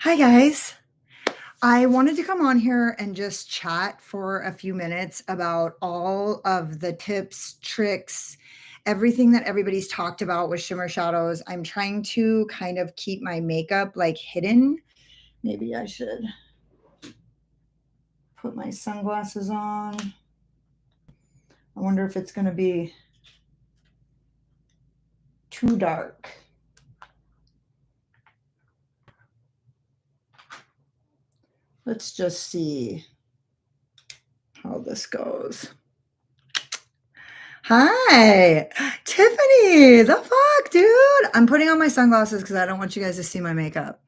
Hi, guys. I wanted to come on here and just chat for a few minutes about all of the tips, tricks, everything that everybody's talked about with shimmer shadows. I'm trying to kind of keep my makeup like hidden. Maybe I should put my sunglasses on. I wonder if it's going to be too dark. Let's just see how this goes. Hi, Tiffany. The fuck, dude? I'm putting on my sunglasses because I don't want you guys to see my makeup.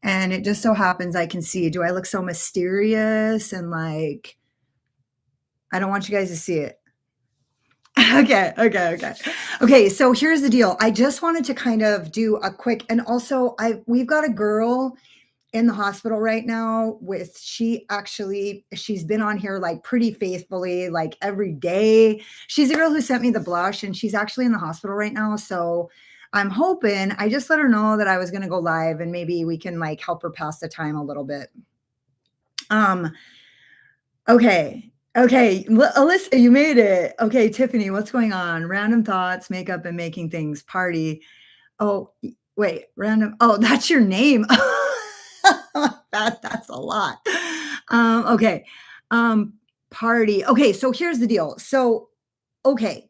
And it just so happens I can see. Do I look so mysterious and like I don't want you guys to see it? Okay, so here's the deal. I just wanted to kind of do a quick and also we've got a girl in the hospital right now with she's been on here like pretty faithfully like every day. She's the girl who sent me the blush and she's actually in the hospital right now. So I'm hoping I just let her know that I was going to go live and maybe we can like help her pass the time a little bit. Um okay. Okay, Alyssa, you made it. Okay, Tiffany, what's going on? Random thoughts, makeup and making things, party. Oh, wait, random. Oh, that's your name. That's a lot. Okay. Um, Party. Okay, so here's the deal. So, okay,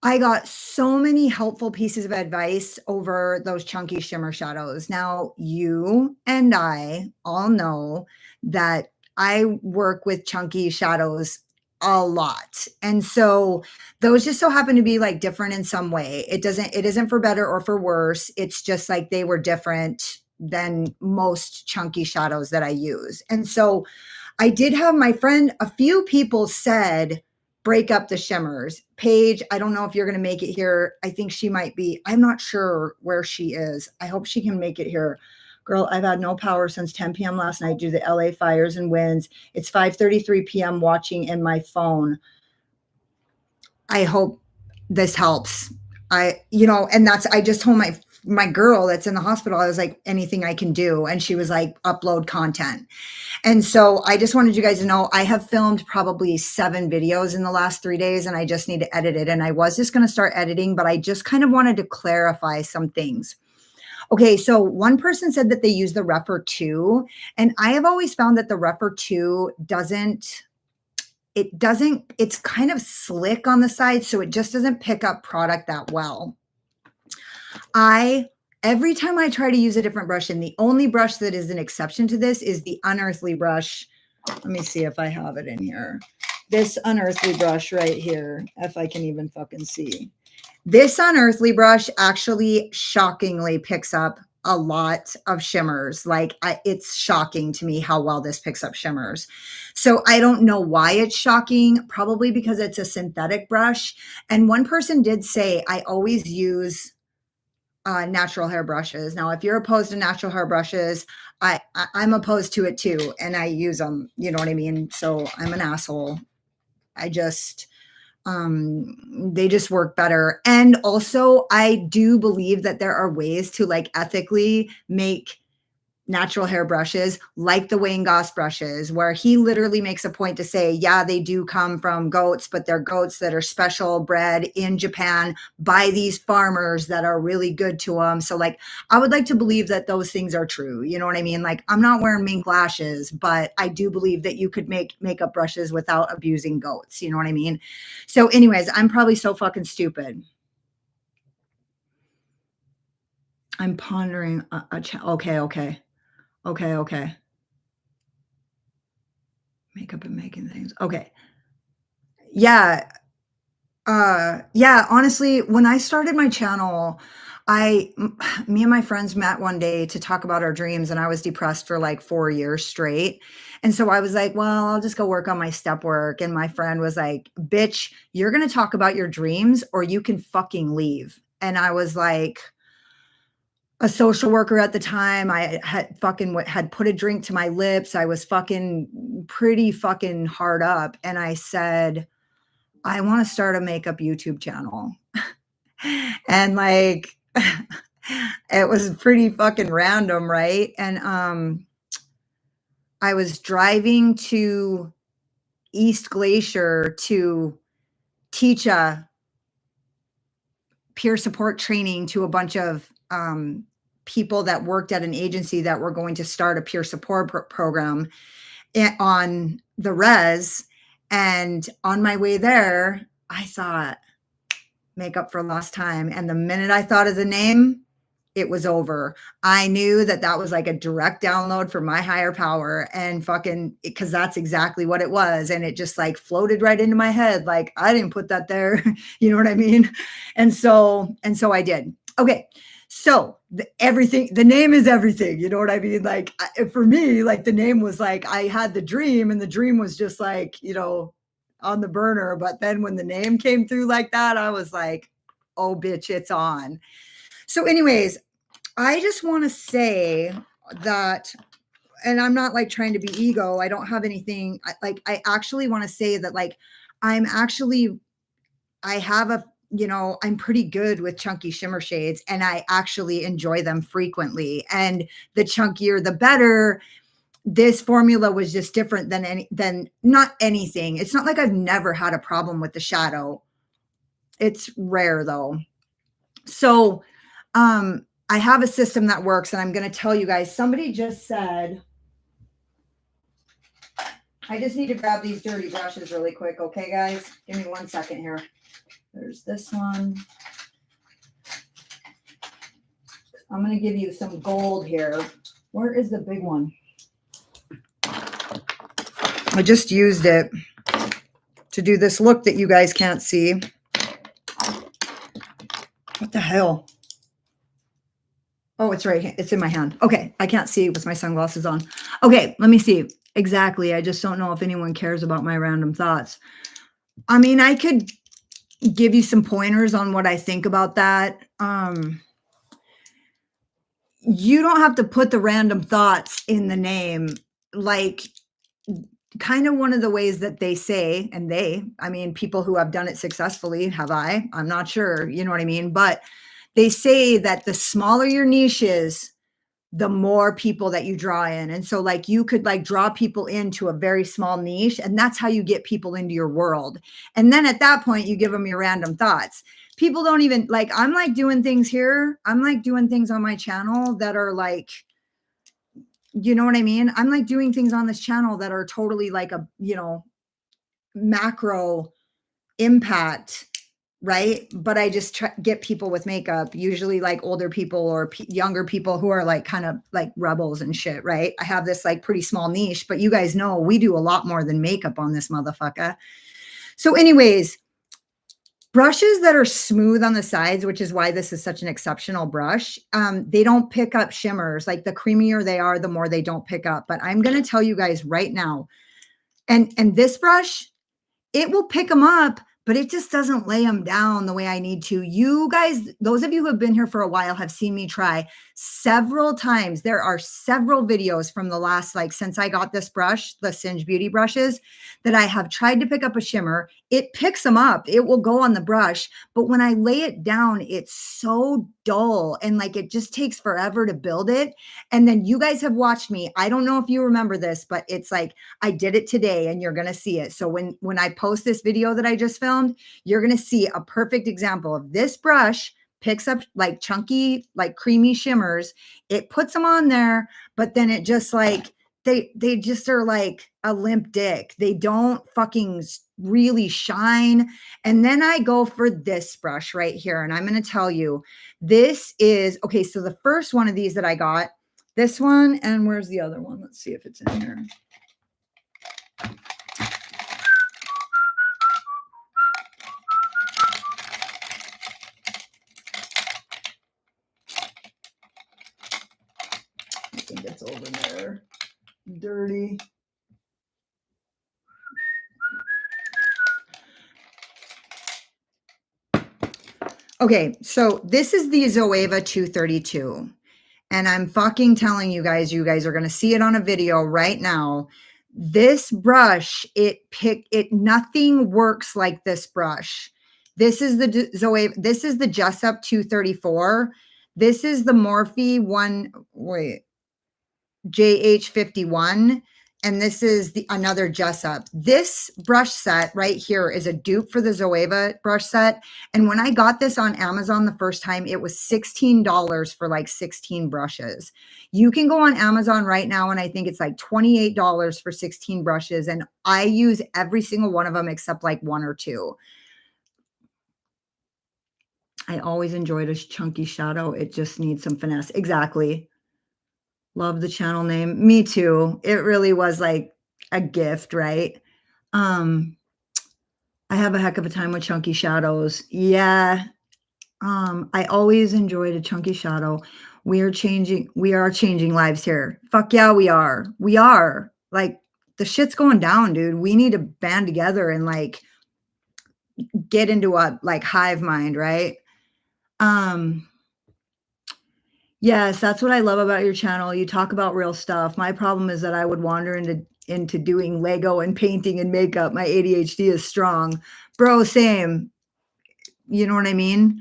I got so many helpful pieces of advice over those chunky shimmer shadows. Now, you and I all know that I work with chunky shadows a lot. And so those just so happen to be like different in some way. It isn't for better or for worse. It's just like they were different than most chunky shadows that I use. And so I did have my friend, a few people said, break up the shimmers. Paige, I don't know if you're going to make it here. I think she might be. I'm not sure where she is. I hope she can make it here. Girl, I've had no power since 10 p.m. last night due to the LA fires and winds. It's 5:33 p.m. watching in my phone. I hope this helps. I just told my girl that's in the hospital, I was like, anything I can do. And she was like, upload content. And so I just wanted you guys to know I have filmed probably 7 videos in the last 3 days and I just need to edit it. And I was just going to start editing, but I just kind of wanted to clarify some things. Okay, so one person said that they use the Refer 2, and I have always found that the Refer 2 it's kind of slick on the side, so it just doesn't pick up product that well. Every time I try to use a different brush, and the only brush that is an exception to this is the Unearthly brush. Let me see if I have it in here. This Unearthly brush right here, if I can even fucking see. This Unearthly brush actually shockingly picks up a lot of shimmers. Like it's shocking to me how well this picks up shimmers. So I don't know why it's shocking, probably because it's a synthetic brush. And one person did say, I always use natural hair brushes. Now, if you're opposed to natural hair brushes, I'm opposed to it too. And I use them, you know what I mean? So I'm an asshole. I just, they just work better. And also I do believe that there are ways to like ethically make natural hair brushes like the Wayne Goss brushes, where he literally makes a point to say, yeah, they do come from goats, but they're goats that are special bred in Japan by these farmers that are really good to them. So like, I would like to believe that those things are true. You know what I mean? Like I'm not wearing mink lashes, but I do believe that you could make makeup brushes without abusing goats. You know what I mean? So anyways, I'm probably so fucking stupid. I'm pondering okay. Makeup and making things. Okay. Yeah. Yeah, honestly, when I started my channel, me and my friends met one day to talk about our dreams, and I was depressed for like 4 years straight. And so I was like, well, I'll just go work on my step work. And my friend was like, bitch, you're going to talk about your dreams or you can fucking leave. And I was like, a social worker at the time. I had put a drink to my lips. I was fucking pretty fucking hard up. And I said, I want to start a makeup YouTube channel. And like, It was pretty fucking random, right? And, I was driving to East Glacier to teach a peer support training to a bunch of, people that worked at an agency that were going to start a peer support program on the res. And on my way there, I thought, make up for lost time. And the minute I thought of the name, it was over. I knew that that was like a direct download from my higher power and fucking because that's exactly what it was. And it just like floated right into my head. Like I didn't put that there. You know what I mean? And so I did. Okay. So the name is everything. You know what I mean? Like for me, like the name was like, I had the dream and the dream was just like, on the burner. But then when the name came through like that, I was like, oh bitch, it's on. So anyways, I just want to say that, and I'm not like trying to be ego. I don't have anything I actually want to say that like, I'm actually, I have a, I'm pretty good with chunky shimmer shades and I actually enjoy them frequently. And the chunkier, the better. This formula was just different than not anything. It's not like I've never had a problem with the shadow. It's rare though. So, I have a system that works and I'm going to tell you guys, somebody just said, I just need to grab these dirty brushes really quick. Okay, guys, give me 1 second here. There's this one. I'm going to give you some gold here. Where is the big one? I just used it to do this look that you guys can't see. What the hell? Oh, it's right here. It's in my hand. Okay. I can't see with my sunglasses on. Okay. Let me see. Exactly. I just don't know if anyone cares about my random thoughts. I mean, I could give you some pointers on what I think about that. You don't have to put the random thoughts in the name. Like, kind of one of the ways that they say, and I mean, people who have done it successfully, I'm not sure, you know what I mean? But they say that the smaller your niche is, the more people that you draw in. And so like you could like draw people into a very small niche and that's how you get people into your world. And then at that point you give them your random thoughts. People don't even like, I'm like doing things here. I'm like doing things on my channel that are like, you know what I mean? I'm like doing things on this channel that are totally like a, macro impact, right? But I just get people with makeup, usually like older people or younger people who are like kind of like rebels and shit, right? I have this like pretty small niche, but you guys know we do a lot more than makeup on this motherfucker. So anyways, brushes that are smooth on the sides, which is why this is such an exceptional brush, they don't pick up shimmers. Like the creamier they are, the more they don't pick up. But I'm going to tell you guys right now, and this brush, it will pick them up, but it just doesn't lay them down the way I need to. You guys, those of you who have been here for a while have seen me try several times. There are several videos from the last, like since I got this brush, the Singe Beauty brushes, that I have tried to pick up a shimmer. It picks them up. It will go on the brush. But when I lay it down, it's so dull and like it just takes forever to build it. And then you guys have watched me. I don't know if you remember this, but it's like I did it today and you're going to see it. So when I post this video that I just filmed, you're going to see a perfect example of this brush picks up like chunky, like creamy shimmers. It puts them on there, but then it just like, they just are like a limp dick. They don't fucking really shine. And then I go for this brush right here. And I'm going to tell you, this is, okay, so the first one of these that I got, this one, and where's the other one? Let's see if it's in here. I think it's over there. Dirty. Okay, so this is the Zoeva 232. And I'm fucking telling you guys are going to see it on a video right now. This brush, nothing works like this brush. This is the Zoeva, this is the Jessup 234. This is the Morphe one wait, JH51, and this is the another Jessup. This brush set right here is a dupe for the Zoeva brush set, and when I got this on Amazon the first time, it was $16 for, like, 16 brushes. You can go on Amazon right now, and I think it's, like, $28 for 16 brushes, and I use every single one of them except, like, 1 or 2. I always enjoyed a chunky shadow, it just needs some finesse. Exactly. Love the channel name. Me too. It really was like a gift, right? Um, I have a heck of a time with chunky shadows. Yeah. I always enjoyed a chunky shadow. We are changing lives here. Fuck yeah, we are. We are. Like the shit's going down, dude. We need to band together and like get into a like hive mind, right? Um, Yes, that's what I love about your channel. You talk about real stuff. My problem is that I would wander into doing Lego and painting and makeup. My ADHD is strong. Bro, same. You know what I mean?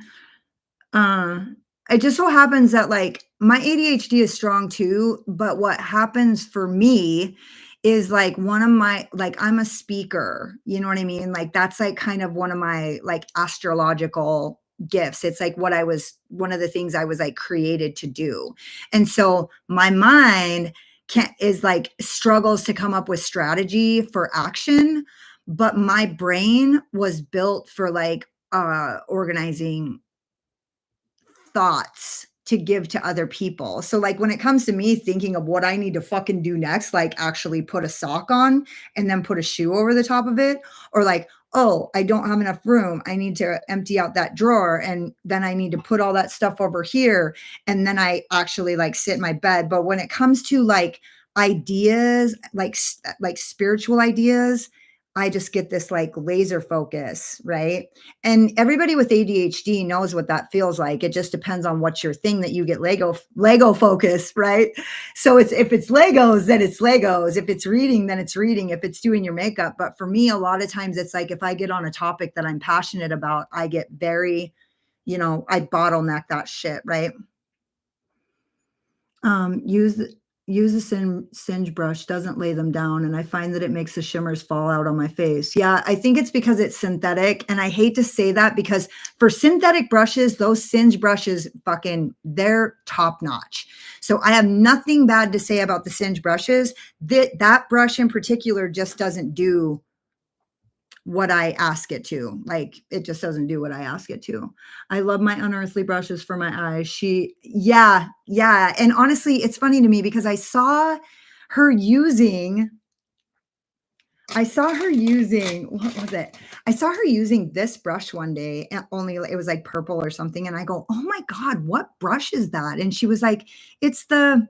Uh, it just so happens that like my ADHD is strong too, but what happens for me is like one of my like I'm a speaker, you know what I mean? Like that's like kind of one of my like astrological gifts. It's like what I was one of the things I was like created to do. And so my mind can't is like struggles to come up with strategy for action, but my brain was built for like organizing thoughts to give to other people. So like when it comes to me thinking of what I need to fucking do next, like actually put a sock on and then put a shoe over the top of it, or like, oh, I don't have enough room. I need to empty out that drawer and then I need to put all that stuff over here. And then I actually like sit in my bed. But when it comes to like ideas, like spiritual ideas, I just get this like laser focus, right? And everybody with ADHD knows what that feels like. It just depends on what's your thing that you get Lego focus, right? So it's if it's Legos, then it's Legos. If it's reading, then it's reading. If it's doing your makeup. But for me, a lot of times it's like if I get on a topic that I'm passionate about, I get very, I bottleneck that shit, right? Um, use the use a singe brush, doesn't lay them down, and I find that it makes the shimmers fall out on my face. Yeah, I think it's because it's synthetic, and I hate to say that because for synthetic brushes, those singe brushes fucking they're top notch. So I have nothing bad to say about the singe brushes. That brush in particular just doesn't do what I ask it to. Like it just doesn't do what I ask it to. I love my unearthly brushes for my eyes. Yeah, yeah. And honestly, it's funny to me because her using, I saw her using, what was it? I saw her using this brush one day, and only it was like purple or something. And I go, oh my God, what brush is that? And she was like, it's the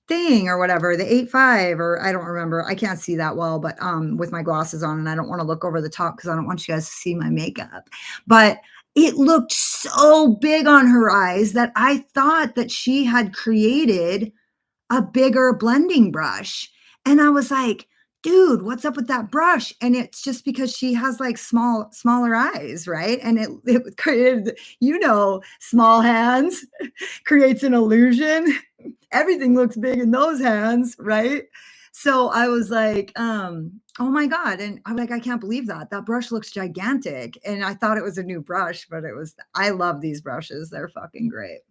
thing or whatever, the 8.5 or I don't remember. I can't see that well, but with my glasses on and I don't want to look over the top because I don't want you guys to see my makeup. But it looked so big on her eyes that I thought that she had created a bigger blending brush. And I was like, dude, what's up with that brush? And it's just because she has like smaller eyes, right? And it created, small hands creates an illusion. Everything looks big in those hands, right? So I was like, oh my God. And I'm like, I can't believe that. That brush looks gigantic. And I thought it was a new brush, but I love these brushes. They're fucking great.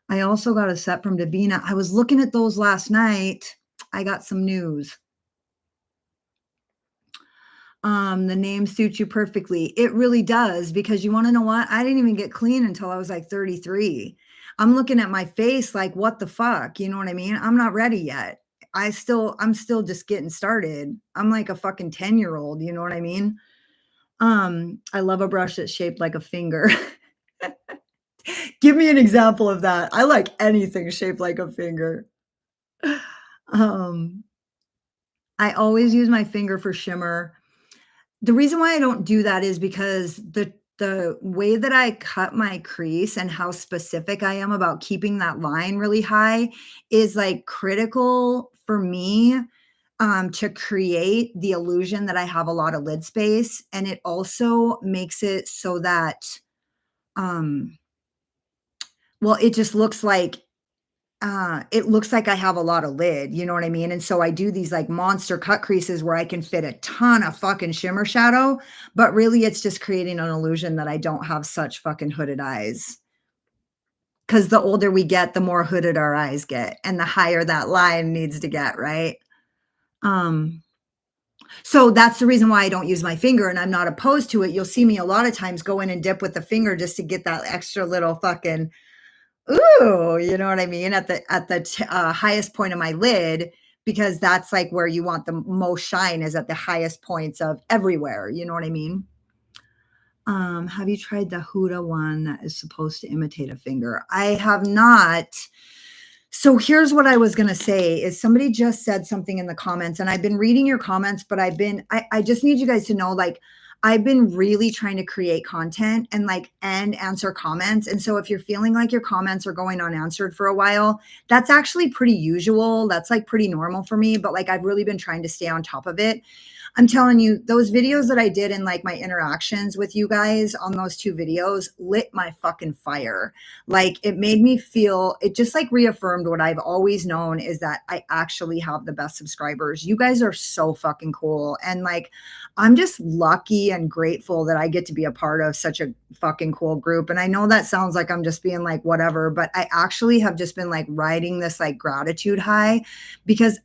I also got a set from Davina. I was looking at those last night. I got some news. The name suits you perfectly. It really does because you want to know what? I didn't even get clean until I was like 33. I'm looking at my face like, what the fuck? You know what I mean? I'm not ready yet. I'm still just getting started. I'm like a fucking 10-year-old, you know what I mean? I love a brush that's shaped like a finger. Give me an example of that. I like anything shaped like a finger. Um, I always use my finger for shimmer. The reason why I don't do that is because the way that I cut my crease and how specific I am about keeping that line really high is, like, critical for me, to create the illusion that I have a lot of lid space, and it also makes it so that, um well, it looks like I have a lot of lid, you know what I mean? And so I do these like monster cut creases where I can fit a ton of fucking shimmer shadow, but really it's just creating an illusion that I don't have such fucking hooded eyes. Because the older we get, the more hooded our eyes get, and the higher that line needs to get, right? Um, so that's the reason why I don't use my finger, and I'm not opposed to it. You'll see me a lot of times go in and dip with the finger just to get that extra little fucking ooh, you know what I mean? At the highest point of my lid, because that's like where you want the most shine is at the highest points of everywhere. You know what I mean? Have you tried the Huda one that is supposed to imitate a finger? I have not. So here's what I was gonna say is somebody just said something in the comments, and I've been reading your comments, but I just need you guys to know, like, I've been really trying to create content and like and answer comments. And so if you're feeling like your comments are going unanswered for a while, that's actually pretty usual. That's like pretty normal for me, but like I've really been trying to stay on top of it. I'm telling you, those videos that I did in like my interactions with you guys on those 2 videos lit my fucking fire. Like it made me feel, it just like reaffirmed what I've always known is that I actually have the best subscribers. You guys are so fucking cool. And like, I'm just lucky and grateful that I get to be a part of such a fucking cool group. And I know that sounds like I'm just being like whatever, but I actually have just been like riding this like gratitude high because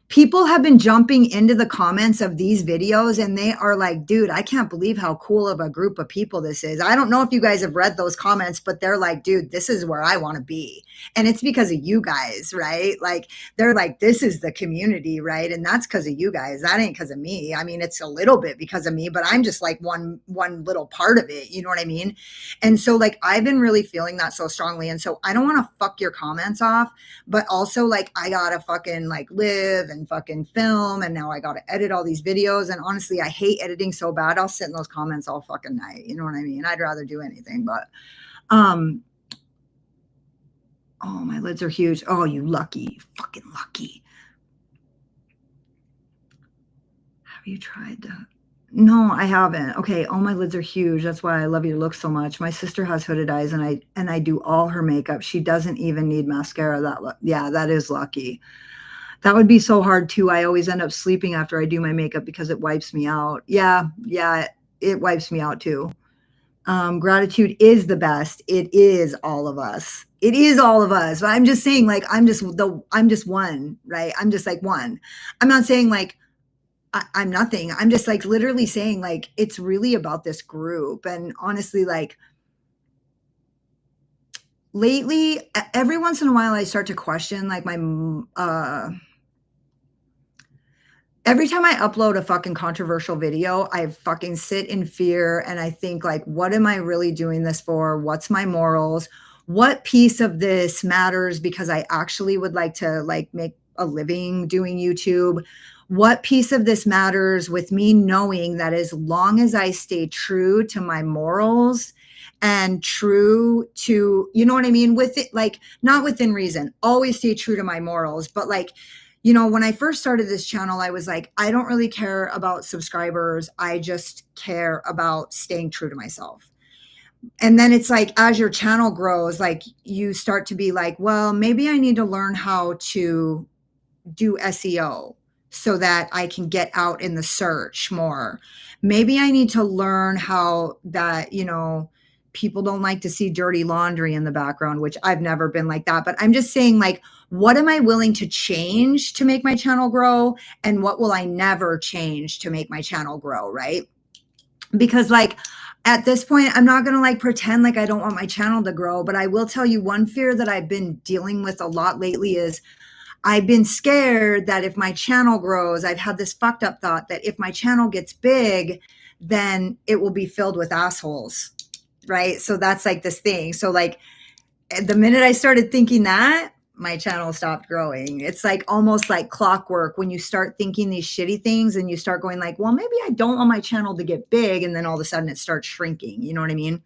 people have been jumping into the comments of these videos and they are like, dude, I can't believe how cool of a group of people this is. I don't know if you guys have read those comments, but they're like, dude, this is where I want to be. And it's because of you guys, right? Like, they're like, this is the community, right? And that's because of you guys. That ain't because of me. I mean, it's a little bit because of me, but I'm just like one little part of it. You know what I mean? And so like, I've been really feeling that so strongly. And so I don't want to fuck your comments off, but also like, I gotta fucking like live and fucking film, and now I got to edit all these videos. And honestly, I hate editing so bad. I'll sit in those comments all fucking night. You know what I mean? I'd rather do anything, but oh, my lids are huge. Oh, you lucky, fucking lucky. Have you tried that? No, I haven't. Okay, all my lids are huge. That's why I love your look so much. My sister has hooded eyes, and I do all her makeup. She doesn't even need mascara. Yeah, that is lucky. That would be so hard too. I always end up sleeping after I do my makeup because it wipes me out. Yeah, it wipes me out too. Gratitude is the best. It is all of us. It is all of us. But I'm just saying, like, I'm just one, right? I'm just like one. I'm not saying like I'm nothing. I'm just like literally saying like it's really about this group. And honestly, like lately, every once in a while, I start to question like my every time I upload a fucking controversial video, I fucking sit in fear and I think like, what am I really doing this for? What's my morals? What piece of this matters because I actually would like to like make a living doing YouTube? What piece of this matters with me knowing that as long as I stay true to my morals and true to, you know what I mean? With it, like not within reason, always stay true to my morals, but like, you know, when I first started this channel, I was like, I don't really care about subscribers. I just care about staying true to myself. And then it's like, as your channel grows, like you start to be like, well, maybe I need to learn how to do SEO so that I can get out in the search more. Maybe I need to learn how that, you know, people don't like to see dirty laundry in the background, which I've never been like that. But I'm just saying, like, what am I willing to change to make my channel grow? And what will I never change to make my channel grow? Right. Because, like, at this point, I'm not going to like pretend like I don't want my channel to grow. But I will tell you one fear that I've been dealing with a lot lately is I've been scared that if my channel grows, I've had this fucked up thought that if my channel gets big, then it will be filled with assholes. Right. So that's like this thing. So like the minute I started thinking that, my channel stopped growing. It's like almost like clockwork when you start thinking these shitty things and you start going like, well, maybe I don't want my channel to get big. And then all of a sudden it starts shrinking. You know what I mean?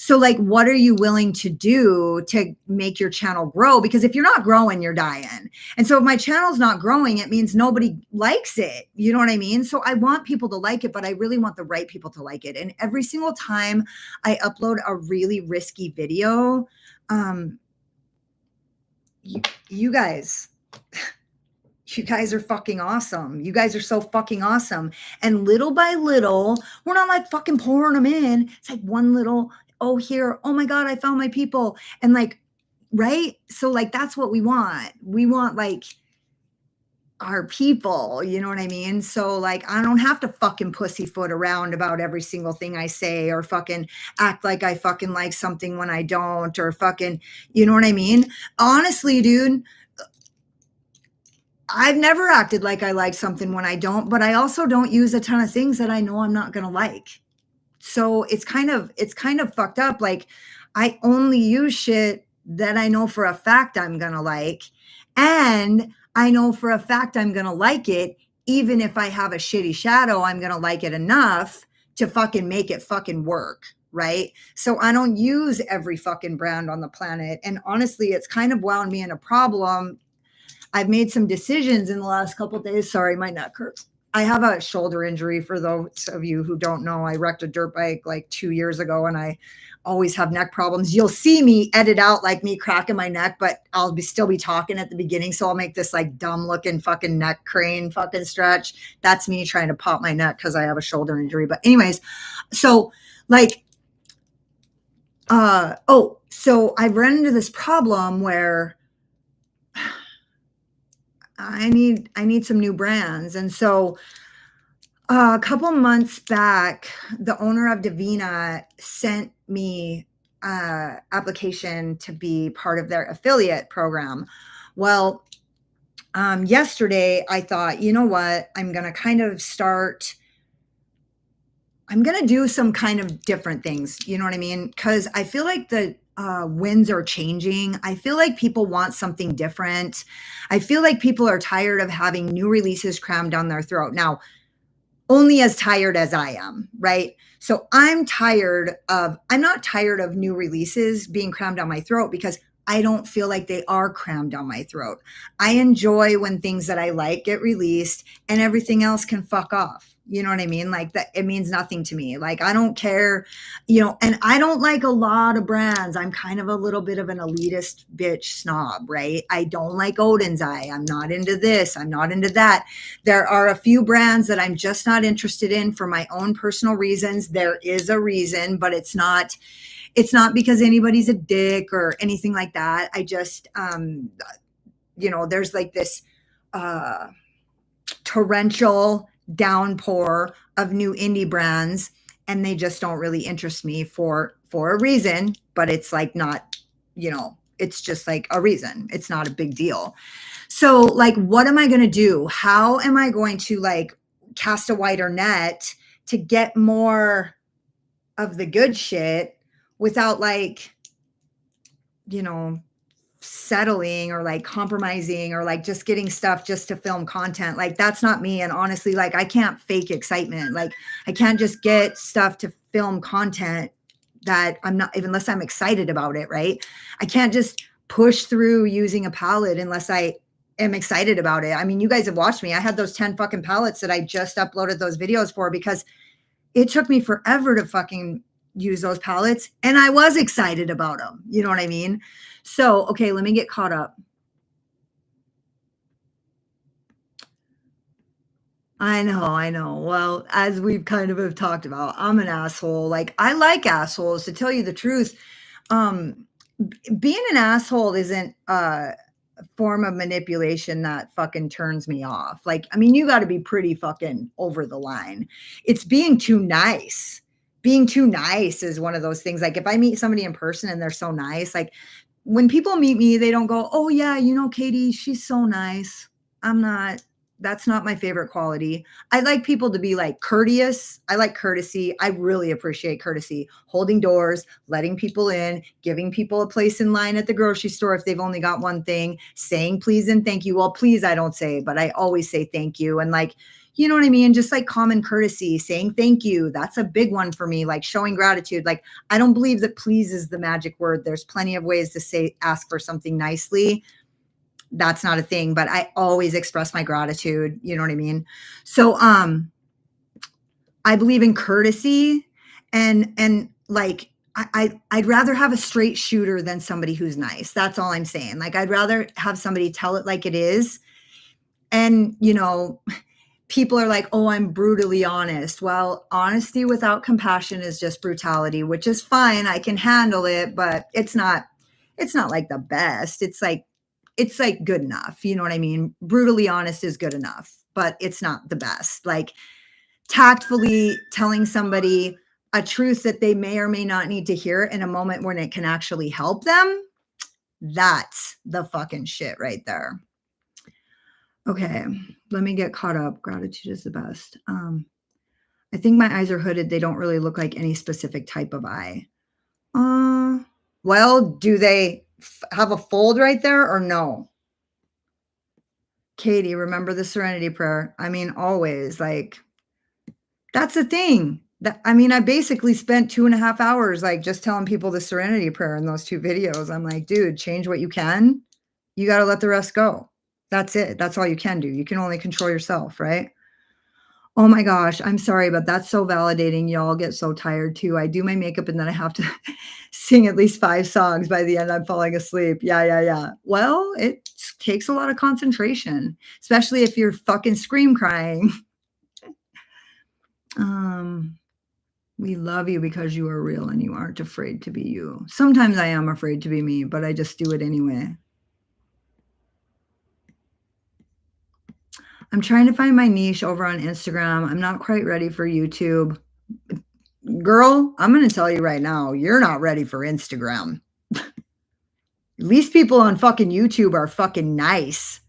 So like, what are you willing to do to make your channel grow? Because if you're not growing, you're dying. And so if my channel's not growing, it means nobody likes it. You know what I mean? So I want people to like it, but I really want the right people to like it. And every single time I upload a really risky video, you guys, you guys are fucking awesome. You guys are so fucking awesome. And little by little, we're not like fucking pouring them in. It's like one little, oh, here, oh my God, I found my people. And like, right? So like, that's what we want. We want like our people, you know what I mean? So like, I don't have to fucking pussyfoot around about every single thing I say, or fucking act like I fucking like something when I don't, or fucking, you know what I mean? Honestly, dude, I've never acted like I like something when I don't, but I also don't use a ton of things that I know I'm not going to like. So it's kind of fucked up. Like, I only use shit that I know for a fact I'm going to like. And I know for a fact I'm going to like it. Even if I have a shitty shadow, I'm going to like it enough to fucking make it fucking work. Right. So I don't use every fucking brand on the planet. And honestly, it's kind of wound me in a problem. I've made some decisions in the last couple of days. Sorry, my neck hurts. I have a shoulder injury. For those of you who don't know, I wrecked a dirt bike like 2 years ago, and I always have neck problems. You'll see me edit out like me cracking my neck, but I'll still be talking at the beginning. So I'll make this like dumb looking fucking neck crane fucking stretch. That's me trying to pop my neck because I have a shoulder injury. But anyways, so like, so I've run into this problem where I need some new brands. And so a couple months back, the owner of Davina sent me application to be part of their affiliate program. Well, yesterday I thought, you know what, I'm going to do some kind of different things. You know what I mean? Because I feel like the winds are changing. I feel like people want something different. I feel like people are tired of having new releases crammed down their throat. Now, only as tired as I am, right? So I'm not tired of new releases being crammed down my throat, because I don't feel like they are crammed down my throat. I enjoy when things that I like get released and everything else can fuck off. You know what I mean? Like, that, it means nothing to me. Like, I don't care, and I don't like a lot of brands. I'm kind of a little bit of an elitist bitch snob, right? I don't like Odin's Eye. I'm not into this. I'm not into that. There are a few brands that I'm just not interested in for my own personal reasons. There is a reason, but it's not because anybody's a dick or anything like that. I just, there's like this torrential downpour of new indie brands, and they just don't really interest me for a reason. But it's like not, it's just like a reason. It's not a big deal. So like, what am I going to do? How am I going to like cast a wider net to get more of the good shit without like, settling or like compromising or like just getting stuff just to film content? Like, that's not me. And honestly, like, I can't fake excitement. Like, I can't just get stuff to film content that I'm not, even unless I'm excited about it, right? I can't just push through using a palette unless I am excited about it. I mean, you guys have watched me. I had those 10 fucking palettes that I just uploaded those videos for, because it took me forever to fucking use those palettes, and I was excited about them. You know what I mean? So, okay, let me get caught up. I know. Well, as we've kind of have talked about, I'm an asshole. Like, I like assholes, to tell you the truth. Being an asshole isn't a form of manipulation that fucking turns me off. Like, I mean, you got to be pretty fucking over the line. It's being too nice. Being too nice is one of those things. Like, if I meet somebody in person and they're so nice, like, when people meet me, they don't go, oh yeah, Katie, she's so nice. That's not my favorite quality. I like people to be like courteous. I like courtesy. I really appreciate courtesy, holding doors, letting people in, giving people a place in line at the grocery store if they've only got one thing, saying please and thank you. Well, please, I don't say, but I always say thank you. And like, you know what I mean? Just like common courtesy, saying thank you. That's a big one for me, like showing gratitude. Like, I don't believe that please is the magic word. There's plenty of ways to say, ask for something nicely. That's not a thing, but I always express my gratitude. You know what I mean? So, I believe in courtesy and like I'd rather have a straight shooter than somebody who's nice. That's all I'm saying. Like, I'd rather have somebody tell it like it is. And, people are like, oh, I'm brutally honest. Well, honesty without compassion is just brutality, which is fine. I can handle it, but it's not like the best. It's like good enough. You know what I mean? Brutally honest is good enough, but it's not the best. Like, tactfully telling somebody a truth that they may or may not need to hear in a moment when it can actually help them, that's the fucking shit right there. Okay, let me get caught up. Gratitude is the best. I think my eyes are hooded. They don't really look like any specific type of eye. Well, do they have a fold right there or no? Katie, remember the serenity prayer. I mean, always, like, that's the thing. I basically spent 2.5 hours, like, just telling people the serenity prayer in those 2 videos. I'm like, dude, change what you can. You got to let the rest go. That's it. That's all you can do. You can only control yourself, right? Oh my gosh, I'm sorry, but that's so validating. Y'all get so tired too. I do my makeup and then I have to sing at least 5 songs. By the end, I'm falling asleep. Yeah, yeah, yeah. Well, it takes a lot of concentration, especially if you're fucking scream crying. We love you because you are real and you aren't afraid to be you. Sometimes I am afraid to be me, but I just do it anyway. I'm trying to find my niche over on Instagram. I'm not quite ready for YouTube. Girl, I'm going to tell you right now, you're not ready for Instagram. At least people on fucking YouTube are fucking nice.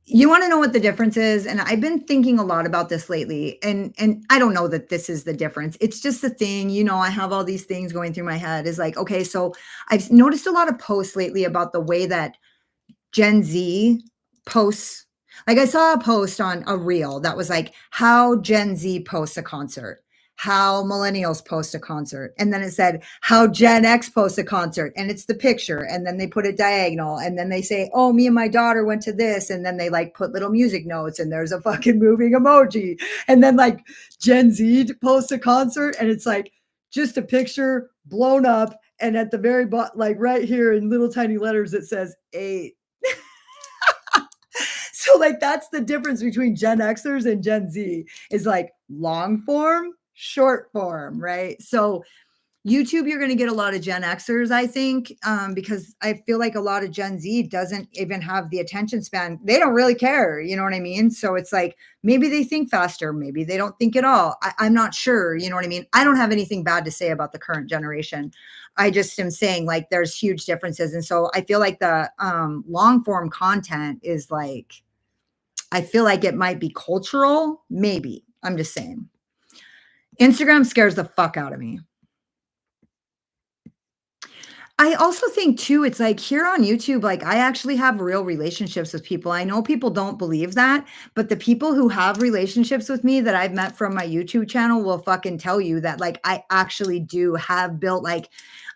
You want to know what the difference is? And I've been thinking a lot about this lately. And I don't know that this is the difference. It's just the thing, I have all these things going through my head is like, okay, so I've noticed a lot of posts lately about the way that Gen Z posts. Like, I saw a post on a reel that was like how Gen Z posts a concert, how millennials post a concert. And then it said how Gen X posts a concert. And it's the picture. And then they put it diagonal. And then they say, oh, me and my daughter went to this. And then they like put little music notes and there's a fucking moving emoji. And then like Gen Z posts a concert and it's like just a picture blown up. And at the very bottom, like right here in little tiny letters, it says 8. So like that's the difference between Gen Xers and Gen Z is like long form, short form, right? So YouTube, you're going to get a lot of Gen Xers, I think, because I feel like a lot of Gen Z doesn't even have the attention span. They don't really care. You know what I mean? So it's like, maybe they think faster. Maybe they don't think at all. I'm not sure. You know what I mean? I don't have anything bad to say about the current generation. I just am saying like there's huge differences. And so I feel like the long form content is like, I feel like it might be cultural. Maybe. I'm just saying. Instagram scares the fuck out of me. I also think too, it's like here on YouTube, like I actually have real relationships with people. I know people don't believe that, but the people who have relationships with me that I've met from my YouTube channel will fucking tell you that like I actually do have built like,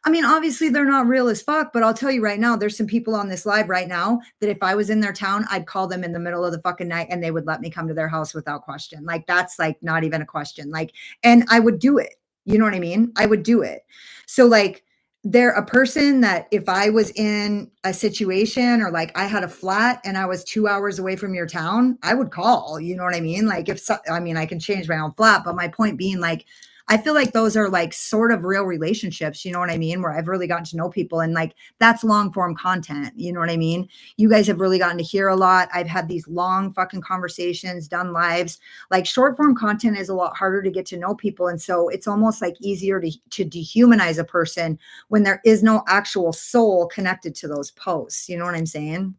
obviously they're not real as fuck, but I'll tell you right now, there's some people on this live right now that if I was in their town, I'd call them in the middle of the fucking night and they would let me come to their house without question. Like that's like not even a question. Like, and I would do it. You know what I mean? I would do it. So like, they're a person that if I was in a situation or like I had a flat and I was 2 hours away from your town, I would call, you know what I mean? Like I can change my own flat, but my point being like, I feel like those are like sort of real relationships, you know what I mean? Where I've really gotten to know people and like that's long form content, you know what I mean? You guys have really gotten to hear a lot. I've had these long fucking conversations, done lives. Like short form content is a lot harder to get to know people. And so it's almost like easier to dehumanize a person when there is no actual soul connected to those posts. You know what I'm saying?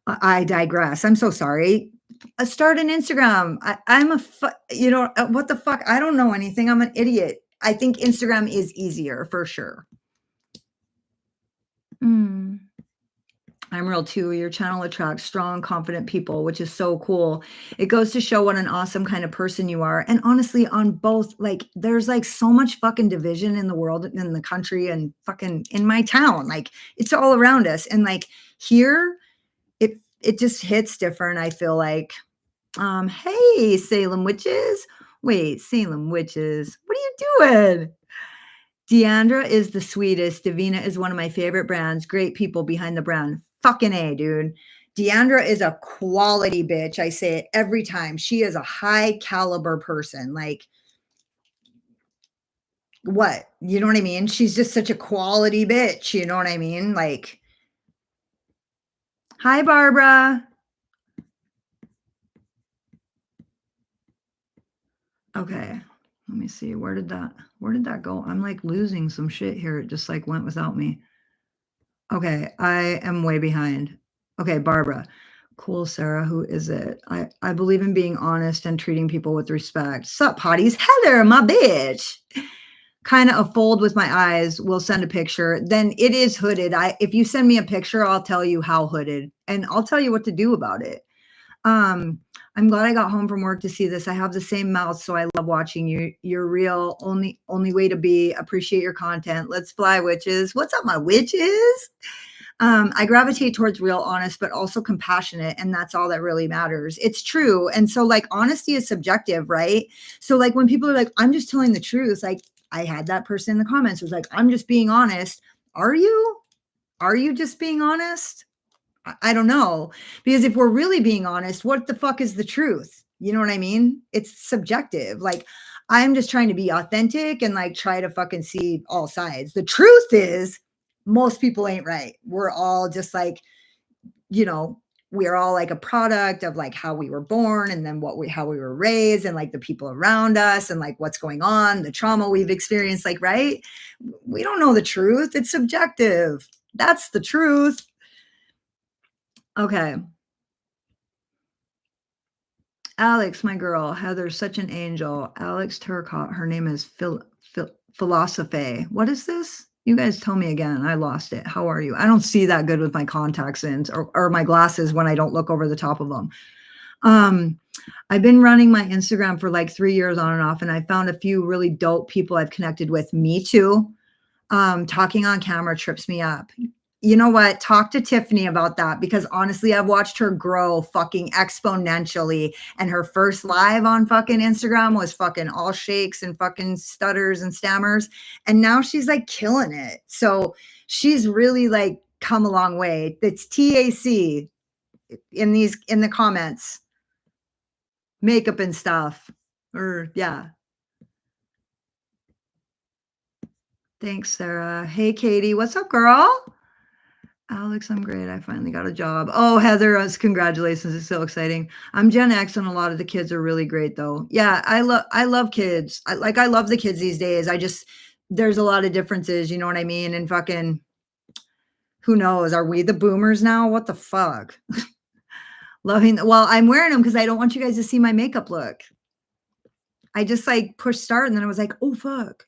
I digress. I'm so sorry. Start an Instagram. What the fuck? I don't know anything. I'm an idiot. I think Instagram is easier for sure. I'm real too. Your channel attracts strong, confident people, which is so cool. It goes to show what an awesome kind of person you are. And honestly, on both, like, there's like so much fucking division in the world, in the country, and fucking in my town. Like, it's all around us. And like here, it just hits different. I feel like, hey, Salem witches. Wait, Salem witches. What are you doing? Deandra is the sweetest. Davina is one of my favorite brands. Great people behind the brand. Fucking A, dude. Deandra is a quality bitch. I say it every time. She is a high caliber person. Like, what? You know what I mean? She's just such a quality bitch. You know what I mean? Like, hi, Barbara. Okay. Let me see. Where did that go? I'm like losing some shit here. It just like went without me. Okay, I am way behind. Okay, Barbara. Cool, Sarah. Who is it? I believe in being honest and treating people with respect. Sup, potties? Heather, my bitch. Kind of a fold with my eyes. We'll send a picture. Then it is hooded. If you send me a picture, I'll tell you how hooded, and I'll tell you what to do about it. I'm glad I got home from work to see this. I have the same mouth, so I love watching you. You're real. Only way to be. Appreciate your content. Let's fly, witches. What's up, my witches? I gravitate towards real, honest, but also compassionate. And that's all that really matters. It's true. And so, like, honesty is subjective, right? So, like, when people are like, I'm just telling the truth, like, I had that person in the comments was like, I'm just being honest. Are you? Are you just being honest? I don't know. Because if we're really being honest, what the fuck is the truth? You know what I mean? It's subjective. Like, I'm just trying to be authentic and like try to fucking see all sides. The truth is, most people ain't right. We're all just like, you know, we're all like a product of like how we were born and then how we were raised and like the people around us and like what's going on, the trauma we've experienced, like, right? We don't know the truth. It's subjective. That's the truth. Okay. Alex, my girl. Heather's such an angel. Alex Turcotte. Her name is Philosophe. What is this? You guys tell me again. I lost it. How are you? I don't see that good with my contacts in or my glasses when I don't look over the top of them. I've been running my Instagram for like 3 years on and off, and I found a few really dope people I've connected with. Me too. Talking on camera trips me up. You know what? Talk to Tiffany about that, because honestly, I've watched her grow fucking exponentially. And her first live on fucking Instagram was fucking all shakes and fucking stutters and stammers. And now she's like killing it. So she's really like come a long way. It's TAC in the comments, makeup and stuff. Or yeah. Thanks, Sarah. Hey, Katie. What's up, girl? Alex, I'm great. I finally got a job. Oh, Heather, congratulations. It's so exciting. I'm Gen X and a lot of the kids are really great though. Yeah, I love kids. I love the kids these days. There's a lot of differences, you know what I mean? And fucking who knows? Are we the boomers now? What the fuck? Well, I'm wearing them because I don't want you guys to see my makeup look. I just like pushed start and then I was like, oh fuck.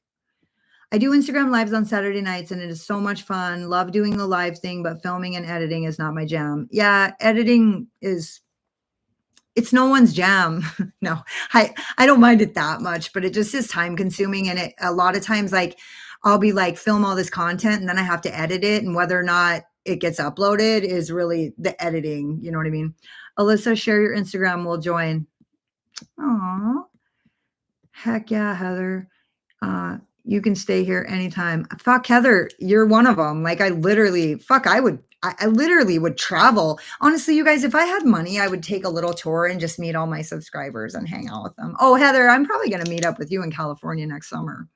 I do Instagram lives on Saturday nights and it is so much fun. Love doing the live thing, but filming and editing is not my jam. Yeah, editing it's no one's jam. No, I don't mind it that much, but it just is time consuming. And a lot of times, like, I'll be like, film all this content and then I have to edit it. And whether or not it gets uploaded is really the editing. You know what I mean? Alyssa, share your Instagram. We'll join. Aw. Heck yeah, Heather. You can stay here anytime. Fuck, Heather, you're one of them. Like, I literally would travel. Honestly, you guys, if I had money, I would take a little tour and just meet all my subscribers and hang out with them. Oh, Heather, I'm probably going to meet up with you in California next summer.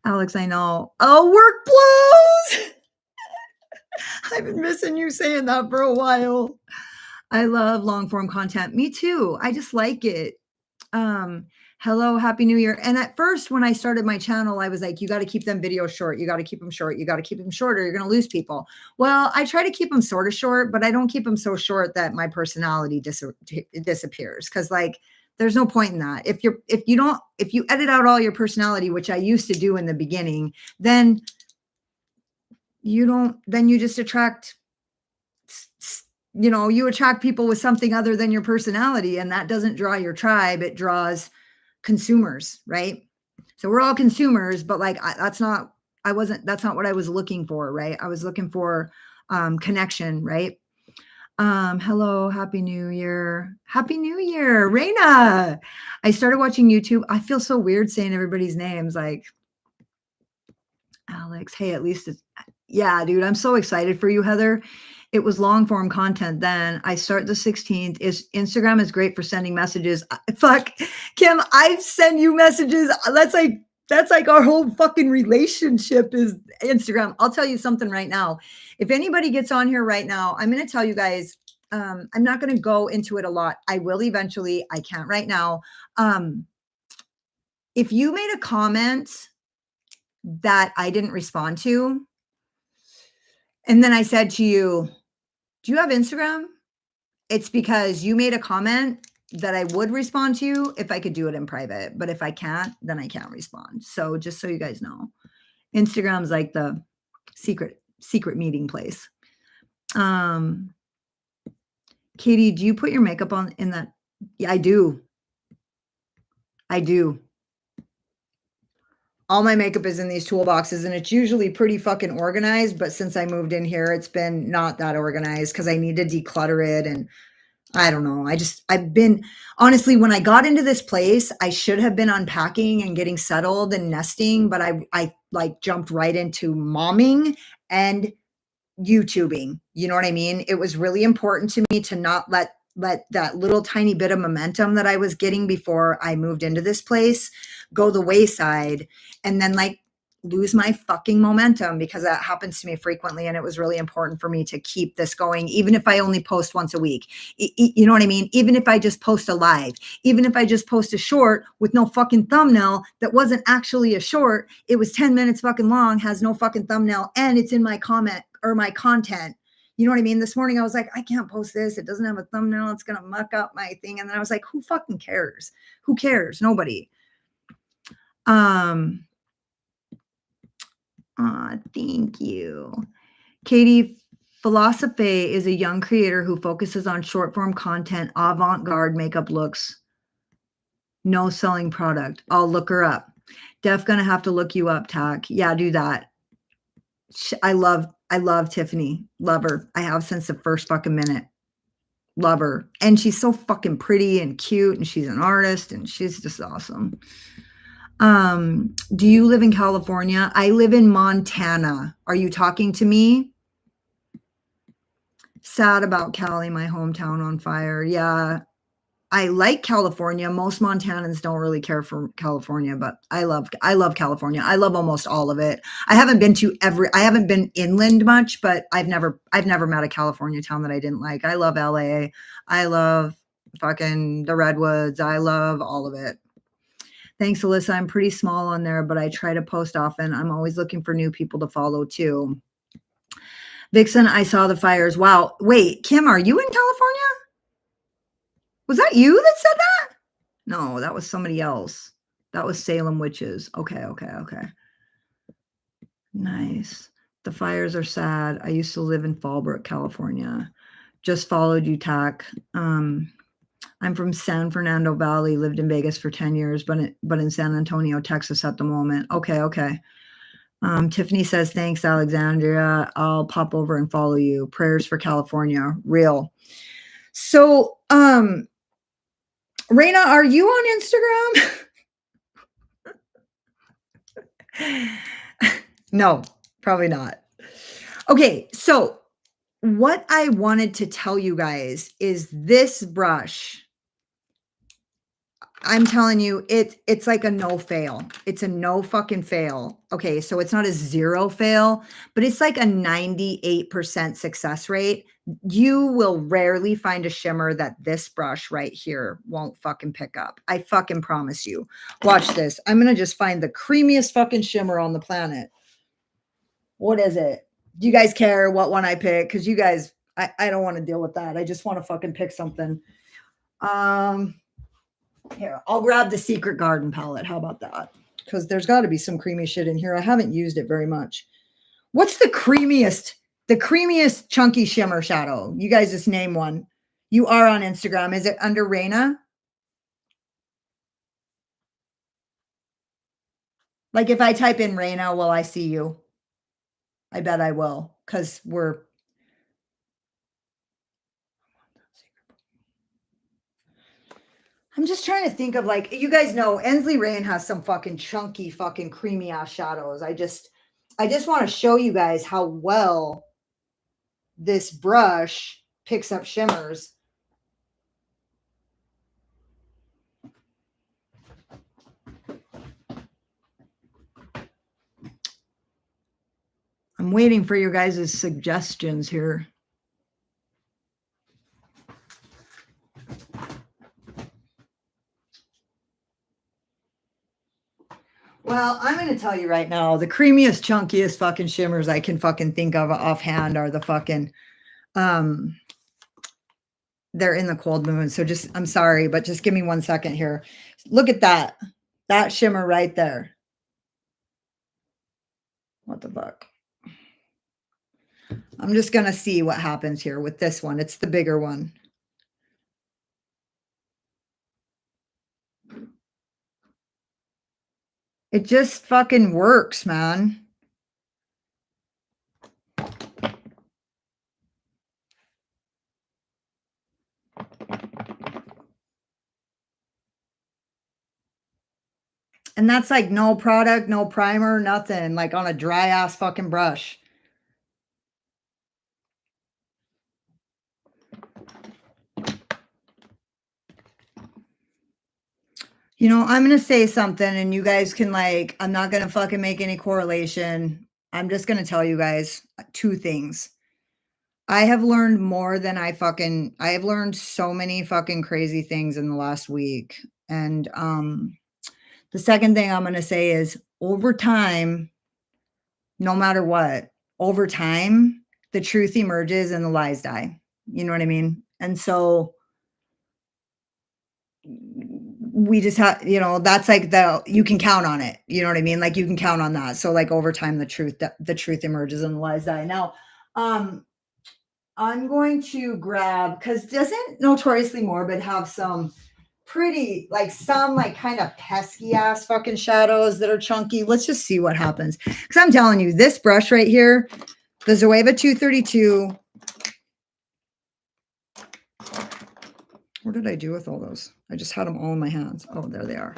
Alex, I know. Oh, work blows. I've been missing you saying that for a while. I love long form content. Me too. I just like it. Hello, happy new year. And at first, when I started my channel, I was like, you got to keep them videos short. You got to keep them short. You got to keep them short or you're going to lose people. Well, I try to keep them sort of short, but I don't keep them so short that my personality disappears. Cause like, there's no point in that. If you edit out all your personality, which I used to do in the beginning, then you just attract you know, you attract people with something other than your personality, and that doesn't draw your tribe, it draws consumers, right? So we're all consumers, but like that's not what I was looking for, right? I was looking for connection, right? Hello, happy new year. Happy new year, Reina. I started watching YouTube. I feel so weird saying everybody's names like Alex. Hey, at least it's yeah, dude. I'm so excited for you, Heather. It was long form content then. I start the 16th. Instagram is great for sending messages. Fuck, Kim, I've sent you messages. That's like our whole fucking relationship is Instagram. I'll tell you something right now. If anybody gets on here right now, I'm going to tell you guys. I'm not going to go into it a lot. I will eventually. I can't right now. If you made a comment that I didn't respond to, and then I said to you, do you have Instagram? It's because you made a comment that I would respond to you if I could do it in private. But if I can't, then I can't respond. So just so you guys know, Instagram's like the secret meeting place. Katie, do you put your makeup on in that? Yeah, I do. I do. All my makeup is in these toolboxes and it's usually pretty fucking organized. But since I moved in here, it's been not that organized because I need to declutter it. And I don't know. I've been honestly, when I got into this place, I should have been unpacking and getting settled and nesting, but I like jumped right into momming and YouTubing. You know what I mean? It was really important to me to not let that little tiny bit of momentum that I was getting before I moved into this place go the wayside and then like lose my fucking momentum because that happens to me frequently. And it was really important for me to keep this going, even if I only post once a week. You know what I mean? Even if I just post a live, even if I just post a short with no fucking thumbnail that wasn't actually a short, it was 10 minutes fucking long, has no fucking thumbnail, and it's in my comment or my content. You know what I mean? This morning I was like, I can't post this. It doesn't have a thumbnail. It's going to muck up my thing. And then I was like, who fucking cares? Who cares? Nobody. Thank you. Katie, Philosophe is a young creator who focuses on short form content, avant-garde makeup looks, no selling product. I'll look her up. Def gonna have to look you up, Tack. Yeah, do that. I love Tiffany. Love her. I have since the first fucking minute. Love her. And she's so fucking pretty and cute and she's an artist and she's just awesome. Do you live in California? I live in Montana. Are you talking to me? Sad about Cali, my hometown on fire. Yeah. I like California. Most Montanans don't really care for California, but I love California. I love almost all of it. I haven't been inland much, but I've never met a California town that I didn't like. I love LA. I love fucking the Redwoods. I love all of it. Thanks, Alyssa. I'm pretty small on there, but I try to post often. I'm always looking for new people to follow too. Vixen, I saw the fires. Wow. Wait, Kim, are you in California? Was that you that said that? No, that was somebody else. That was Salem Witches. Okay. Nice. The fires are sad. I used to live in Fallbrook, California. Just followed you, Tack. I'm from San Fernando Valley, lived in Vegas for 10 years, but in San Antonio, Texas at the moment. Okay. Tiffany says, thanks, Alexandria. I'll pop over and follow you. Prayers for California. Real. So, Reina, are you on Instagram? No, probably not. Okay, so what I wanted to tell you guys is this brush. I'm telling you, it's like a no fail. It's a no fucking fail. Okay, so it's not a 0 fail, but it's like a 98% success rate. You will rarely find a shimmer that this brush right here won't fucking pick up. I fucking promise you. Watch this. I'm going to just find the creamiest fucking shimmer on the planet. What is it? Do you guys care what one I pick? Because you guys, I don't want to deal with that. I just want to fucking pick something. Here, I'll grab the Secret Garden palette. How about that? Because there's got to be some creamy shit in here. I haven't used it very much. What's the creamiest The creamiest chunky shimmer shadow. You guys just name one. You are on Instagram. Is it under Raina? Like if I type in Raina, will I see you? I bet I will, because we're I'm just trying to think of like you guys know Ensley Rain has some fucking chunky, fucking creamy ass shadows. I just want to show you guys how well this brush picks up shimmers. I'm waiting for your guys' suggestions here. Well, I'm going to tell you right now, the creamiest, chunkiest fucking shimmers I can fucking think of offhand are the fucking, they're in the cold moon. So just, I'm sorry, but just give me 1 second here. Look at that shimmer right there. What the fuck? I'm just going to see what happens here with this one. It's the bigger one. It just fucking works, man. And that's like no product, no primer, nothing, like on a dry ass fucking brush. You know, I'm going to say something and you guys can like, I'm not going to fucking make any correlation. I'm just going to tell you guys 2 things. I have learned more than I have learned so many fucking crazy things in the last week. And the second thing I'm going to say is over time, no matter what, over time, the truth emerges and the lies die. You know what I mean? And so we just have, you know, that's like you can count on it. You know what I mean? Like you can count on that. So like over time, the truth emerges and the lies die. Now, I'm going to grab, because doesn't Notoriously Morbid have some pretty, like some like kind of pesky ass fucking shadows that are chunky? Let's just see what happens. Because I'm telling you, this brush right here, the Zoeva 232. What did I do with all those? I just had them all in my hands. Oh, there they are.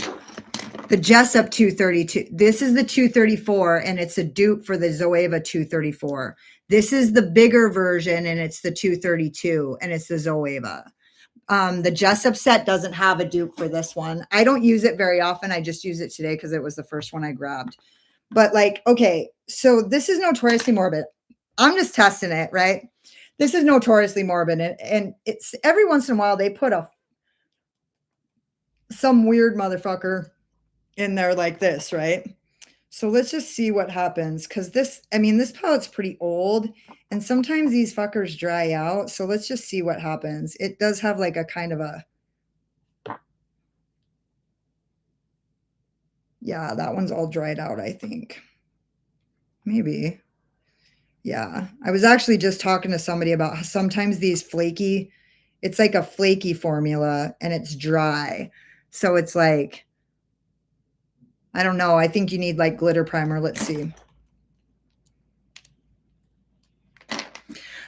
The Jessup 232. This is the 234, and it's a dupe for the Zoeva 234. This is the bigger version, and it's the 232, and it's the Zoeva. The Jessup set doesn't have a dupe for this one. I don't use it very often. I just use it today because it was the first one I grabbed. But like, okay, so this is Notoriously Morbid. I'm just testing it, right? This is Notoriously Morbid, and it's every once in a while they put some weird motherfucker in there like this, right? So let's just see what happens, because this palette's pretty old, and sometimes these fuckers dry out. So let's just see what happens. It does have like a kind of a, yeah, that one's all dried out, I think. Maybe. Yeah. I was actually just talking to somebody about how sometimes these flaky, it's like a flaky formula and it's dry. So it's like, I don't know. I think you need like glitter primer. Let's see.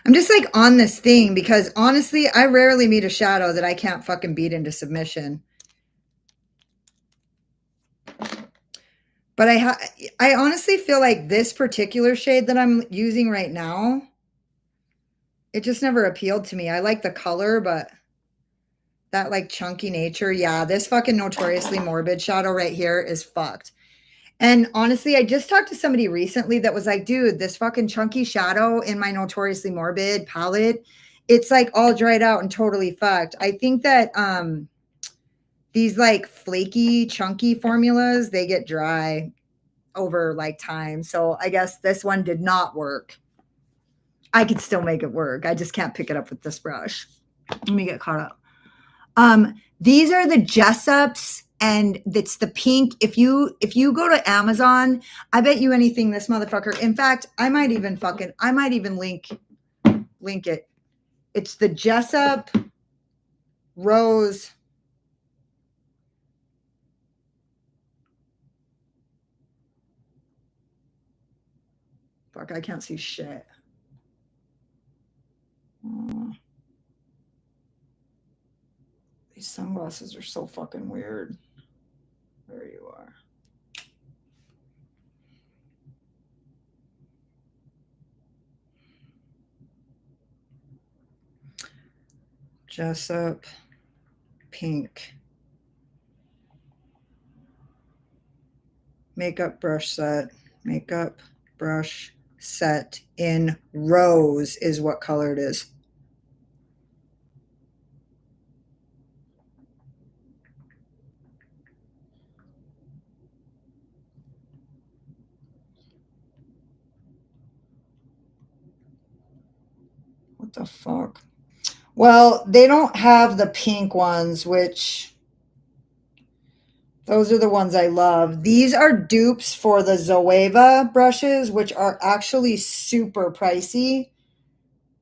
I'm just like on this thing because honestly, I rarely meet a shadow that I can't fucking beat into submission. But I honestly feel like this particular shade that I'm using right now, it just never appealed to me. I like the color, but that like chunky nature. Yeah, this fucking Notoriously Morbid shadow right here is fucked. And honestly, I just talked to somebody recently that was like, dude, this fucking chunky shadow in my Notoriously Morbid palette, it's like all dried out and totally fucked. I think that these like flaky, chunky formulas, they get dry over like time. So I guess this one did not work. I could still make it work. I just can't pick it up with this brush. Let me get caught up. These are the Jessups and it's the pink. If you go to Amazon, I bet you anything this motherfucker. In fact, I might even link it. It's the Jessup Rose. Fuck, I can't see shit. These sunglasses are so fucking weird. There you are. Jessup pink. Makeup brush set. Makeup brush set in rose is what color it is. What the fuck? Well, they don't have the pink ones, which those are the ones I love. These are dupes for the Zoeva brushes, which are actually super pricey.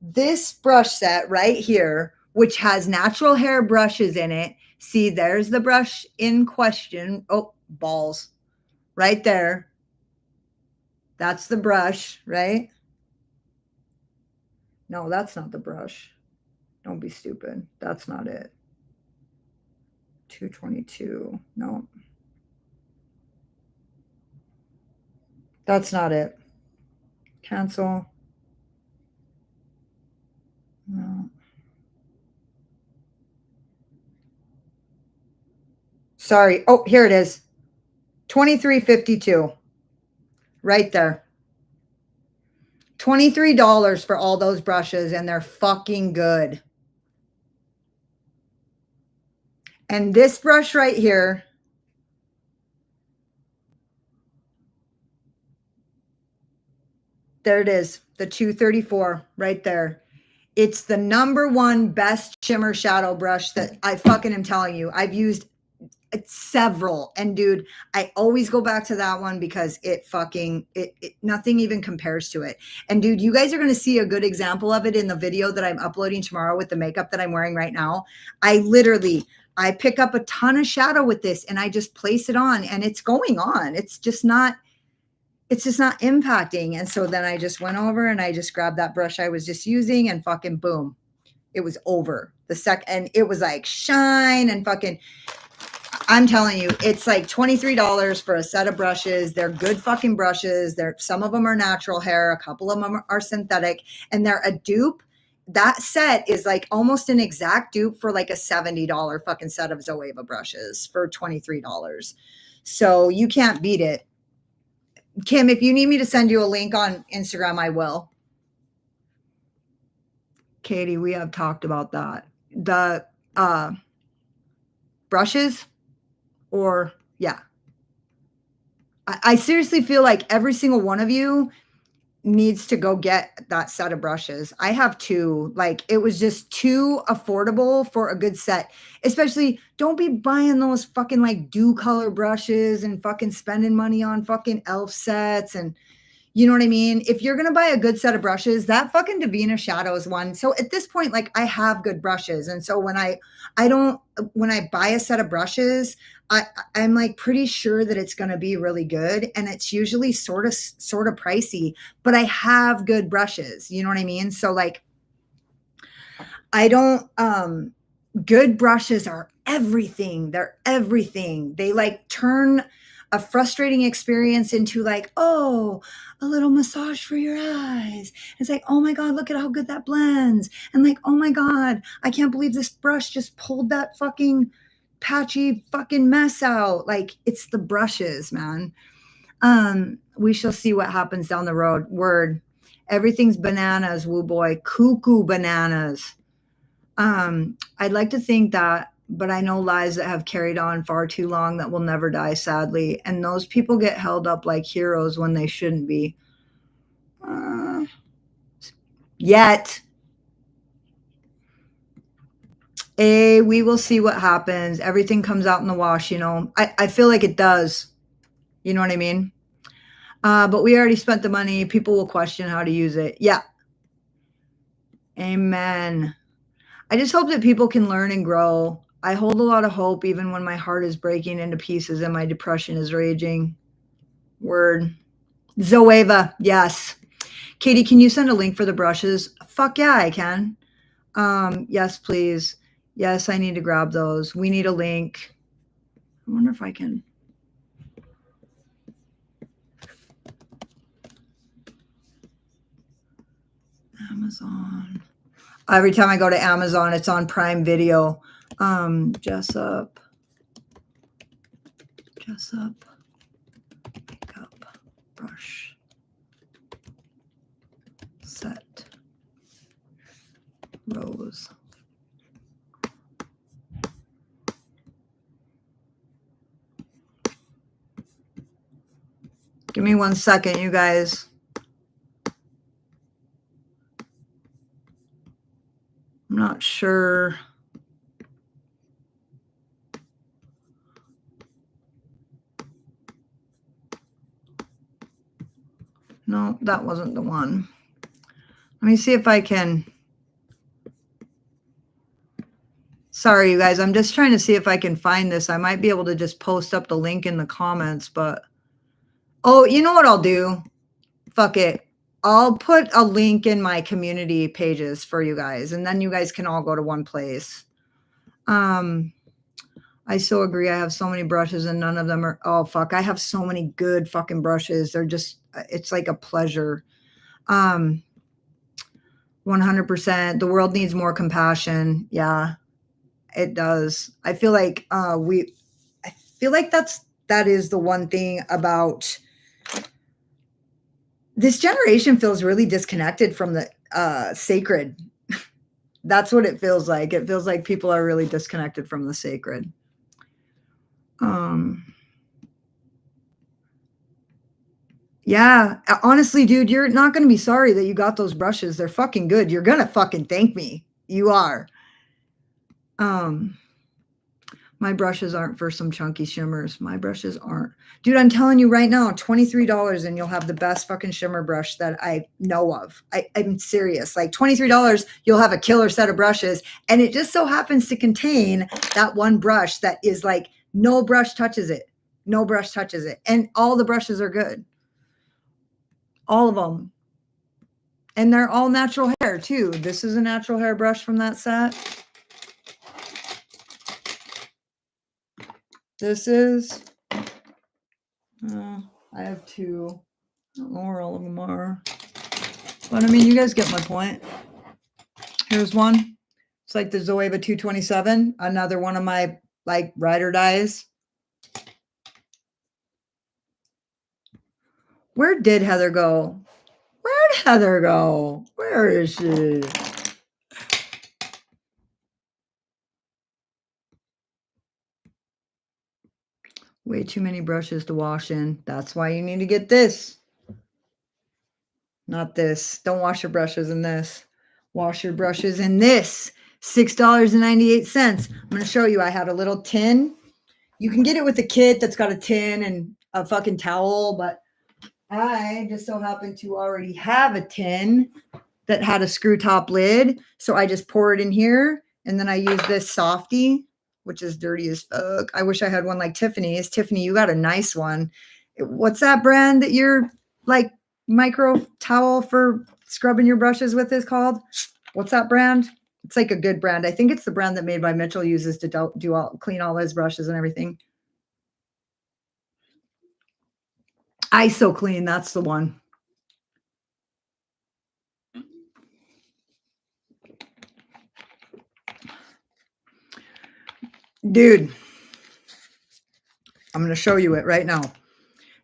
This brush set right here, which has natural hair brushes in it. See, there's the brush in question. Oh, balls. Right there. That's the brush, right? No, that's not the brush. Don't be stupid. That's not it. 222. No. That's not it. Cancel. No. Sorry. Oh, here it is. 23.52. Right there. $23 for all those brushes, and they're fucking good. And this brush right here, there it is, the 234 right there. It's the #1 best shimmer shadow brush that I fucking am telling you. I've used several, and dude, I always go back to that one because it nothing even compares to it. And dude, you guys are going to see a good example of it in the video that I'm uploading tomorrow with the makeup that I'm wearing right now. I pick up a ton of shadow with this and I just place it on, and it's going on. It's just not impacting. And so then I just went over and I just grabbed that brush I was just using, and fucking boom, it was over. And it was like shine and fucking, I'm telling you, it's like $23 for a set of brushes. They're good fucking brushes. Some of them are natural hair. A couple of them are synthetic, and they're a dupe. That set is like almost an exact dupe for like a $70 fucking set of Zoeva brushes for $23. So you can't beat it. Kim, if you need me to send you a link on Instagram, I will. Katie, we have talked about that. The brushes, or yeah. I seriously feel like every single one of you needs to go get that set of brushes. I have two. Like, it was just too affordable for a good set. Especially, don't be buying those fucking like dew color brushes and fucking spending money on fucking elf sets, and you know what I mean? If you're going to buy a good set of brushes, that fucking Davina Shadows one. So at this point, like, I have good brushes. And so when I buy a set of brushes, I'm like pretty sure that it's going to be really good. And it's usually sort of pricey, but I have good brushes. You know what I mean? So like, I don't, good brushes are everything. They're everything. They like turn a frustrating experience into like, oh, a little massage for your eyes. It's like, oh my God, look at how good that blends. And like, oh my God, I can't believe this brush just pulled that fucking patchy fucking mess out. Like, it's the brushes, man. We shall see what happens down the road. Word. Everything's bananas, woo boy. Cuckoo bananas. I'd like to think that, but I know lies that have carried on far too long that will never die, sadly. And those people get held up like heroes when they shouldn't be. Yet. We will see what happens. Everything comes out in the wash, you know. I feel like it does. You know what I mean? But we already spent the money. People will question how to use it. Yeah. Amen. I just hope that people can learn and grow. I hold a lot of hope even when my heart is breaking into pieces and my depression is raging. Word. Zoeva, yes. Katie, can you send a link for the brushes? Fuck yeah, I can. Yes, please. Yes, I need to grab those. We need a link. I wonder if I can. Amazon. Every time I go to Amazon, it's on Prime Video. Jessup makeup brush set rose. Give me 1 second, you guys. I'm not sure. No, that wasn't the one. Let me see if I can. Sorry, you guys. I'm just trying to see if I can find this. I might be able to just post up the link in the comments, but. Oh, you know what I'll do? Fuck it. I'll put a link in my community pages for you guys, and then you guys can all go to one place. I so agree. I have so many brushes and none of them are, oh, fuck. I have so many good fucking brushes. They're just, it's like a pleasure. 100%. The world needs more compassion. Yeah, it does. I feel like that is the one thing about this generation feels really disconnected from the sacred. That's what it feels like. It feels like people are really disconnected from the sacred. Yeah, honestly, dude, you're not going to be sorry that you got those brushes. They're fucking good. You're going to fucking thank me. You are. My brushes aren't for some chunky shimmers. My brushes aren't. Dude, I'm telling you right now, $23 and you'll have the best fucking shimmer brush that I know of. I'm serious. Like $23, you'll have a killer set of brushes. And it just so happens to contain that one brush that is like no brush touches it. No brush touches it. And all the brushes are good. All of them. And they're all natural hair too. This is a natural hair brush from that set. This is, I have two. I don't know where all of them are. But I mean, you guys get my point. Here's one. It's like the Zoeva 227. Another one of my like ride or dies. Where did Heather go? Where'd Heather go? Where is she? Way too many brushes to wash in. That's why you need to get this. Not this. Don't wash your brushes in this. Wash your brushes in this. $6.98. I'm going to show you. I had a little tin. You can get it with a kit that's got a tin and a fucking towel, but I just so happen to already have a tin that had a screw top lid. So I just pour it in here and then I use this softy, which is dirty as fuck. I wish I had one like Tiffany's. Tiffany, you got a nice one. What's that brand that you're like micro towel for scrubbing your brushes with is called? What's that brand? It's like a good brand. I think it's the brand that Made by Mitchell uses to clean all his brushes and everything. ISO Clean, that's the one. Dude, I'm going to show you it right now.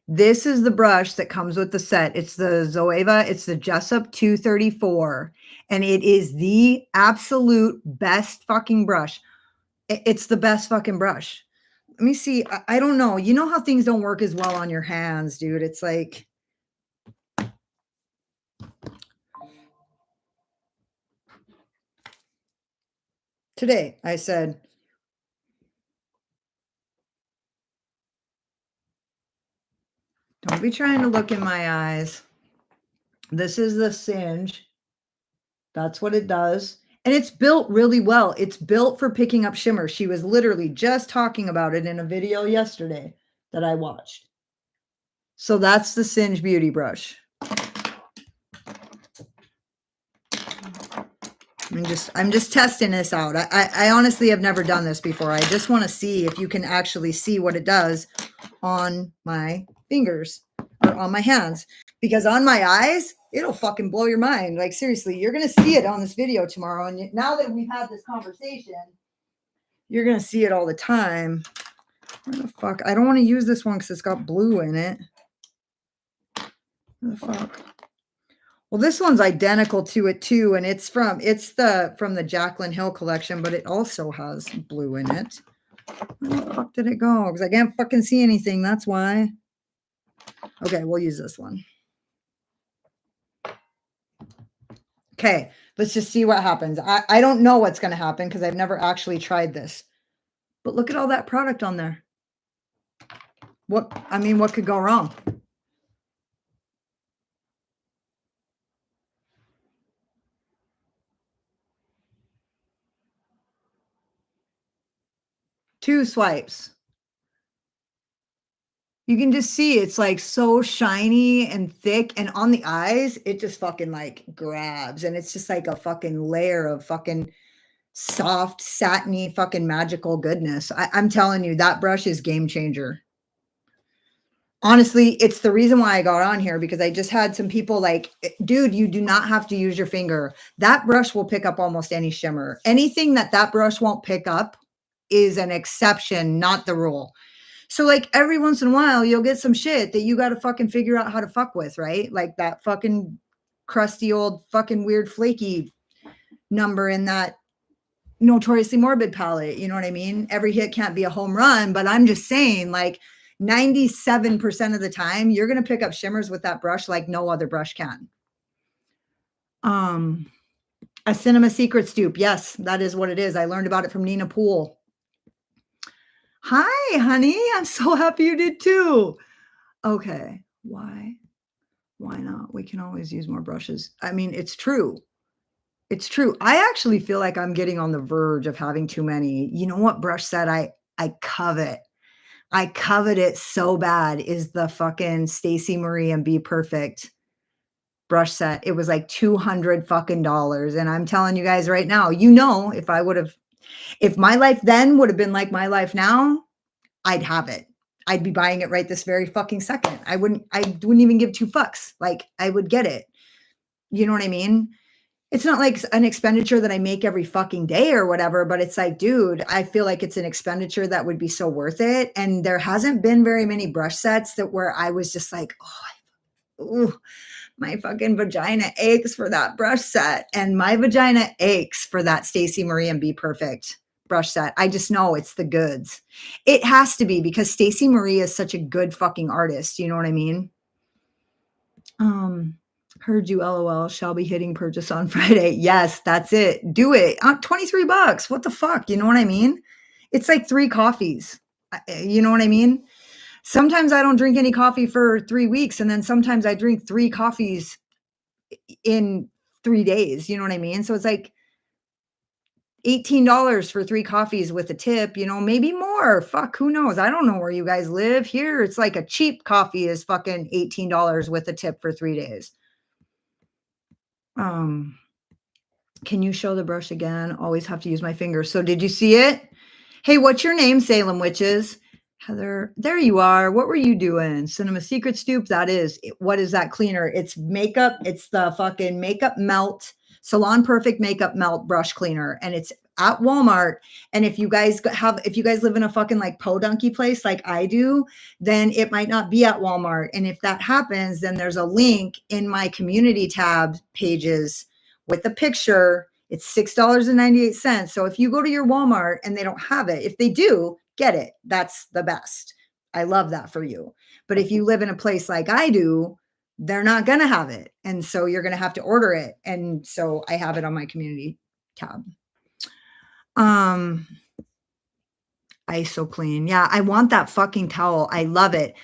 This is the brush that comes with the set. It's the Zoeva. It's the Jessup 234. And it is the absolute best fucking brush. It's the best fucking brush. Let me see. I don't know. You know how things don't work as well on your hands, dude. It's like. Today, I said, "Don't be trying to look in my eyes. This is the singe. That's what it does." And it's built really well. It's built for picking up shimmer. She was literally just talking about it in a video yesterday that I watched. So that's the Singe Beauty Brush. I'm just testing this out. I honestly have never done this before. I just want to see if you can actually see what it does on my fingers or on my hands, because on my eyes, it'll fucking blow your mind. Like, seriously, you're going to see it on this video tomorrow. And now that we've had this conversation, you're going to see it all the time. Where the fuck? I don't want to use this one because it's got blue in it. Where the fuck? Well, this one's identical to it too, and it's from the Jaclyn Hill collection, but it also has blue in it. Where the fuck did it go? Because I can't fucking see anything. That's why. Okay, we'll use this one. Okay, let's just see what happens. I don't know what's going to happen because I've never actually tried this. But look at all that product on there. What could go wrong? Two swipes. You can just see it's like so shiny and thick, and on the eyes, it just fucking like grabs, and it's just like a fucking layer of fucking soft, satiny, fucking magical goodness. I'm telling you, that brush is game changer. Honestly, it's the reason why I got on here, because I just had some people like, dude, you do not have to use your finger. That brush will pick up almost any shimmer. Anything that brush won't pick up is an exception, not the rule. So like every once in a while, you'll get some shit that you got to fucking figure out how to fuck with, right? Like that fucking crusty old fucking weird flaky number in that Notoriously Morbid palette. You know what I mean? Every hit can't be a home run, but I'm just saying, like 97% of the time, you're going to pick up shimmers with that brush like no other brush can. A Cinema Secrets dupe. Yes, that is what it is. I learned about it from Nina Poole. Hi, honey. I'm so happy you did too. Okay. Why? Why not? We can always use more brushes. I mean, it's true. It's true. I actually feel like I'm getting on the verge of having too many. You know what brush set I covet? I covet it so bad is the fucking Stacey Marie and Be Perfect brush set. It was like 200 fucking dollars. And I'm telling you guys right now, if my life then would have been like my life now, I'd have it. I'd be buying it right this very fucking second. I wouldn't even give two fucks. Like, I would get it. You know what I mean? It's not like an expenditure that I make every fucking day or whatever, but it's like, dude, I feel like it's an expenditure that would be so worth it. And there hasn't been very many brush sets where I was just like, oh, my fucking vagina aches for that brush set. And my vagina aches for that Stacey Marie and Be Perfect brush set. I just know it's the goods. It has to be, because Stacey Marie is such a good fucking artist. You know what I mean? Heard you, LOL. Shall be hitting purchase on Friday. Yes, that's it. Do it. $23. What the fuck? You know what I mean? It's like 3 coffees. You know what I mean? Sometimes I don't drink any coffee for 3 weeks, and then sometimes I drink 3 coffees in 3 days. You know what I mean? So it's like $18 for 3 coffees with a tip, maybe more. Fuck, who knows? I don't know where you guys live. Here, it's like a cheap coffee is fucking $18 with a tip for 3 days. Can you show the brush again? Always have to use my fingers. So did you see it? Hey, what's your name, Salem Witches? Heather, there you are. What were you doing? Cinema Secrets dupe. That is, what is that cleaner? It's makeup. It's the fucking Makeup Melt, Salon Perfect Makeup Melt brush cleaner. And it's at Walmart. And if you guys live in a fucking like podunky place like I do, then it might not be at Walmart. And if that happens, then there's a link in my community tab pages with a picture. It's $6.98. So if you go to your Walmart and they don't have it, if they do, get it. That's the best. I love that for you. But if you live in a place like I do, they're not going to have it. And so you're going to have to order it. And so I have it on my community tab. Um, ISO clean. Yeah, I want that fucking towel. I love it.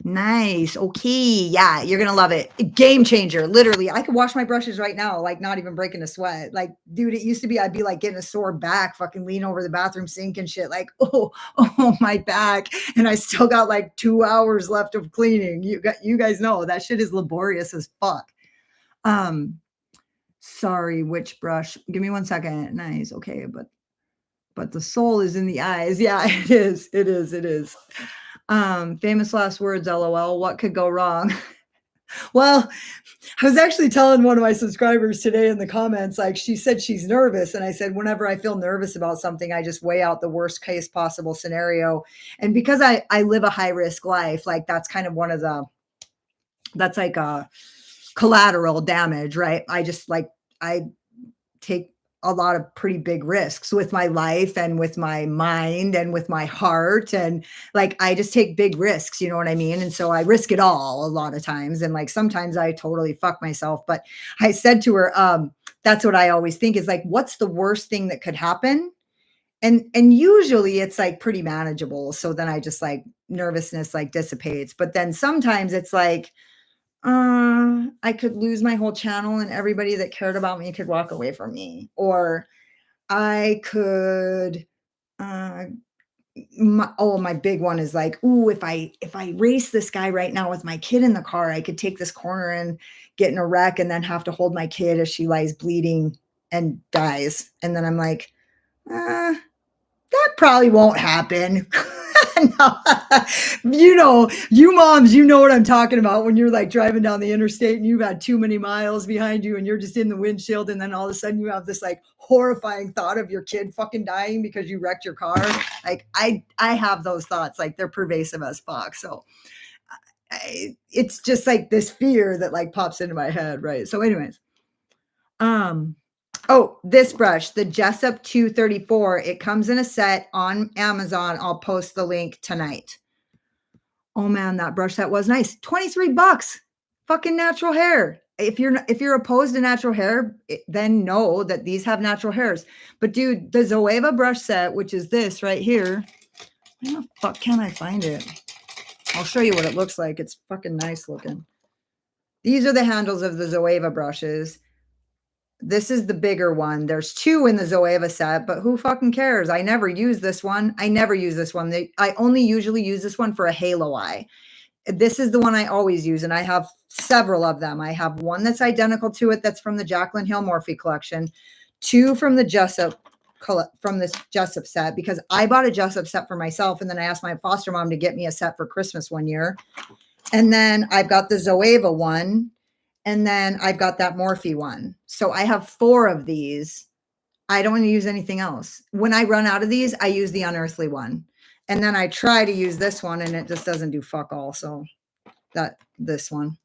Nice. Okay. Yeah, you're gonna love it. Game changer. Literally, I could wash my brushes right now, like not even breaking a sweat. Like, dude, it used to be I'd be like getting a sore back, fucking lean over the bathroom sink and shit. Like, oh, my back. And I still got like 2 hours left of cleaning. You guys know that shit is laborious as fuck. Um, sorry, which brush? Give me 1 second. Nice. Okay, but the soul is in the eyes. Yeah, it is. It is. It is. Famous last words, LOL. What could go wrong? Well, I was actually telling one of my subscribers today in the comments, like she said she's nervous. And I said, whenever I feel nervous about something, I just weigh out the worst case possible scenario. And because I live a high risk life, like that's kind of one of the, that's like a collateral damage, right? I take a lot of pretty big risks with my life and with my mind and with my heart. And like, I just take big risks, you know what I mean? And so I risk it all a lot of times. And like, sometimes I totally fuck myself, but I said to her, that's what I always think is like, what's the worst thing that could happen? And usually it's like pretty manageable. So then I just like nervousness like dissipates. But then sometimes it's like, I could lose my whole channel and everybody that cared about me could walk away from me. Or I could, uh, my big one is like, ooh, if I race this guy right now with my kid in the car, I could take this corner and get in a wreck and then have to hold my kid as she lies bleeding and dies. And then I'm like, that probably won't happen. No. You moms, you know what I'm talking about when you're like driving down the interstate and you've had too many miles behind you and you're just in the windshield. And then all of a sudden you have this like horrifying thought of your kid fucking dying because you wrecked your car. Like I have those thoughts, like they're pervasive as fuck. So it's just like this fear that like pops into my head. Right. So anyways, oh, this brush, the Jessup 234. It comes in a set on Amazon. I'll post the link tonight. Oh man, that brush set was nice. $23. Fucking natural hair. If you're opposed to natural hair, then know that these have natural hairs. But dude, the Zoeva brush set, which is this right here. Where the fuck can I find it? I'll show you what it looks like. It's fucking nice looking. These are the handles of the Zoeva brushes. This is the bigger one. There's two in the Zoeva set, but who fucking cares? I never use this one. I only usually use this one for a halo eye. This is the one I always use, and I have several of them. I have one that's identical to it that's from the Jaclyn Hill Morphe collection, two from the Jessup set, because I bought a Jessup set for myself, and then I asked my foster mom to get me a set for Christmas one year. And then I've got the Zoeva one, and then I've got that Morphe one. So I have 4 of these. I don't want to use anything else. When I run out of these, I use the Unearthly one. And then I try to use this one and it just doesn't do fuck all. So this one.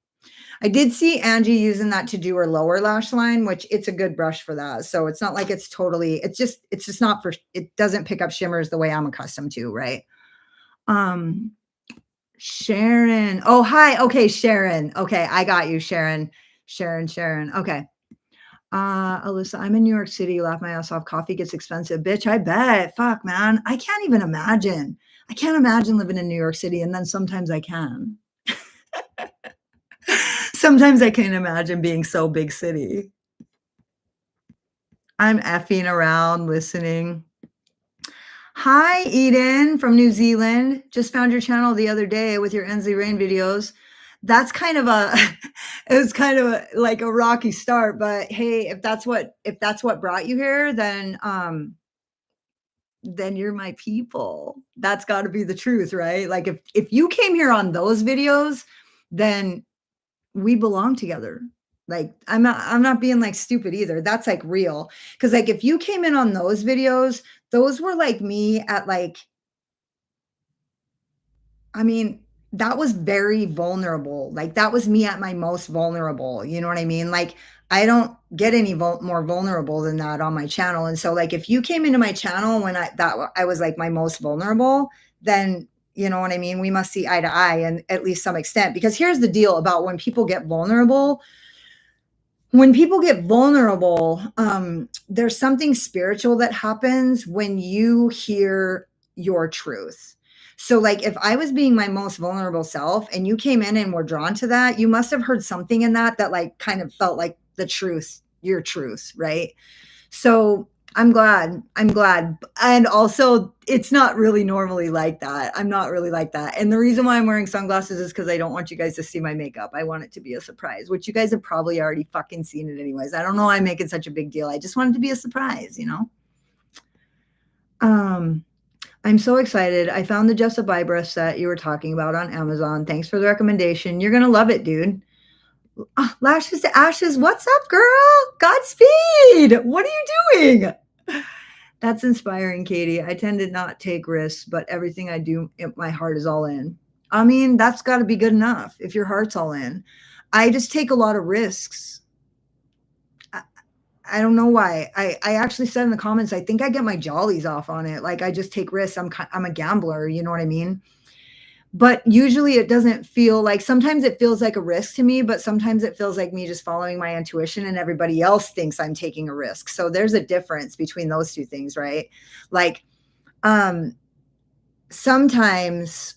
I did see Angie using that to do her lower lash line, which it's a good brush for that. So it's not like it's just not for, it doesn't pick up shimmers the way I'm accustomed to, right? Sharon. Oh, hi. Okay, Sharon. Okay, I got you, Sharon. Sharon. Okay. Alyssa, I'm in New York City. Laugh my ass off. Coffee gets expensive. Bitch, I bet. Fuck, man. I can't even imagine. I can't imagine living in New York City. And then sometimes I can. Sometimes I can imagine being so big city. I'm effing around, listening. Hi, Eden from New Zealand. Just found your channel the other day with your Ensley Rain videos. That's kind of like a rocky start, but hey, if that's what brought you here, then you're my people. That's got to be the truth, right? Like if you came here on those videos, then we belong together. Like I'm not being like stupid either. That's like real. Cause like if you came in on those videos, those were like me at like, I mean, that was very vulnerable. Like that was me at my most vulnerable. You know what I mean? Like I don't get any more vulnerable than that on my channel. And so like if you came into my channel when I was like my most vulnerable, then you know what I mean? We must see eye to eye and at least some extent, because here's the deal about when people get vulnerable. when people get vulnerable, there's something spiritual that happens when you hear your truth. So, like, if I was being my most vulnerable self and you came in and were drawn to that, you must have heard something in that that, like, kind of felt like the truth, your truth, right? So, I'm glad. I'm glad. And also, it's not really normally like that. I'm not really like that. And the reason why I'm wearing sunglasses is because I don't want you guys to see my makeup. I want it to be a surprise, which you guys have probably already fucking seen it anyways. I don't know why I'm making such a big deal. I just want it to be a surprise, you know? Um, I'm so excited. I found the Just a Buy brush set you were talking about on Amazon. Thanks for the recommendation. You're gonna love it, dude. Lashes to ashes. What's up, girl? Godspeed. What are you doing? That's inspiring, Katie. I tend to not take risks, but everything I do, my heart is all in. I mean, that's got to be good enough if your heart's all in. I just take a lot of risks. I, I don't know why. I actually said in the comments, I think I get my jollies off on it. Like I just take risks. I'm a gambler. You know what I mean? But usually it doesn't feel like, sometimes it feels like a risk to me, but sometimes it feels like me just following my intuition and everybody else thinks I'm taking a risk. So there's a difference between those two things, right? Like, um, sometimes,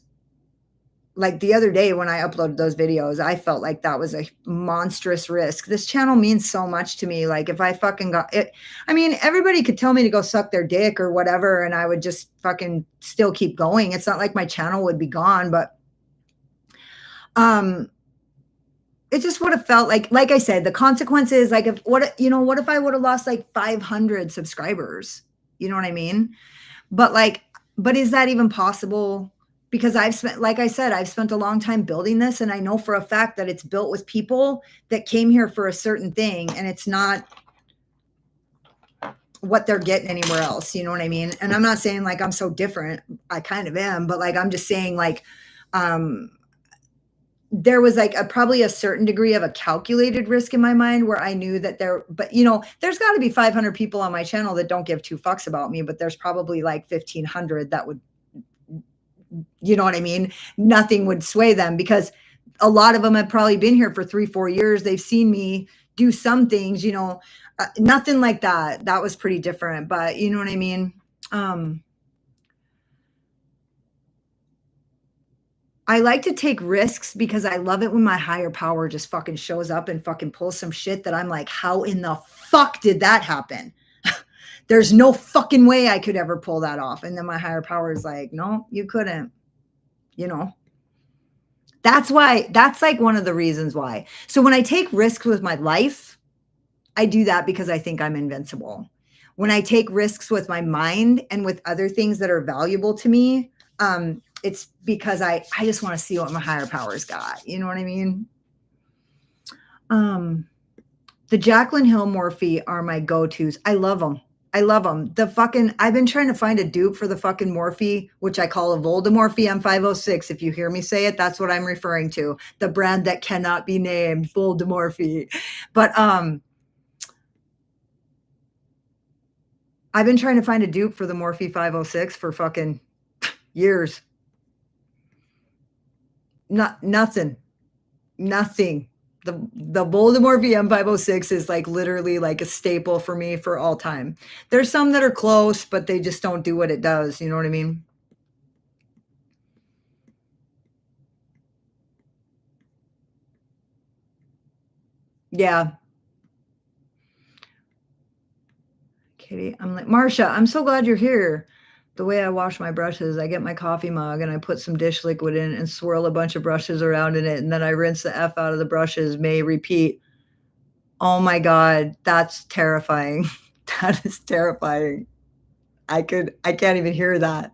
like the other day when I uploaded those videos, I felt like that was a monstrous risk. This channel means so much to me. Like if I fucking got it, I mean, everybody could tell me to go suck their dick or whatever, and I would just fucking still keep going. It's not like my channel would be gone, but um it just would have felt like I said, the consequences, like if what you know, what if I would have lost like 500 subscribers? You know what I mean? But like, but is that even possible? Because I've spent, like I said, I've spent a long time building this, and I know for a fact that it's built with people that came here for a certain thing, and it's not what they're getting anywhere else. You know what I mean? And I'm not saying like I'm so different. I kind of am, but like I'm just saying like, um, there was like probably a certain degree of a calculated risk in my mind where I knew that there, but you know, there's got to be 500 people on my channel that don't give two fucks about me, but there's probably like 1,500 that would, you know what I mean? Nothing would sway them because a lot of them have probably been here for 3, 4 years. They've seen me do some things, you know, nothing like that. That was pretty different, but you know what I mean? Um, I like to take risks because I love it when my higher power just fucking shows up and fucking pulls some shit that I'm like, how in the fuck did that happen? There's no fucking way I could ever pull that off. And then my higher power is like, no, you couldn't, you know? That's why, that's like one of the reasons why. So when I take risks with my life, I do that because I think I'm invincible. When I take risks with my mind and with other things that are valuable to me, it's because I just want to see what my higher powers got. You know what I mean? Um, the Jaclyn Hill Morphe are my go-tos. I love them. I love them. The fucking, I've been trying to find a dupe for the fucking Morphe, which I call a Voldemorphe M506. If you hear me say it, that's what I'm referring to. The brand that cannot be named, Voldemorphe. But I've been trying to find a dupe for the Morphe 506 for fucking years. Nothing. Nothing. The Voldemort VM506 is like literally like a staple for me for all time. There's some that are close, but they just don't do what it does. You know what I mean? Yeah. Katie, I'm like, Marsha, I'm so glad you're here. The way I wash my brushes, I get my coffee mug and I put some dish liquid in and swirl a bunch of brushes around in it. And then I rinse the F out of the brushes, may repeat. Oh my God, that's terrifying. That is terrifying. I can't even hear that.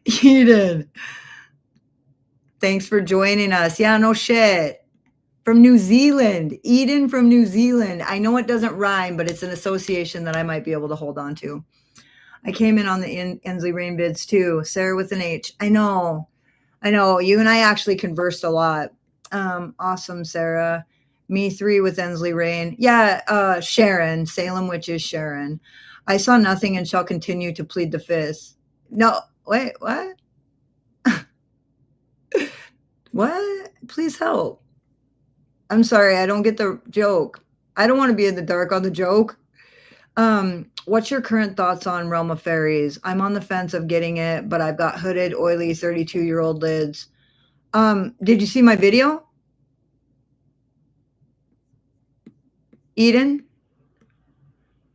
Eden, thanks for joining us. Yeah, no shit. From New Zealand. Eden from New Zealand. I know it doesn't rhyme, but it's an association that I might be able to hold on to. I came in on the Ensley Rain bids too. Sarah with an H. I know. I know. You and I actually conversed a lot. Awesome, Sarah. Me three with Ensley Rain. Yeah, Sharon. Salem Witches Sharon. I saw nothing and shall continue to plead the fifth. No, wait, what? What? Please help. I'm sorry, I don't get the joke. I don't wanna be in the dark on the joke. What's your current thoughts on Realm of Fairies? I'm on the fence of getting it, but I've got hooded, oily 32-year-old lids. Did you see my video, Eden?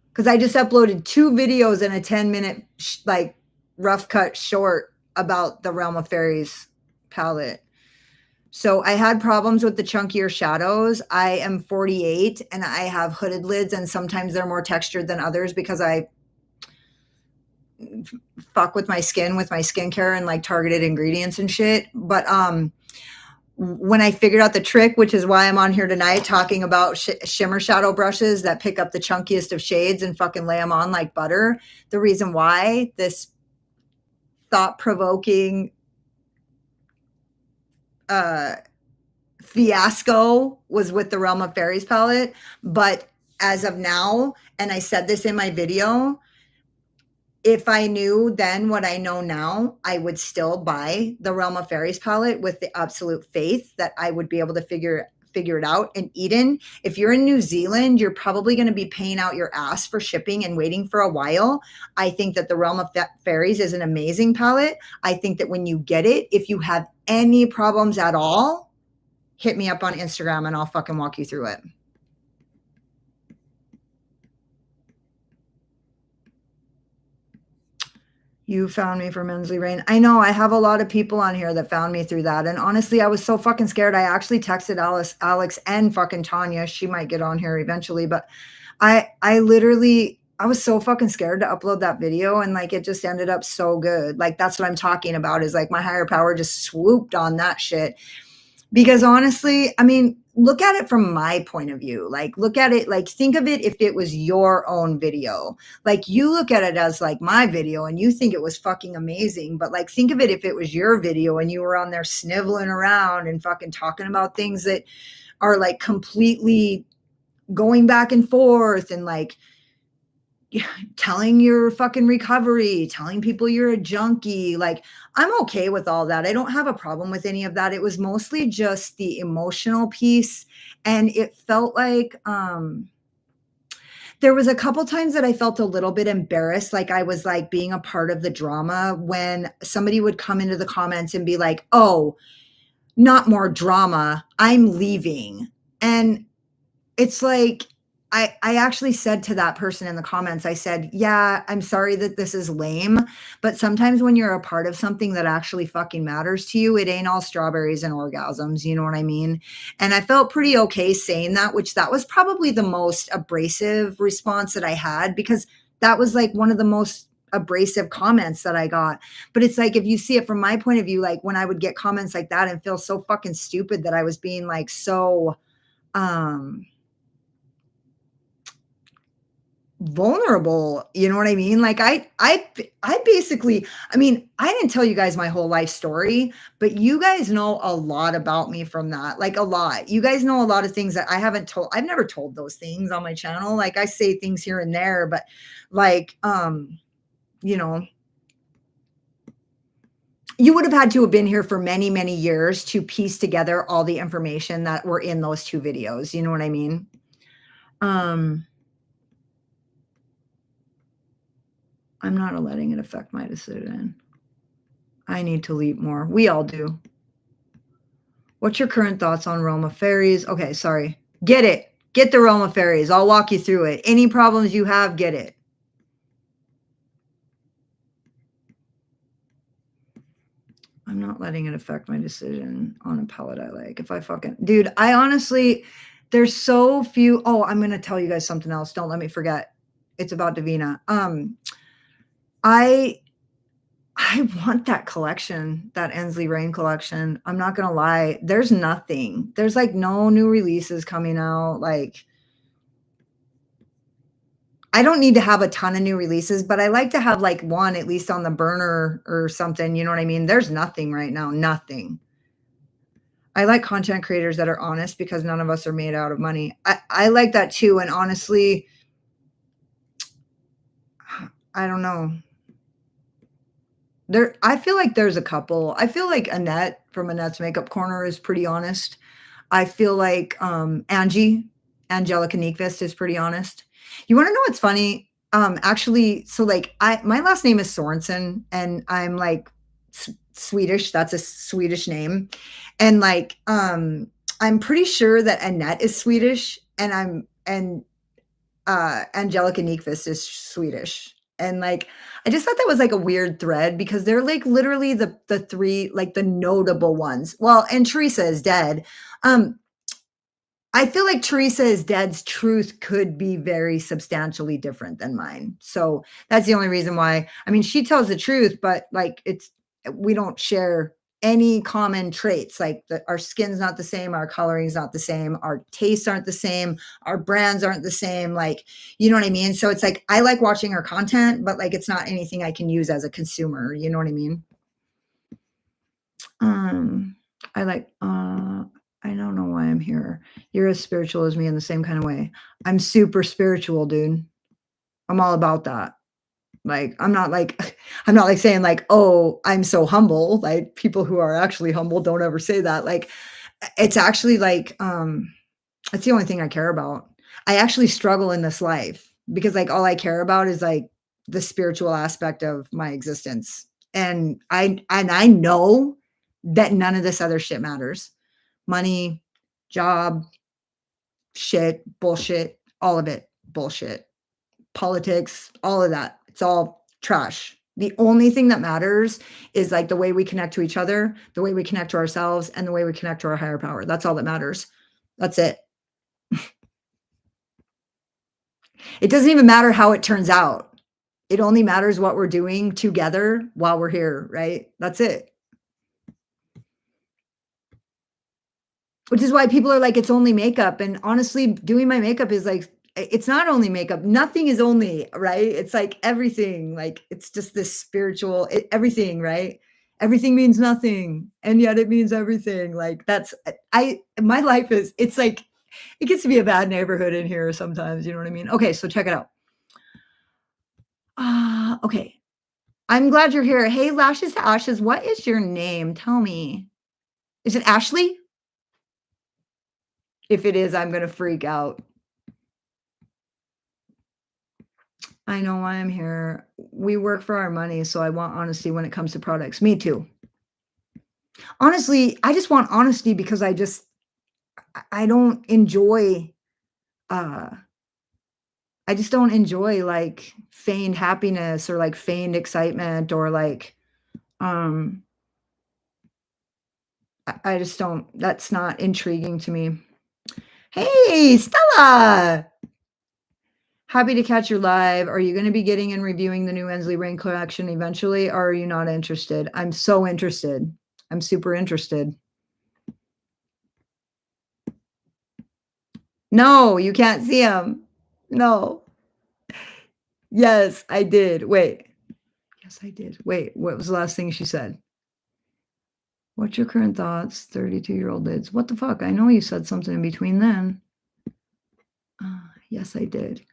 Because I just uploaded 2 videos and a 10-minute like rough cut short about the Realm of Fairies palette. So I had problems with the chunkier shadows. I am 48 and I have hooded lids, and sometimes they're more textured than others because I fuck with my skin with my skincare and like targeted ingredients and shit. But when I figured out the trick, which is why I'm on here tonight talking about shimmer shadow brushes that pick up the chunkiest of shades and fucking lay them on like butter, the reason why this thought-provoking uh fiasco was with the Realm of Fairies palette. But as of now, and I said this in my video, if I knew then what I know now, I would still buy the Realm of Fairies palette with the absolute faith that I would be able to figure it out. And Eden, if you're in New Zealand, you're probably going to be paying out your ass for shipping and waiting for a while. I think that the Realm of Fairies is an amazing palette. I think that when you get it, if you have any problems at all, hit me up on Instagram and I'll fucking walk you through it. You found me from Ensley Rain. I know I have a lot of people on here that found me through that. And honestly, I was so fucking scared. I actually texted Alex and fucking Tanya. She might get on here eventually, but I literally, I was so fucking scared to upload that video, and like it just ended up so good. Like that's what I'm talking about, is like my higher power just swooped on that shit. Because honestly, I mean, look at it from my point of view. Like, look at it, like, think of it if it was your own video. Like, you look at it as like my video and you think it was fucking amazing. But like, think of it if it was your video and you were on there sniveling around and fucking talking about things that are like completely going back and forth and like telling your fucking recovery, telling people you're a junkie. Like, I'm okay with all that. I don't have a problem with any of that. It was mostly just the emotional piece. And it felt like there was a couple times that I felt a little bit embarrassed, like I was like being a part of the drama, when somebody would come into the comments and be like, "Oh, not more drama. I'm leaving." And it's like, I actually said to that person in the comments, I said, "Yeah, I'm sorry that this is lame, but sometimes when you're a part of something that actually fucking matters to you, it ain't all strawberries and orgasms." You know what I mean? And I felt pretty okay saying that, which that was probably the most abrasive response that I had, because that was like one of the most abrasive comments that I got. But it's like, if you see it from my point of view, like when I would get comments like that and feel so fucking stupid that I was being like so vulnerable, you know what I mean? Like I basically, I mean, I didn't tell you guys my whole life story, but you guys know a lot about me from that. Like a lot. You guys know a lot of things that I haven't told. I've never told those things on my channel. Like I say things here and there, but like you know, you would have had to have been here for many, many years to piece together all the information that were in those 2 videos. You know what I mean? Um I'm not letting it affect my decision. I need to leap more. We all do. What's your current thoughts on Realm of Fairies? Okay, sorry. Get it. Get the Realm of Fairies. I'll walk you through it. Any problems you have, get it. I'm not letting it affect my decision on a palette I like. If I fucking, dude, I honestly, there's so few. Oh, I'm going to tell you guys something else. Don't let me forget. It's about Davina. I want that collection, that Ensley Rain collection. I'm not gonna lie. There's nothing. There's like no new releases coming out. Like, I don't need to have a ton of new releases, but I like to have like one at least on the burner or something. You know what I mean? There's nothing right now. Nothing. I like content creators that are honest, because none of us are made out of money. I like that too. And honestly, I don't know. I feel like there's a couple. I feel like Annette from Annette's Makeup Corner is pretty honest. I feel like, Angelica Nyqvist is pretty honest. You wanna know what's funny? Actually, so, like, my last name is Sorensen, and I'm, like, Swedish, that's a Swedish name, and, like, I'm pretty sure that Annette is Swedish, and Angelica Nyqvist is Swedish, and, like, I just thought that was, like, a weird thread because they're, like, literally the 3, like, the notable ones. Well, and Teresa is dead. Um, I feel like Teresa is dead's truth could be very substantially different than mine. So that's the only reason why. I mean, she tells the truth, but like we don't share any common traits. Like our skin's not the same, our coloring's not the same, our tastes aren't the same, our brands aren't the same. Like, you know what I mean? So it's like I like watching her content, but like it's not anything I can use as a consumer. You know what I mean? I like, I don't know why I'm here. You're as spiritual as me in the same kind of way. I'm super spiritual, dude. I'm all about that. Like, I'm not like, I'm not like saying like, oh, I'm so humble. Like people who are actually humble don't ever say that. Like, it's actually like, it's the only thing I care about. I actually struggle in this life because like all I care about is like the spiritual aspect of my existence. And I know that none of this other shit matters. Money, job, shit, bullshit, all of it, bullshit. Politics, all of that. It's all trash. The only thing that matters is like the way we connect to each other, the way we connect to ourselves, and the way we connect to our higher power. That's all that matters. That's it. It doesn't even matter how it turns out. It only matters what we're doing together while we're here, right? That's it. Which is why people are like, it's only makeup. And honestly, doing my makeup is like, it's not only makeup. Nothing is only, right? It's like everything. Like it's just this spiritual, everything, right? Everything means nothing. And yet it means everything. Like that's, my life is, it's like, it gets to be a bad neighborhood in here sometimes. You know what I mean? Okay. So check it out. Okay. I'm glad you're here. Hey, Lashes to Ashes, what is your name? Tell me. Is it Ashley? If it is, I'm gonna freak out. I know why I'm here. We work for our money, so I want honesty when it comes to products. Me too. Honestly, I just want honesty because I don't enjoy uh I just don't enjoy like feigned happiness or like feigned excitement or like um I just don't, that's not intriguing to me. Hey, Stella. Happy to catch you live. Are you going to be getting and reviewing the new Ensley Rain collection eventually, or are you not interested? I'm so interested. I'm super interested. No, you can't see him. No. Yes, I did. Wait. Yes, I did. Wait, what was the last thing she said? What's your current thoughts? 32-year-old lids. What the fuck? I know you said something in between then. Yes, I did.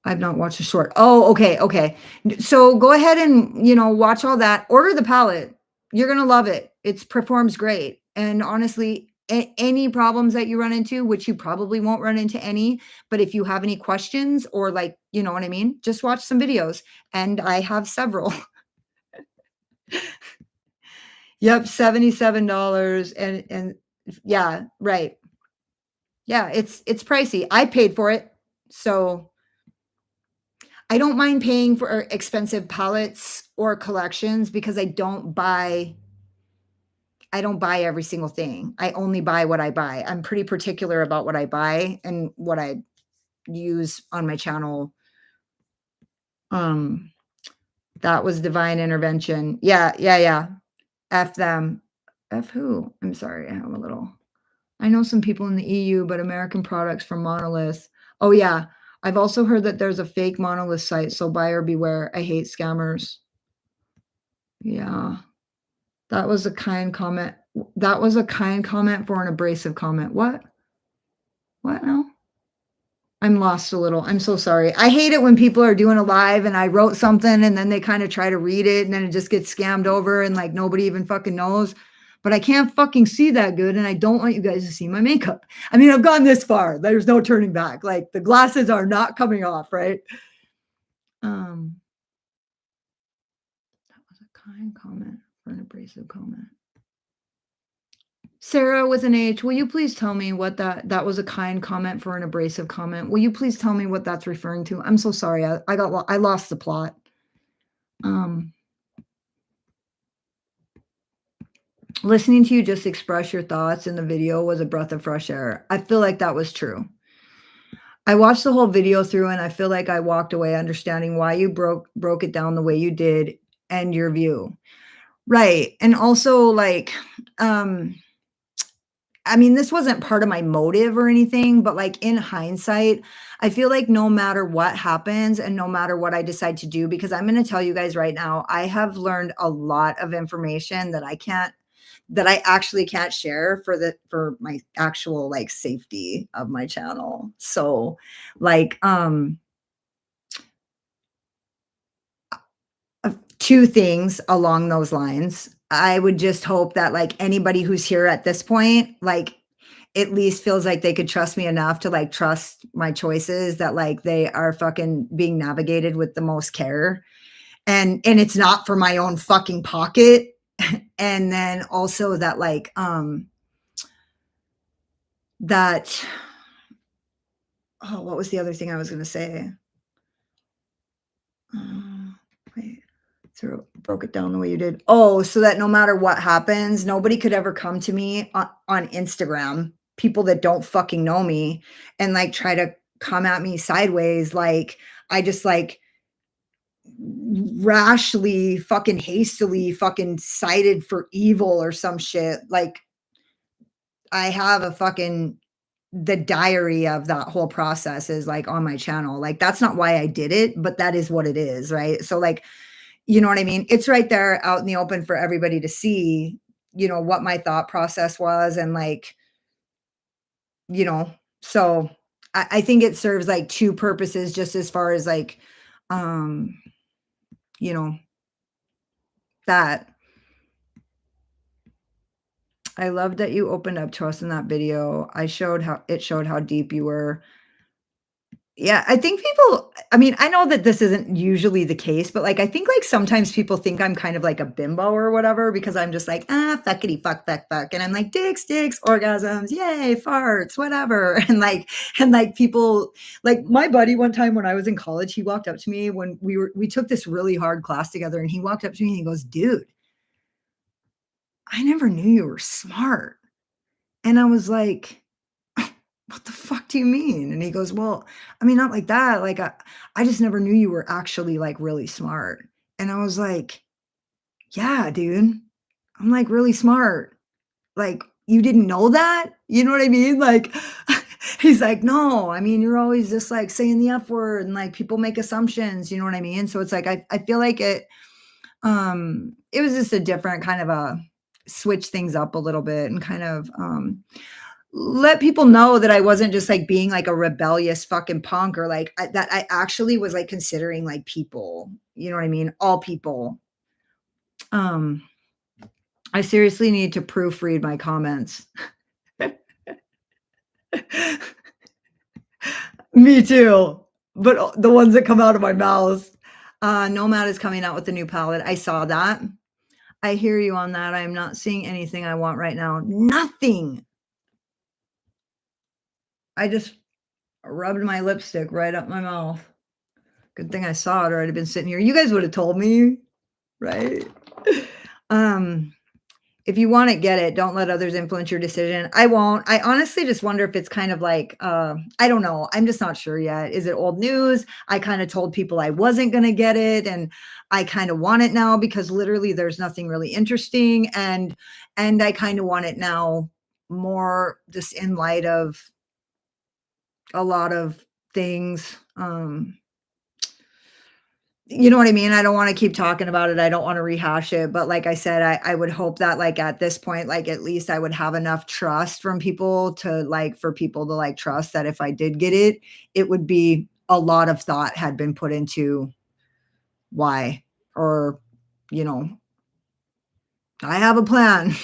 I've not watched a short. Oh, okay, okay. So go ahead and, watch all that. Order the palette. You're gonna love it. It performs great. And honestly, any problems that you run into, which you probably won't run into any, but if you have any questions or like, you know what I mean, just watch some videos. And I have several. Yep, $77 and yeah, right. Yeah, it's pricey. I paid for it. So I don't mind paying for expensive palettes or collections because I don't buy every single thing. I only buy what I buy. I'm pretty particular about what I buy and what I use on my channel. Um, that was divine intervention. Yeah, yeah, yeah. F them. F who? I'm sorry. I know some people in the EU, but American products from Monolith. Oh yeah. I've also heard that there's a fake Monolith site, so buyer beware. I hate scammers. Yeah. That was a kind comment. That was a kind comment for an abrasive comment. What? What now? I'm lost a little. I'm so sorry. I hate it when people are doing a live and I wrote something and then they kind of try to read it and then it just gets scammed over and like nobody even fucking knows. but I can't fucking see that good, and I don't want you guys to see my makeup. I mean, I've gone this far. There's no turning back. Like, the glasses are not coming off, right? Um, that was a kind comment for an abrasive comment. Sarah with an H, will you please tell me what that was a kind comment for an abrasive comment? Will you please tell me what that's referring to? I'm so sorry. I lost the plot. Um, Listening to you just express your thoughts in the video was a breath of fresh air. I feel like that was true. I watched the whole video through and I feel like I walked away understanding why you broke it down the way you did and your view. Right. And also like I mean, this wasn't part of my motive or anything, but like in hindsight, I feel like no matter what happens and no matter what I decide to do, because I'm going to tell you guys right now, I have learned a lot of information that I actually can't share for my actual like safety of my channel. So like two things along those lines. I would just hope that like anybody who's here at this point, like at least feels like they could trust me enough to like trust my choices, that like they are fucking being navigated with the most care. And it's not for my own fucking pocket. And then also that like that oh, what was the other thing I was gonna say? Wait, broke it down the way you did. Oh, so that no matter what happens, nobody could ever come to me on Instagram, people that don't fucking know me, and like try to come at me sideways. Like I just like rashly, fucking hastily, fucking cited for evil or some shit. Like I have a fucking the diary of that whole process is like on my channel. Like that's not why I did it, but that is what it is, right? So like, you know what I mean? It's right there out in the open for everybody to see, what my thought process was and like, you know, so I think it serves like two purposes just as far as like, um, you know, that I love that you opened up to us in that video. It showed how deep you were. Yeah, I think people I mean, I know that this isn't usually the case, but, like, I think, like, sometimes people think I'm kind of like a bimbo or whatever because I'm just like, "Ah, fuckity fuck, fuck," and I'm like, "Dicks, dicks, orgasms, yay, farts, whatever," and people like, my buddy one time when I was in college, he walked up to me when we took this really hard class together, and he walked up to me and he goes, "Dude, I never knew you were smart," and I was like, "What the fuck do you mean?" And he goes, "Well, I mean, not like that. Like, I just never knew you were actually like really smart." And I was like, "Yeah, dude, I'm like really smart. Like, you didn't know that? You know what I mean?" Like, he's like, "No, I mean, you're always just like saying the F word and like people make assumptions. You know what I mean?" So it's like, I feel like it was just a different kind of a switch things up a little bit and kind of, let people know that I wasn't just like being like a rebellious fucking punk or like that I actually was like considering like people, you know what I mean? All people. Um, I seriously need to proofread my comments. Me too. But the ones that come out of my mouth. Nomad is coming out with a new palette. I saw that. I hear you on that. I'm not seeing anything I want right now. Nothing. I just rubbed my lipstick right up my mouth. Good thing I saw it or I'd have been sitting here. You guys would have told me, right? Um, if you want it, get it. Don't let others influence your decision. I won't. I honestly just wonder if it's kind of like, I don't know. I'm just not sure yet. Is it old news? I kind of told people I wasn't going to get it and I kind of want it now because literally there's nothing really interesting and I kind of want it now more just in light of a lot of things. You know what I mean? I don't wanna keep talking about it, I don't wanna rehash it, but like I said, I would hope that, like, at this point, like, at least I would have enough trust from people to, like for people to, like, trust that if I did get it, it would be a lot of thought had been put into why or, you know, I have a plan.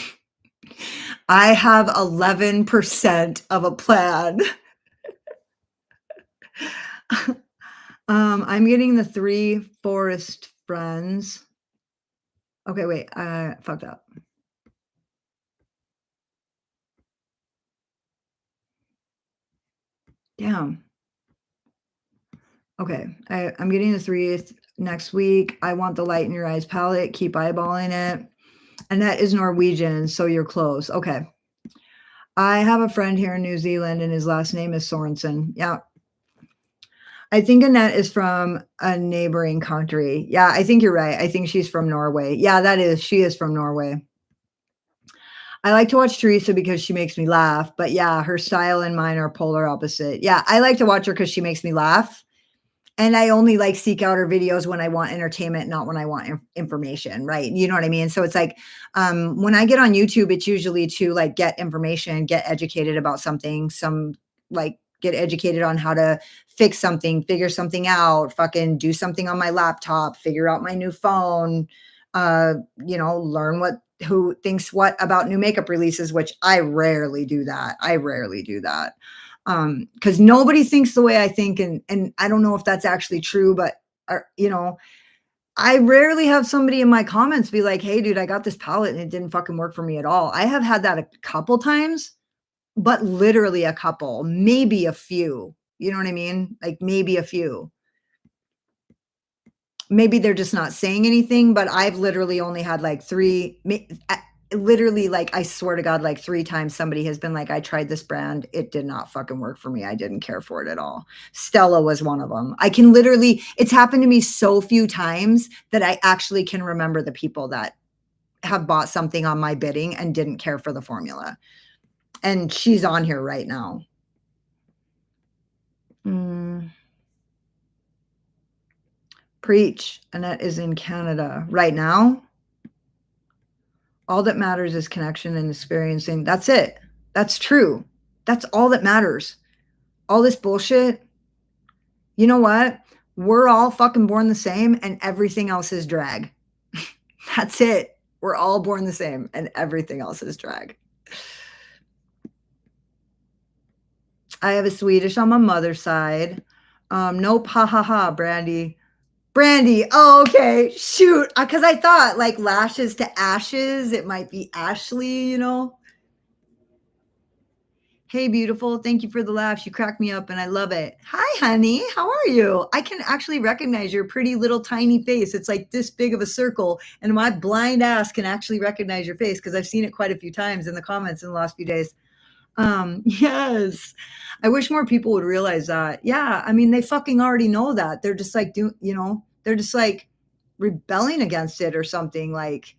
I have 11% of a plan. I'm getting the 3 forest friends. Okay, wait, I fucked up. Damn. Okay, I'm getting the 3 next week. I want the light in your eyes palette. Keep eyeballing it. Annette is Norwegian, so you're close. Okay. I have a friend here in New Zealand, and his last name is Sorensen. Yeah. I think Annette is from a neighboring country. Yeah, I think you're right. I think she's from Norway. Yeah, she is from Norway. I like to watch Teresa because she makes me laugh, but yeah, her style and mine are polar opposite. Yeah, I like to watch her because she makes me laugh. And I only like seek out her videos when I want entertainment, not when I want information, right? You know what I mean? So it's like when I get on YouTube, it's usually to like get information, get educated about something, like get educated on how to fix something, figure something out, fucking do something on my laptop, figure out my new phone, learn who thinks what about new makeup releases, which I rarely do that. I rarely do that. Because nobody thinks the way I think, and I don't know if that's actually true, but I rarely have somebody in my comments be like, "Hey, dude, I got this palette and it didn't fucking work for me at all." I have had that a couple times, but literally a couple, maybe a few. You know what I mean? Like maybe a few. Maybe they're just not saying anything, but I've literally only had like 3 literally, like, I swear to God, like 3 times somebody has been like, "I tried this brand. It did not fucking work for me. I didn't care for it at all." Stella was one of them. I can literally it's happened to me so few times that I actually can remember the people that have bought something on my bidding and didn't care for the formula. And she's on here right now. Mm, preach. Annette is in Canada right now. All that matters is connection and experiencing. That's it. That's true. That's all that matters. All this bullshit, you know what? We're all fucking born the same and everything else is drag. That's it. We're all born the same and everything else is drag. I have a Swedish on my mother's side. Nope, ha ha ha, Brandy. Brandy. Oh, okay. Shoot. Because I thought like lashes to ashes, it might be Ashley, you know? Hey, beautiful. Thank you for the laughs. You crack me up and I love it. Hi, honey. How are you? I can actually recognize your pretty little tiny face. It's like this big of a circle, and my blind ass can actually recognize your face because I've seen it quite a few times in the comments in the last few days. Yes. I wish more people would realize that. Yeah. I mean, they fucking already know that. They're just like, they're just like rebelling against it or something. Like,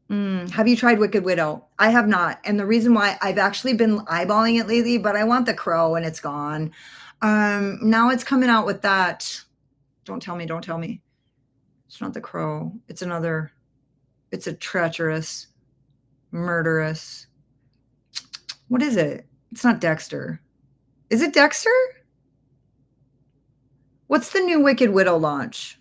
have you tried Wicked Widow? I have not, and the reason why I've actually been eyeballing it lately, but I want the Crow and it's gone. Now it's coming out with that. Don't tell me. It's not the Crow. It's a treacherous, murderous. What is it? It's not Dexter. Is it Dexter? What's the new Wicked Widow launch?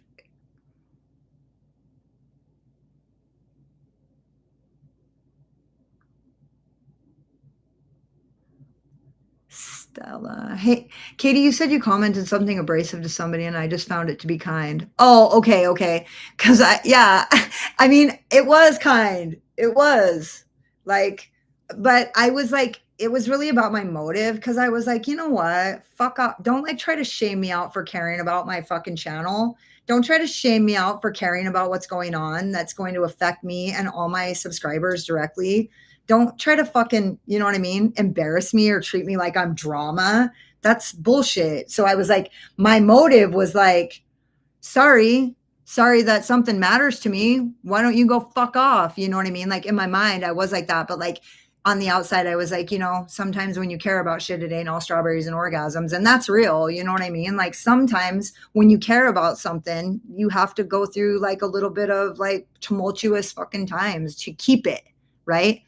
Stella. Hey, Katie, you said you commented something abrasive to somebody and I just found it to be kind. Oh, okay, okay. Yeah, I mean, it was kind. It was like, but I was like, it was really about my motive because I was like, you know what? Fuck off. Don't like try to shame me out for caring about my fucking channel. Don't try to shame me out for caring about what's going on that's going to affect me and all my subscribers directly. Don't try to fucking, you know what I mean, embarrass me or treat me like I'm drama. That's bullshit. So I was like, my motive was like, sorry that something matters to me. Why don't you go fuck off? You know what I mean? Like in my mind, I was like that. But like on the outside, I was like, sometimes when you care about shit, it ain't all strawberries and orgasms. And that's real. You know what I mean? Like sometimes when you care about something, you have to go through like a little bit of like tumultuous fucking times to keep it. Right.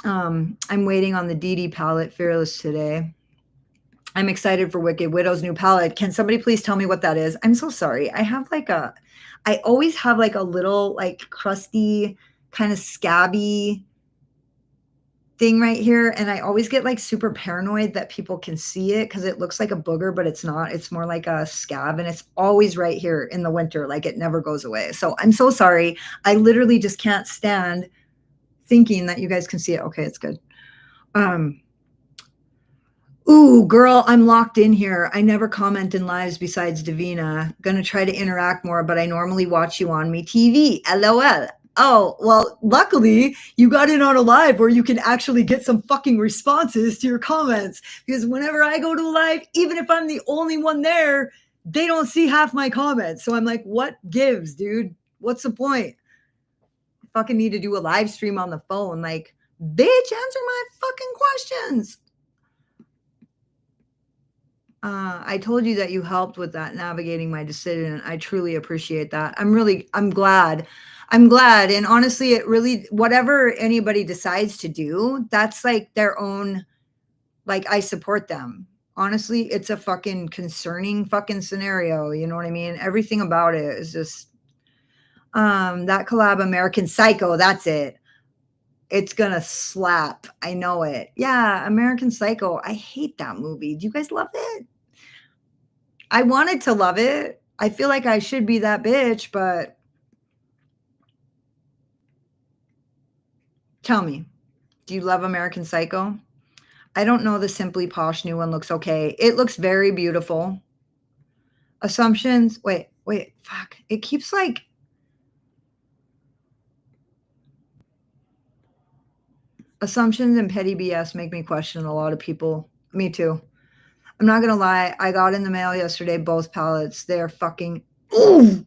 I'm waiting on the DD palette Fearless today. I'm excited for Wicked Widow's new palette. Can somebody please tell me what that is? I'm so sorry. I always have like a little like crusty, kind of scabby thing right here, and I always get like super paranoid that people can see it because it looks like a booger, but it's not. It's more like a scab, and it's always right here in the winter. Like it never goes away. So I'm so sorry. I literally just can't stand thinking that you guys can see it. Okay, it's good. Ooh, girl, I'm locked in here. I never comment in lives besides Davina. Gonna try to interact more, but I normally watch you on me TV. LOL. Oh, well, luckily you got in on a live where you can actually get some fucking responses to your comments. Because whenever I go to a live, even if I'm the only one there, they don't see half my comments. So I'm like, what gives, dude? What's the point? I fucking need to do a live stream on the phone. Like, bitch, answer my fucking questions. I told you that you helped with that navigating my decision. I truly appreciate that. I'm glad. I'm glad. And honestly, it really, whatever anybody decides to do, that's like their own, like, I support them. Honestly, it's a fucking concerning fucking scenario. You know what I mean? Everything about it is just, that collab American Psycho, that's it. It's gonna slap. I know it. Yeah, American Psycho. I hate that movie. Do you guys love it? I wanted to love it. I feel like I should be that bitch, but tell me, do you love American Psycho? I don't know, the Simply Posh new one looks okay. It looks very beautiful. Assumptions. Wait, fuck. It keeps like assumptions and petty BS make me question a lot of people. Me too. I'm not gonna lie. I got in the mail yesterday both palettes. They're fucking. Ooh.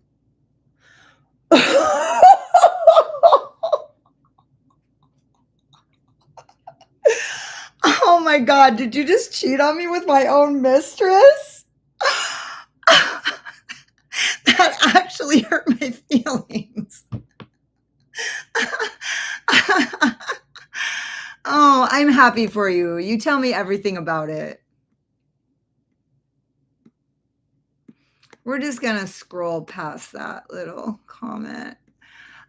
Oh my God, did you just cheat on me with my own mistress? That actually hurt my feelings. Oh, I'm happy for you. You tell me everything about it. We're just gonna scroll past that little comment.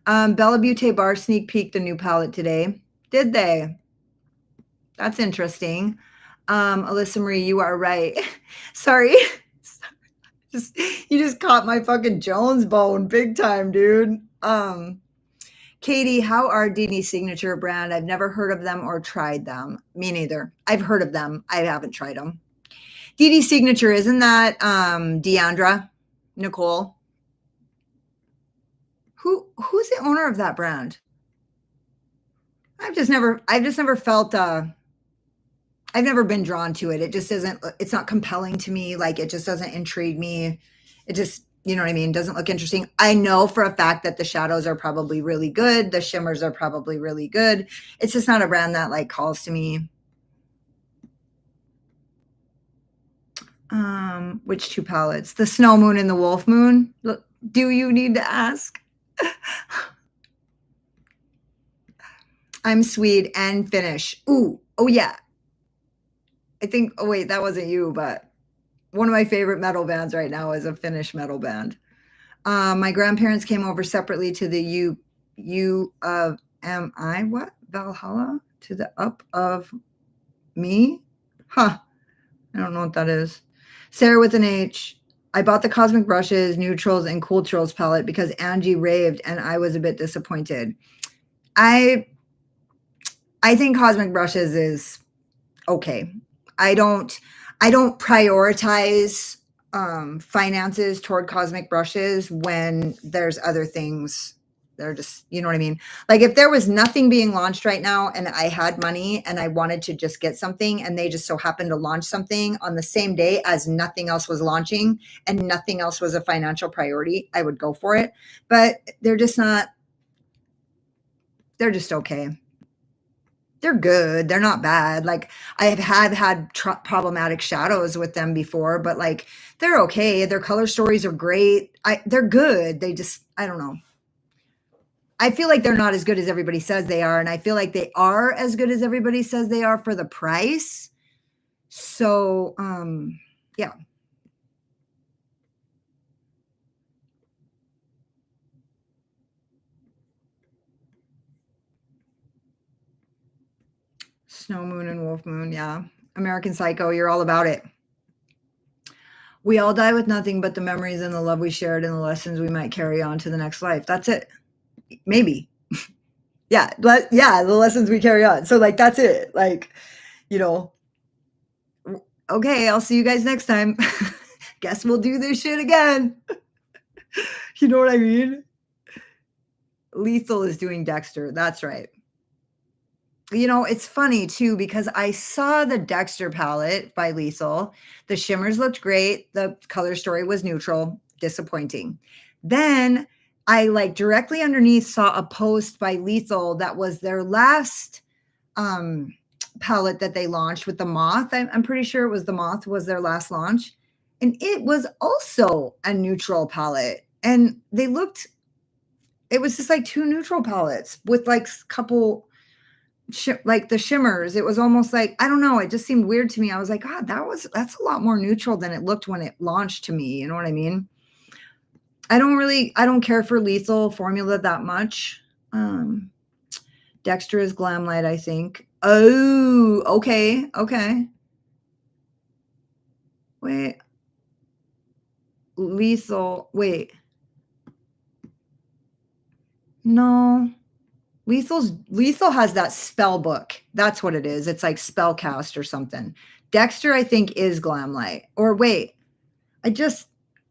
Bella Beauty Bar sneak peek the new palette today. Did they? That's interesting. Alyssa Marie, you are right. Sorry. You just caught my fucking Jones bone big time, dude. Katie, how are Dini's signature brand? I've never heard of them or tried them. Me neither. I've heard of them. I haven't tried them. Dini's signature, isn't that Deandra? Nicole? Who's the owner of that brand? I've just never felt I've never been drawn to it. It just isn't, it's not compelling to me. Like it just doesn't intrigue me. It just, you know what I mean? Doesn't look interesting. I know for a fact that the shadows are probably really good. The shimmers are probably really good. It's just not a brand that like calls to me. Which two palettes? The Snow Moon and the Wolf Moon. Do you need to ask? I'm Swede and Finnish. Ooh, oh yeah. I think, oh wait, that wasn't you, but one of my favorite metal bands right now is a Finnish metal band. My grandparents came over separately to the what? Valhalla? To the up of me? Huh. I don't know what that is. Sarah with an H. I bought the Cosmic Brushes, Neutrals, and Cool Trolls palette because Angie raved and I was a bit disappointed. I think Cosmic Brushes is okay. I don't prioritize finances toward Cosmic Brushes when there's other things that are just, you know what I mean? Like if there was nothing being launched right now and I had money and I wanted to just get something and they just so happened to launch something on the same day as nothing else was launching and nothing else was a financial priority, I would go for it. But they're just not, they're just okay. They're good. They're not bad. Like I have had problematic shadows with them before, but like they're okay. Their color stories are great. They're good. They just, I don't know. I feel like they're not as good as everybody says they are, and I feel like they are as good as everybody says they are for the price. So, yeah, Snow Moon and Wolf Moon, yeah. American Psycho, you're all about it. We all die with nothing but the memories and the love we shared and the lessons we might carry on to the next life. That's it. Maybe. Yeah, yeah, the lessons we carry on. So like that's it. Like, you know, okay, I'll see you guys next time. Guess we'll do this shit again. You know what I mean? Lethal is doing Dexter. That's right. You know, it's funny too because I saw the Dexter palette by Lethal. The shimmers looked great. The color story was neutral, disappointing. Then I like directly underneath saw a post by Lethal that was their last um palette that they launched with the moth. I'm pretty sure it was the moth was their last launch. And it was also a neutral palette. And they looked, it was just like two neutral palettes with like couple like the shimmers. It was almost like, I don't know, it just seemed weird to me. I was like, God, that's a lot more neutral than it looked when it launched to me. You know what I mean? I don't care for Lethal formula that much. Um, Dexter is glam light, I think. Oh, okay, okay. Wait, Lethal. Wait, no. Lethal has that spell book. That's what it is. It's like spellcast or something. Dexter, I think, is glam light. Or wait, I just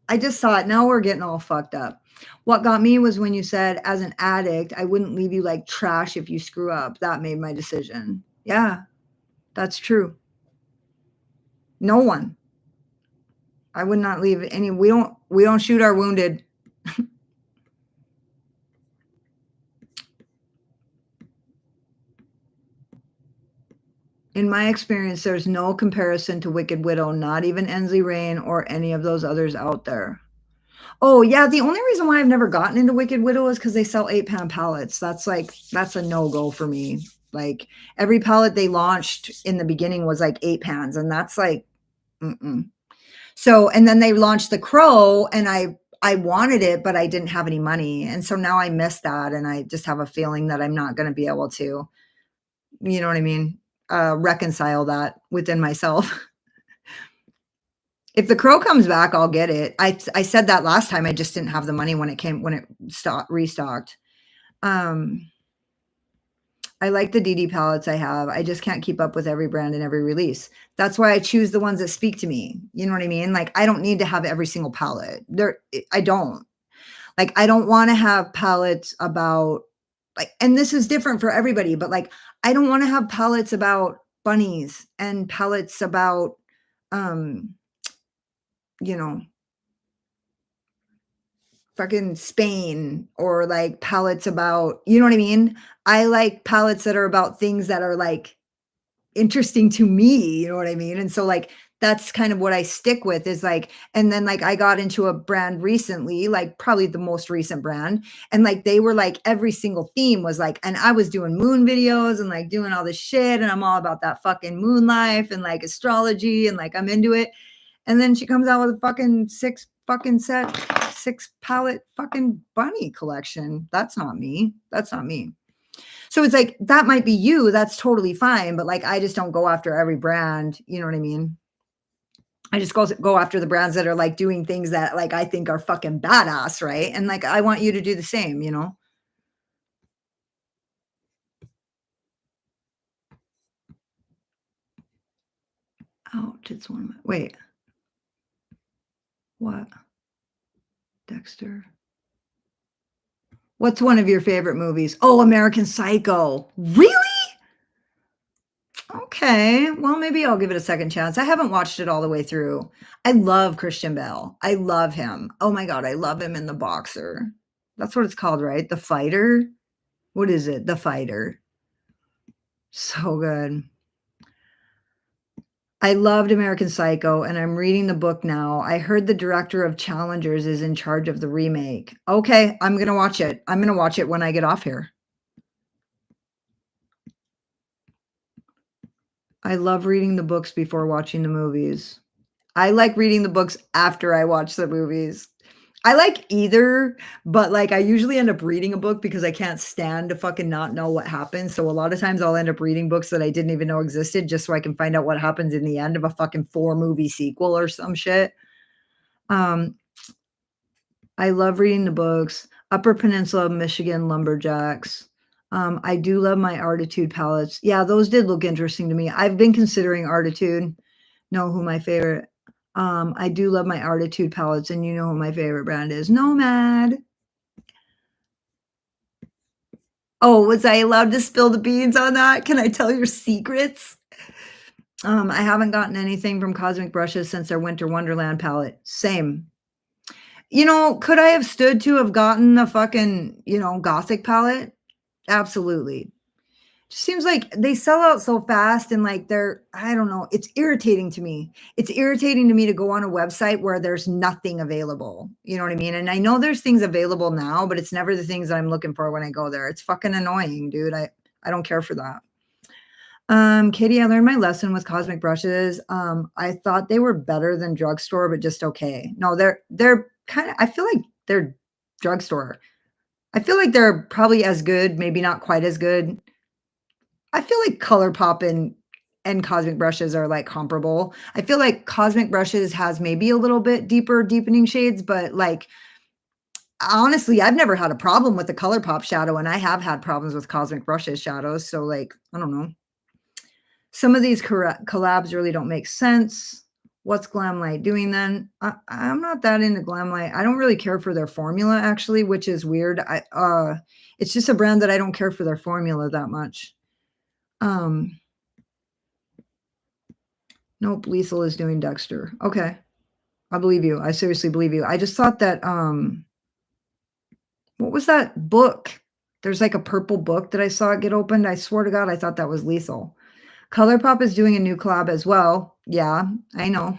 I just saw it. Now we're getting all fucked up. What got me was when you said, as an addict, I wouldn't leave you like trash if you screw up. That made my decision. Yeah, that's true. No one. I would not leave any. We don't shoot our wounded. In my experience, there's no comparison to Wicked Widow, not even Ensley Rain or any of those others out there. Oh, yeah, the only reason why I've never gotten into Wicked Widow is because they sell 8-pound pallets. That's a no-go for me. Like, every pallet they launched in the beginning was, like, 8 pounds, and that's like, mm-mm. So and then they launched the Crow, and I wanted it, but I didn't have any money, and so now I miss that, and I just have a feeling that I'm not gonna be able to, you know what I mean, reconcile that within myself. If the Crow comes back, I'll get it. I said that last time, I just didn't have the money when it restocked. Um, I like the DD palettes I have. I just can't keep up with every brand and every release. That's why I choose the ones that speak to me. You know what I mean? Like, I don't need to have every single palette. I don't. Like, I don't wanna have palettes about like and this is different for everybody, but, like, I don't wanna have palettes about bunnies and palettes about, um, you know, fucking Spain or like palettes about, you know what I mean? I like palettes that are about things that are like interesting to me, you know what I mean? And so like that's kind of what I stick with is like, and then like I got into a brand recently, like probably the most recent brand, and like they were like every single theme was like, and I was doing moon videos and like doing all this shit, and I'm all about that fucking moon life and like astrology and like I'm into it. And then she comes out with a fucking 6 fucking set, 6 palette fucking bunny collection. That's not me. That's not me. So it's like, that might be you, that's totally fine, but, like, I just don't go after every brand, you know what I mean? I just go after the brands that are, like, doing things that, like, I think are fucking badass, right? And, like, I want you to do the same, you know? Ouch, it's one of my wait, what? Dexter? What's one of your favorite movies? Oh, American Psycho. Really? Okay, well, maybe I'll give it a second chance. I haven't watched it all the way through. I love Christian Bale. I love him. Oh my god, I love him in The Boxer. That's what it's called, right? The Fighter? What is it? The Fighter. So good. I loved American Psycho, and I'm reading the book now. I heard the director of Challengers is in charge of the remake. Okay, I'm gonna watch it. I'm gonna watch it when I get off here. I love reading the books before watching the movies. I like reading the books after I watch the movies. I like either, but, like, I usually end up reading a book because I can't stand to fucking not know what happens, so a lot of times I'll end up reading books that I didn't even know existed just so I can find out what happens in the end of a fucking 4-movie sequel or some shit. Um, I love reading the books. Upper Peninsula of Michigan Lumberjacks. I do love my Artitude palettes. Yeah, those did look interesting to me. I've been considering Artitude. Know who my favorite I do love my Artitude palettes, and you know who my favorite brand is. Nomad. Oh, was I allowed to spill the beans on that? Can I tell your secrets? I haven't gotten anything from Cosmic Brushes since their Winter Wonderland palette. Same. You know, could I have stood to have gotten a fucking, Gothic palette? Absolutely. Just seems like they sell out so fast and like they're I don't know, it's irritating to me. It's irritating to me to go on a website where there's nothing available. You know what I mean? And I know there's things available now, but it's never the things that I'm looking for when I go there. It's fucking annoying, dude. I don't care for that. Katie, I learned my lesson with cosmic brushes. I thought they were better than drugstore, but just okay. No, they're kind of I feel like they're drugstore. I feel like they're probably as good, maybe not quite as good. I feel like ColourPop and Cosmic Brushes are, like, comparable. I feel like Cosmic Brushes has maybe a little bit deeper deepening shades, but, like, honestly, I've never had a problem with the ColourPop shadow, and I have had problems with Cosmic Brushes shadows, so, like, I don't know. Some of these collabs really don't make sense. What's Glamlight doing then? I'm not that into Glamlight. I don't really care for their formula, actually, which is weird. It's just a brand that I don't care for their formula that much. Um Nope, Liesel is doing Dexter. Okay, I believe you. I seriously believe you. I just thought that, what was that book? There's, like, a purple book that I saw it get opened. I swear to God, I thought that was Liesel. ColourPop is doing a new collab as well. Yeah, I know.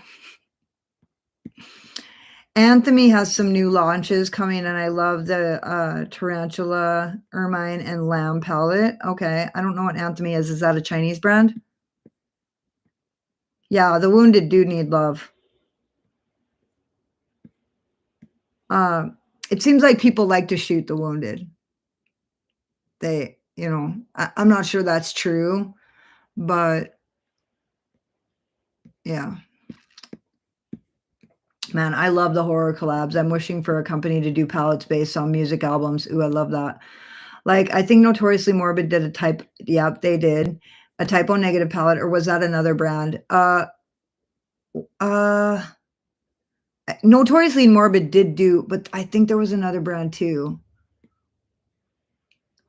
Anthony has some new launches coming, and I love the, Tarantula, Ermine, and Lamb palette. Okay, I don't know what Anthony is. Is that a Chinese brand? Yeah, the wounded do need love. Uh, it seems like people like to shoot the wounded. I'm not sure that's true, but yeah. Man, I love the horror collabs. I'm wishing for a company to do palettes based on music albums. Ooh, I love that. Like, I think Notoriously Morbid did yep, they did. A Typo Negative palette, or was that another brand? Uh, Notoriously Morbid did do, but I think there was another brand too.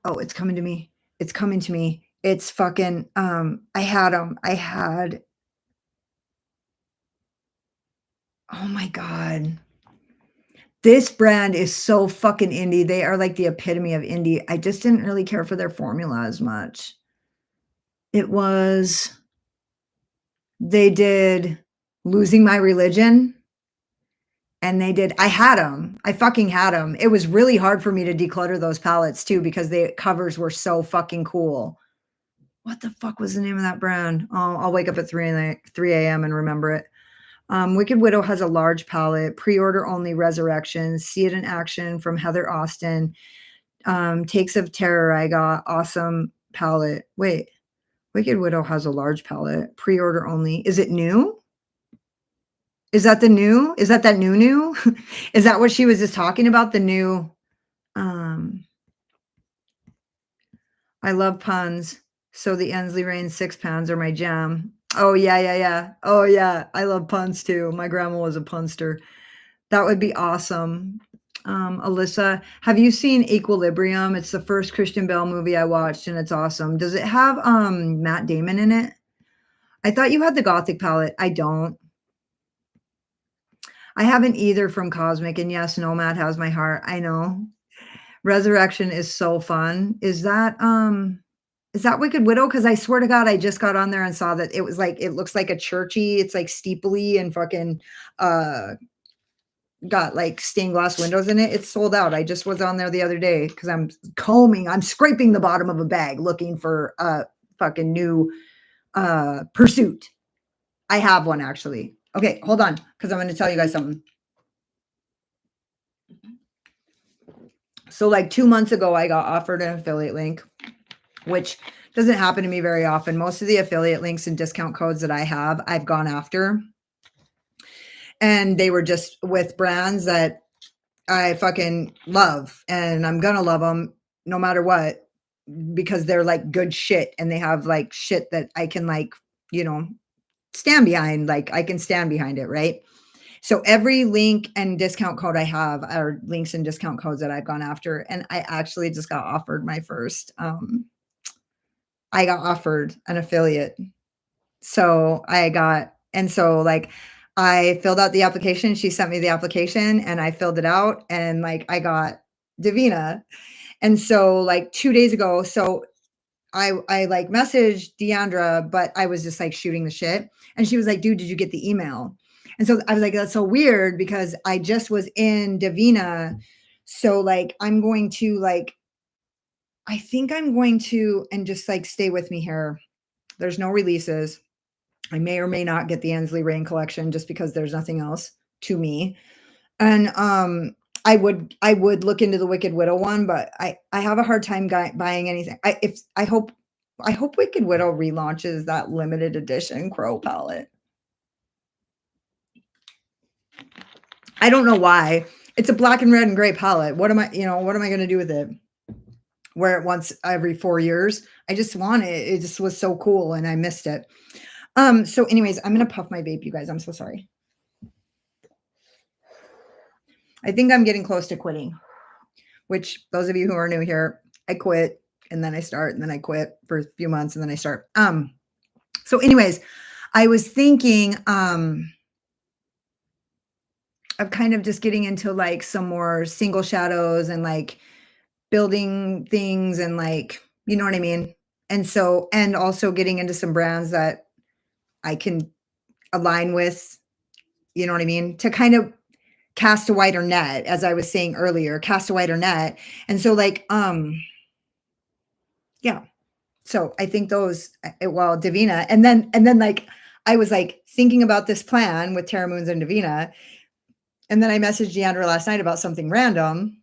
Oh, it's coming to me. It's coming to me. It's fucking, I had them. Oh my God. This brand is so fucking indie. They are like the epitome of indie. I just didn't really care for their formula as much. It was they did Losing My Religion, and they did I had them. I fucking had them. It was really hard for me to declutter those palettes too because the covers were so fucking cool. What the fuck was the name of that brand? Oh, I'll wake up at 3 AM and remember it. Wicked Widow has a large palette. Pre-order only Resurrection. See It in Action from Heather Austin. Takes of Terror, I got awesome palette. Wait, Wicked Widow has a large palette. Pre-order only. Is it new? Is that the new? Is that new? Is that what she was just talking about? The new um I love puns. So the Ensley Rain 6 pounds are my jam. Oh yeah, yeah, yeah. Oh yeah. I love puns too. My grandma was a punster. That would be awesome. Alyssa, have you seen Equilibrium? It's the first Christian Bale movie I watched, and it's awesome. Does it have, Matt Damon in it? I thought you had the Gothic palette. I don't. I haven't either from Cosmic, and yes, Nomad has my heart. I know. Resurrection is so fun. Is that Wicked Widow? Because I swear to God, I just got on there and saw that it looks like a churchy, it's like steepley and fucking, uh got, like, stained glass windows in it. It's sold out. I just was on there the other day because I'm scraping the bottom of a bag looking for a fucking new pursuit. I have one actually. Okay, hold on, because I'm going to tell you guys something. So like 2 months ago, I got offered an affiliate link, which doesn't happen to me very often. Most of the affiliate links and discount codes that I have, I've gone after. And they were just with brands that I fucking love. And I'm going to love them no matter what, because they're like good shit. And they have like shit that I can like, stand behind. Like I can stand behind it. Right. So every link and discount code I have are links and discount codes that I've gone after. And I actually just got offered my first, I got offered an affiliate. So like I filled out the application. She sent me the application and I filled it out and like I got Davina. And so like 2 days ago, so I like messaged Deandra, but I was just like shooting the shit. And she was like, dude, did you get the email? And so I was like, that's so weird because I just was in Davina. So like I think I'm going to, and just like stay with me here. There's no releases. I may or may not get the Ansley Rain collection just because there's nothing else to me. And I would look into the Wicked Widow one, but I have a hard time buying anything. I hope Wicked Widow relaunches that limited edition Crow palette. I don't know why. It's a black and red and gray palette. What am I going to do with it? Wear it once every 4 years. I just want it. It just was so cool and I missed it. So anyways, I'm going to puff my vape, you guys. I'm so sorry. I think I'm getting close to quitting, which those of you who are new here, I quit and then I start and then I quit for a few months and then I start. So anyways, I was thinking, of kind of just getting into like some more single shadows and like building things and like, you know what I mean? And so, and also getting into some brands that I can align with, you know what I mean? To kind of cast a wider net, as I was saying earlier, cast a wider net. And so like, yeah. So I think those, well, Davina, and then like, I was like thinking about this plan with Terra Moons and Davina. And then I messaged Deandra last night about something random.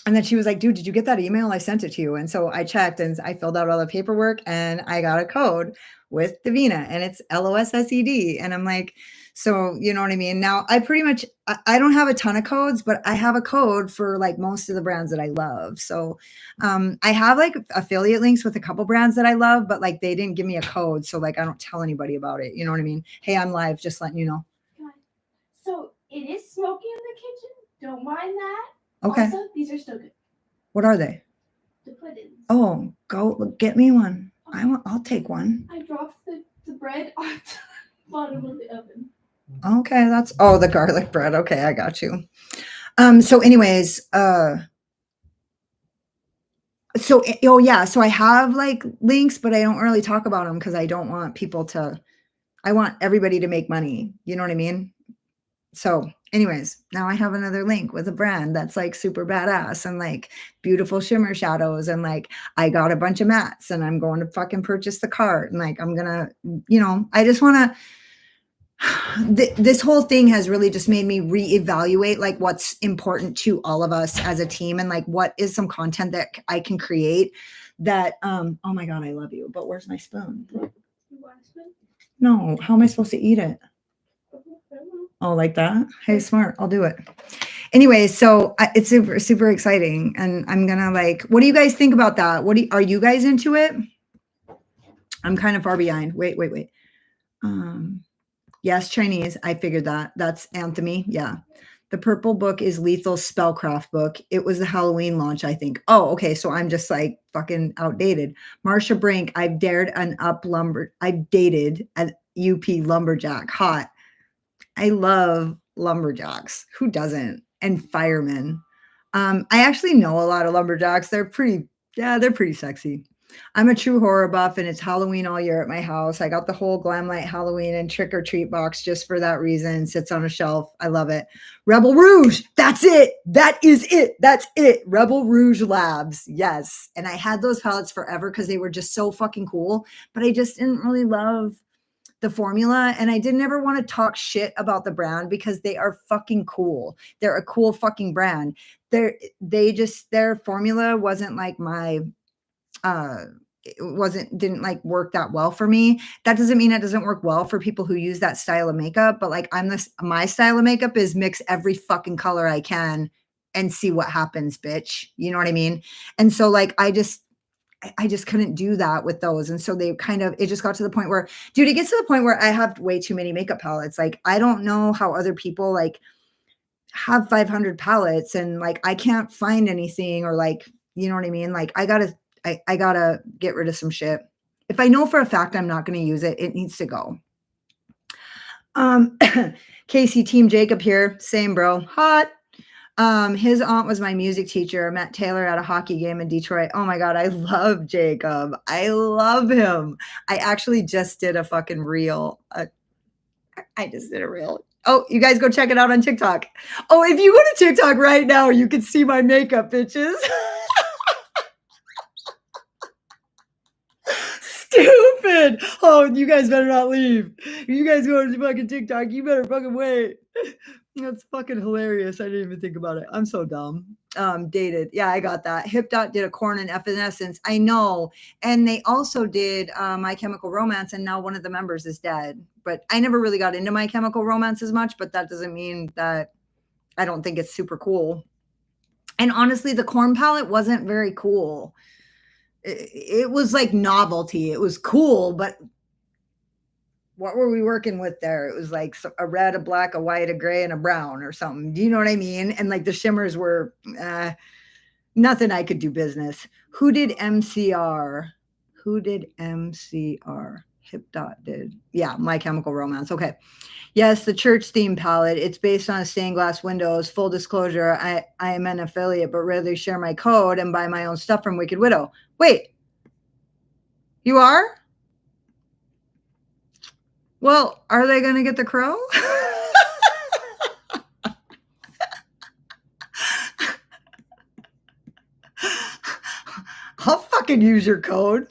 And then she was like, dude, did you get that email? I sent it to you. And so I checked and I filled out all the paperwork and I got a code with Davina and it's LOSSED. And I'm like, so, you know what I mean? Now I pretty much, I don't have a ton of codes, but I have a code for like most of the brands that I love. So I have like affiliate links with a couple brands that I love, but like they didn't give me a code. So like, I don't tell anybody about it. You know what I mean? Hey, I'm live, just letting you know. So it is smoky in the kitchen. Don't mind that. Okay. Also, these are still good. What are they? The puddings. Oh, go get me one. I'll take one. I dropped the bread on the bottom of the oven. Okay, the garlic bread. Okay, I got you. So anyways, so I have like links, but I don't really talk about them because I don't want I want everybody to make money. You know what I mean? So anyways, now I have another link with a brand that's like super badass and like beautiful shimmer shadows. And like, I got a bunch of mats and I'm going to fucking purchase the cart. And like, I'm going to, I just want to, this whole thing has really just made me reevaluate like what's important to all of us as a team. And like, what is some content that I can create that, oh my God, I love you, but where's my spoon? You want a spoon? No. How am I supposed to eat it? Oh, like that? Hey, smart. I'll do it. Anyway, so it's super, super exciting. And I'm going to like, what do you guys think about that? Are you guys into it? I'm kind of far behind. Wait. Yes, Chinese. I figured that. That's Anthony. Yeah. The purple book is Lethal's spellcraft book. It was the Halloween launch, I think. Oh, okay. So I'm just like fucking outdated. Marsha Brink, I've dated an UP lumberjack. Hot. I love lumberjacks. Who doesn't? And firemen. I actually know a lot of lumberjacks. They're pretty sexy. I'm a true horror buff and it's Halloween all year at my house. I got the whole Glamlight Halloween and trick or treat box just for that reason. Sits on a shelf. I love it. Rebel Rouge. That's it. That is it. That's it. Rebel Rouge Labs. Yes. And I had those palettes forever because they were just so fucking cool. But I just didn't really love the formula. And I didn't ever want to talk shit about the brand because they are fucking cool. They're a cool fucking brand. Their formula wasn't like didn't like work that well for me. That doesn't mean it doesn't work well for people who use that style of makeup, but like my style of makeup is mix every fucking color I can and see what happens, bitch. You know what I mean? And so like I just couldn't do that with those. And so it just got to the point where, dude, it gets to the point where I have way too many makeup palettes. Like, I don't know how other people like have 500 palettes and like, I can't find anything or like, you know what I mean? Like I gotta get rid of some shit. If I know for a fact I'm not going to use it, it needs to go. Casey Team Jacob here. Same, bro. Hot. His aunt was my music teacher. I met Taylor at a hockey game in Detroit. Oh my God, I love Jacob. I love him. I actually just did a fucking reel. I just did a reel. Oh, you guys go check it out on TikTok. Oh, if you go to TikTok right now, you can see my makeup, bitches. Stupid. Oh, you guys better not leave. If you guys go to fucking TikTok, you better fucking wait. That's fucking hilarious. I didn't even think about it. I'm so dumb. Dated. Yeah, I got that. Hip Dot did a Corn and Evanescence. I know. And they also did My Chemical Romance, and now one of the members is dead. But I never really got into My Chemical Romance as much, but that doesn't mean that I don't think it's super cool. And honestly, the Corn palette wasn't very cool. It was like novelty. It was cool, but what were we working with there? It was like a red, a black, a white, a gray, and a brown or something. Do you know what I mean? And like the shimmers were nothing I could do business. Who did MCR? Hip Dot did. Yeah, My Chemical Romance. Okay. Yes, the church theme palette. It's based on stained glass windows. Full disclosure, I am an affiliate, but rarely share my code and buy my own stuff from Wicked Widow. Wait, you are? Well, are they going to get the crow? I'll fucking use your code.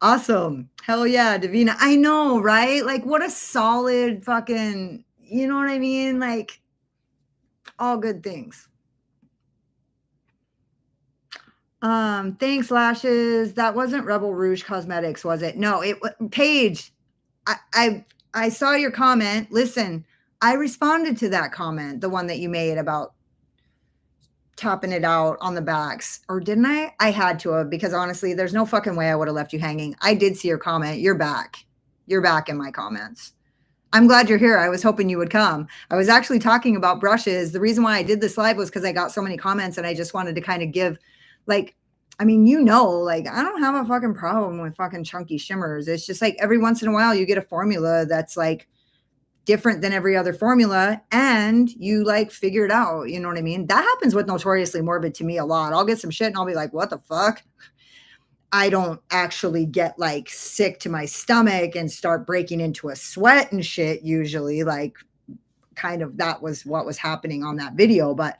Awesome. Hell yeah, Davina. I know, right? Like, what a solid fucking, you know what I mean? Like, all good things. Thanks, Lashes. That wasn't Rebel Rouge Cosmetics, was it? No, Paige. I saw your comment. Listen, I responded to that comment, the one that you made about topping it out on the backs, or didn't I? I had to have, because honestly, there's no fucking way I would have left you hanging. I did see your comment. You're back. You're back in my comments. I'm glad you're here. I was hoping you would come. I was actually talking about brushes. The reason why I did this live was because I got so many comments and I just wanted to kind of give, like, I mean, you know, like, I don't have a fucking problem with fucking chunky shimmers. It's just like every once in a while you get a formula that's like different than every other formula and you like figure it out. You know what I mean? That happens with Notoriously Morbid to me a lot. I'll get some shit and I'll be like, what the fuck? I don't actually get like sick to my stomach and start breaking into a sweat and shit usually. Like, kind of that was what was happening on that video. But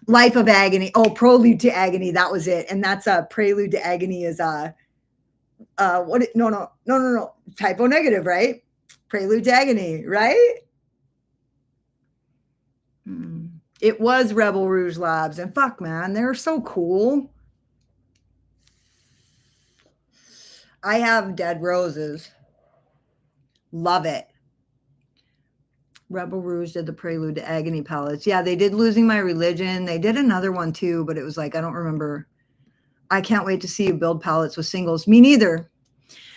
Life of Agony. Oh, Prelude to Agony. That was it. And that's a Prelude to Agony is no. Typo negative, right? Prelude to Agony, right? It was Rebel Rouge Labs. And fuck, man, they're so cool. I have Dead Roses. Love it. Rebel Rouge did the Prelude to Agony palettes. Yeah, they did Losing My Religion. They did another one too, but it was like, I don't remember. I can't wait to see you build palettes with singles. Me neither.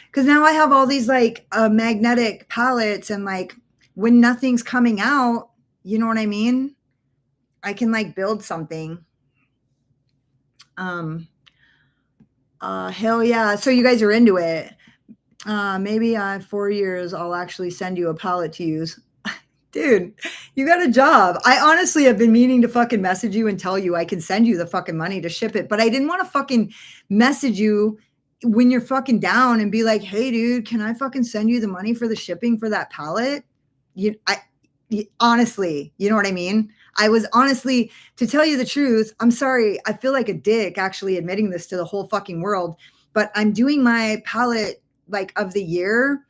Because now I have all these like magnetic palettes and like when nothing's coming out, you know what I mean? I can like build something. Hell yeah. So you guys are into it. Maybe 4 years, I'll actually send you a palette to use. Dude, you got a job. I honestly have been meaning to fucking message you and tell you I can send you the fucking money to ship it, but I didn't want to fucking message you when you're fucking down and be like, hey dude, can I fucking send you the money for the shipping for that palette? Honestly, you know what I mean? I was honestly, to tell you the truth, I'm sorry. I feel like a dick actually admitting this to the whole fucking world, but I'm doing my palette like of the year.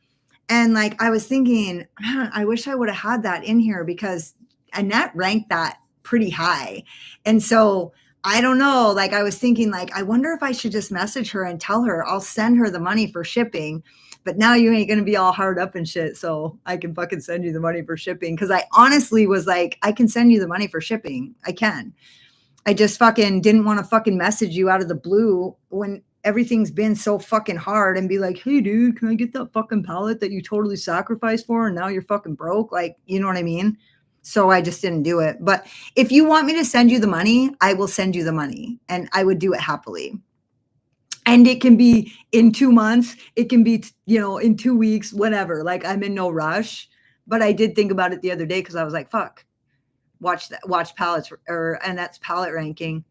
And like, I was thinking, man, I wish I would have had that in here because Annette ranked that pretty high. And so I don't know, like I was thinking like, I wonder if I should just message her and tell her I'll send her the money for shipping. But now you ain't going to be all hard up and shit. So I can fucking send you the money for shipping. Cause I honestly was like, I can send you the money for shipping. I can. I just fucking didn't want to fucking message you out of the blue when everything's been so fucking hard and be like, hey dude, can I get that fucking palette that you totally sacrificed for? And now you're fucking broke. Like, you know what I mean? So I just didn't do it. But if you want me to send you the money, I will send you the money and I would do it happily. And it can be in 2 months. It can be, in 2 weeks, whatever. Like I'm in no rush. But I did think about it the other day because I was like, fuck, watch palettes and that's palette ranking.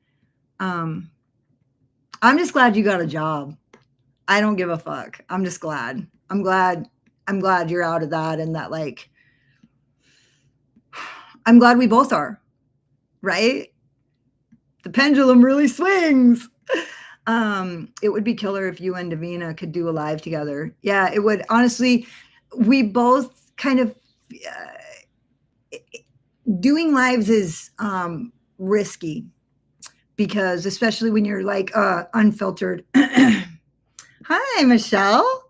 I'm just glad you got a job. I don't give a fuck. I'm just glad. I'm glad you're out of that and that like, I'm glad we both are, right? The pendulum really swings. It would be killer if you and Davina could do a live together. Yeah, it would. Honestly, we both kind of doing lives is risky because especially when you're like unfiltered. Hi, Michelle.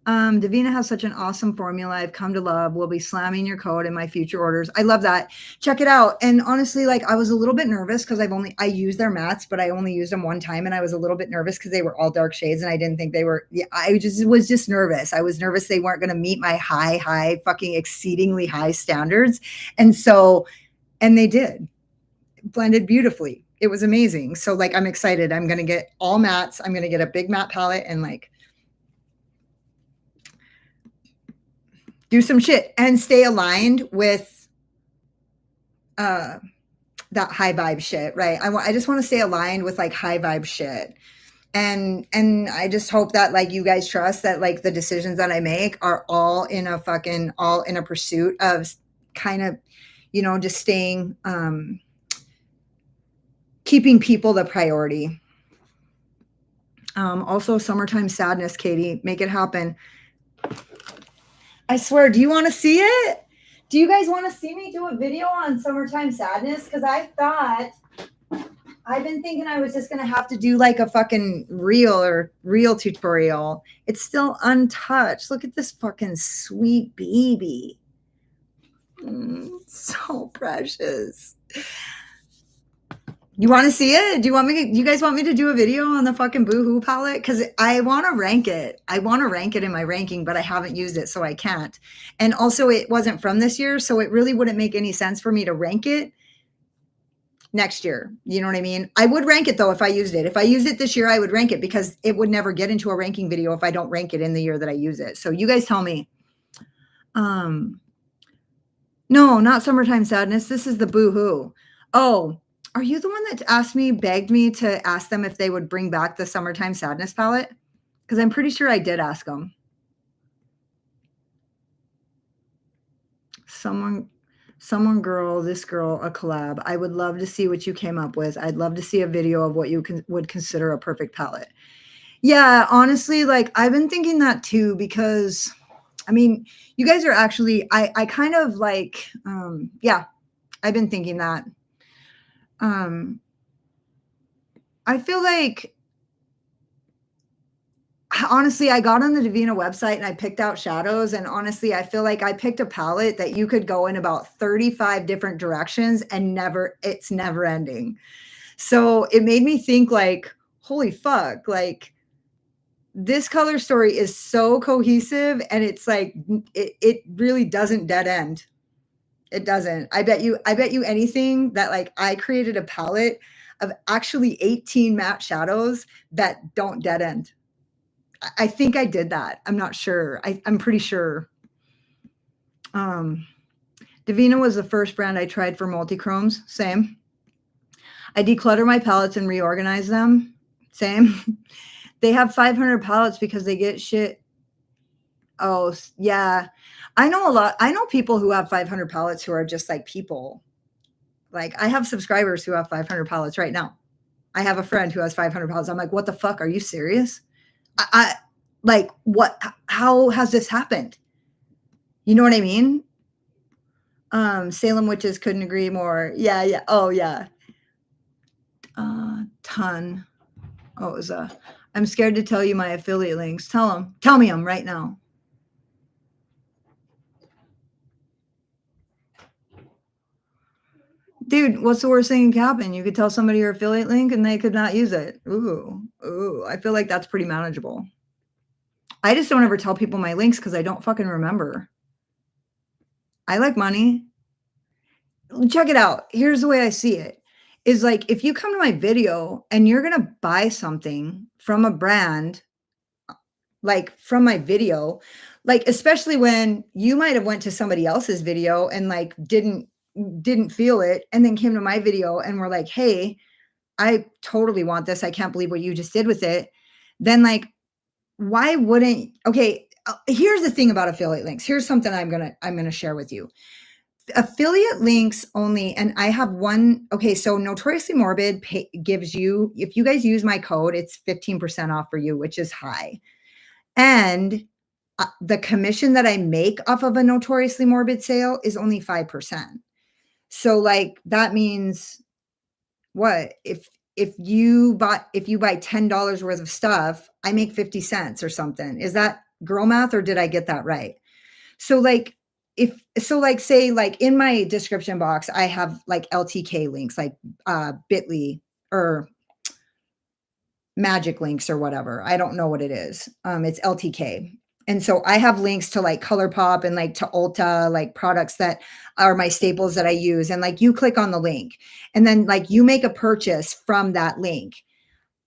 Davina has such an awesome formula I've come to love. We'll be slamming your code in my future orders. I love that. Check it out. And honestly, like I was a little bit nervous because I used their mattes, but I only used them one time. And I was a little bit nervous because they were all dark shades and I didn't think they were, I was just nervous. I was nervous they weren't going to meet my high, fucking exceedingly high standards. And they did. Blended beautifully. It was amazing. So like, I'm excited. I'm going to get all mattes. I'm going to get a big matte palette and like, do some shit and stay aligned with that high vibe shit, right? I just want to stay aligned with like high vibe shit. And I just hope that like you guys trust that like the decisions that I make are all in a pursuit of kind of, just staying keeping people the priority. Also summertime sadness, Katie, make it happen. I swear, do you want to see it? Do you guys want to see me do a video on summertime sadness? Because I've been thinking I was just going to have to do like a fucking reel tutorial. It's still untouched. Look at this fucking sweet baby. So precious. You want to see it? Do you guys want me to do a video on the fucking Boohoo palette? Because I want to rank it. I want to rank it in my ranking, but I haven't used it, so I can't. And also, it wasn't from this year, so it really wouldn't make any sense for me to rank it next year. You know what I mean? I would rank it, though, if I used it. If I used it this year, I would rank it because it would never get into a ranking video if I don't rank it in the year that I use it. So you guys tell me. No, not Summertime Sadness. This is the Boohoo. Oh, are you the one that begged me to ask them if they would bring back the Summertime Sadness palette? Because I'm pretty sure I did ask them. This girl, a collab. I would love to see what you came up with. I'd love to see a video of what you would consider a perfect palette. Yeah, honestly, like I've been thinking that too, because I mean, you guys are actually, I kind of like, yeah, I've been thinking that. I feel like, honestly, I got on the Davina website and I picked out shadows. And honestly, I feel like I picked a palette that you could go in about 35 different directions and it's never ending. So it made me think like, holy fuck, like this color story is so cohesive and it's like, it really doesn't dead end. It doesn't. I bet you anything that like I created a palette of actually 18 matte shadows that don't dead end. I think I did that. I'm not sure. I'm pretty sure. Davina was the first brand I tried for multi-chromes. Same. I declutter my palettes and reorganize them. Same. They have 500 palettes because they get shit. Oh, yeah. I know a lot. I know people who have 500 palettes who are just like people. Like, I have subscribers who have 500 palettes right now. I have a friend who has 500 palettes. I'm like, what the fuck? Are you serious? I like, what? How has this happened? You know what I mean? Salem witches couldn't agree more. Yeah, yeah. Oh, yeah. Ton. Oh, it was I'm scared to tell you my affiliate links. Tell me them right now. Dude, what's the worst thing that can happen? You could tell somebody your affiliate link and they could not use it. Ooh, I feel like that's pretty manageable. I just don't ever tell people my links because I don't fucking remember. I like money. Check it out. Here's the way I see it. Is like if you come to my video and you're gonna buy something from a brand, like from my video, like especially when you might have went to somebody else's video and like didn't feel it and then came to my video and were like, hey, I totally want this. I can't believe what you just did with it. Then like, why wouldn't, okay, here's the thing about affiliate links. Here's something I'm going to share with you. Affiliate links only, and I have one. Okay, so Notoriously Morbid gives you, if you guys use my code, it's 15% off for you, which is high. And the commission that I make off of a Notoriously Morbid sale is only 5%. So like that means what? If you buy $10 worth of stuff, I make 50 cents or something. Is that girl math or did I get that right? So like say like in my description box, I have like LTK links, like bit.ly or magic links or whatever. I don't know what it is. It's LTK. And so I have links to like ColourPop and like to Ulta, like products that are my staples that I use. And like you click on the link and then like you make a purchase from that link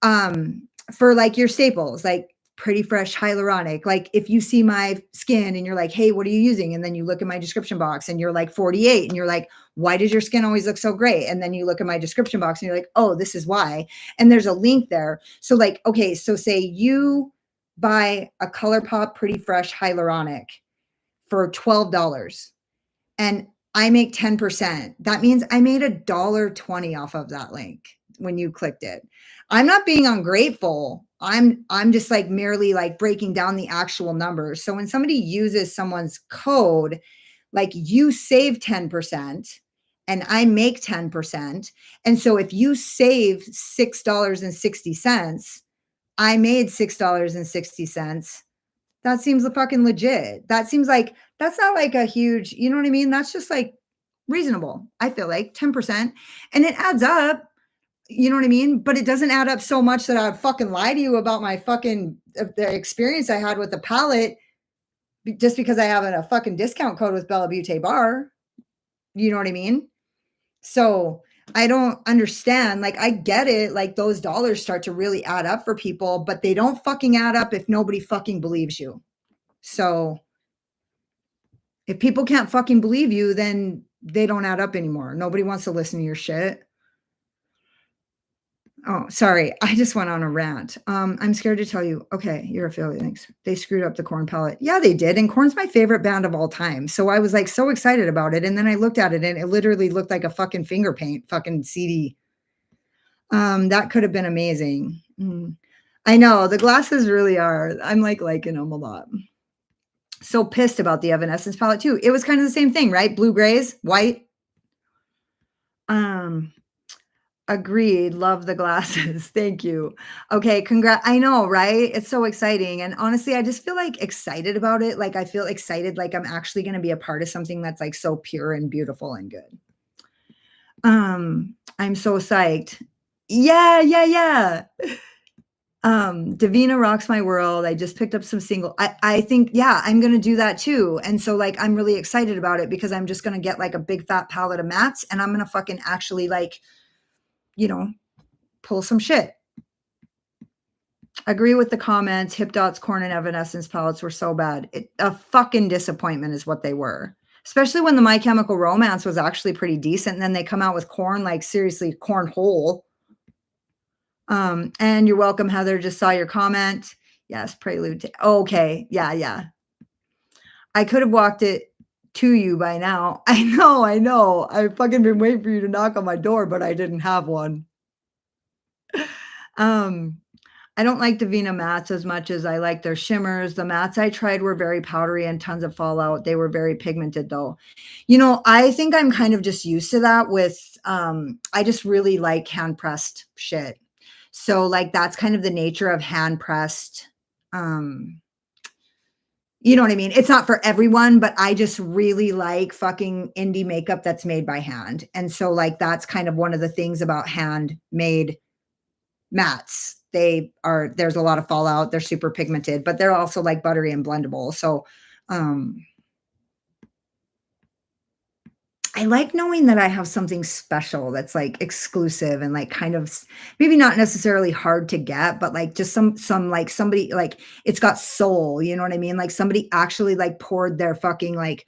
for like your staples, like Pretty Fresh Hyaluronic. Like if you see my skin and you're like, hey, what are you using? And then you look at my description box and you're like 48 and you're like, why does your skin always look so great? And then you look at my description box and you're like, oh, this is why. And there's a link there. So like, okay, so say you buy a ColourPop Pretty Fresh Hyaluronic for $12 and I make 10%. That means I made $1.20 off of that link when you clicked it. I'm not being ungrateful. I'm just like merely like breaking down the actual numbers. So when somebody uses someone's code, like you save 10% and I make 10%. And so if you save $6.60, I made $6.60. That seems fucking legit. That seems like that's not like a huge, you know what I mean? That's just like reasonable. I feel like 10%. And it adds up. You know what I mean? But it doesn't add up so much that I would fucking lie to you about my fucking the experience I had with the palette just because I have a fucking discount code with Bella Beauty Bar. You know what I mean? So I don't understand. Like, I get it. Like, those dollars start to really add up for people, but they don't fucking add up if nobody fucking believes you. So if people can't fucking believe you, then they don't add up anymore. Nobody wants to listen to your shit. Oh, sorry. I just went on a rant. I'm scared to tell you. Okay, your affiliate links. They screwed up the Korn palette. Yeah, they did. And Korn's my favorite band of all time. So I was like so excited about it. And then I looked at it and it literally looked like a fucking finger paint fucking CD. That could have been amazing. I know the glasses really are. I'm like liking them a lot. So pissed about the Evanescence palette too. It was kind of the same thing, right? Blue grays, white. Agreed. Love the glasses. Thank you. Okay, congrats. I know, right? It's so exciting. And honestly, I just feel like excited about it. Like I feel excited like I'm actually going to be a part of something that's like so pure and beautiful and good. I'm so psyched. Yeah. Davina rocks my world. I just picked up some single. I think, yeah, I'm going to do that too. And so like, I'm really excited about it because I'm just going to get like a big fat palette of mattes and I'm going to fucking actually like, pull some shit. Agree with the comments. Hip Dots, Korn, and Evanescence palettes were so bad. A fucking disappointment is what they were. Especially when the My Chemical Romance was actually pretty decent. And then they come out with Korn, like seriously, Korn whole. And you're welcome, Heather. Just saw your comment. Yes, prelude to okay. Yeah, yeah. I could have walked it to you by now. I know, I know. I've fucking been waiting for you to knock on my door, but I didn't have one. Um, I don't like Divina mattes as much as I like their shimmers. The mattes I tried were very powdery and tons of fallout. They were very pigmented though. You know, I think I'm kind of just used to that with I just really like hand pressed shit. So like that's kind of the nature of hand pressed you know what I mean? It's not for everyone, but I just really like fucking indie makeup that's made by hand. And so like that's kind of one of the things about handmade mattes. There's a lot of fallout. They're super pigmented, but they're also like buttery and blendable. So I like knowing that I have something special that's like exclusive and like kind of maybe not necessarily hard to get, but like just some like somebody like it's got soul, you know what I mean? Like somebody actually like poured their fucking like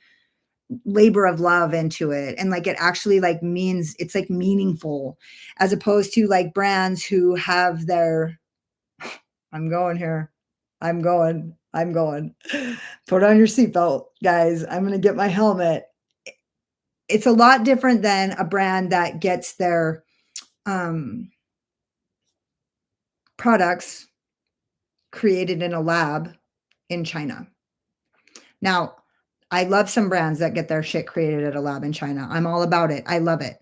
labor of love into it and like it actually like means it's like meaningful as opposed to like brands who have their I'm going here. I'm going. Put on your seatbelt, guys. I'm going to get my helmet. It's a lot different than a brand that gets their products created in a lab in China. Now, I love some brands that get their shit created at a lab in China. I'm all about it. I love it.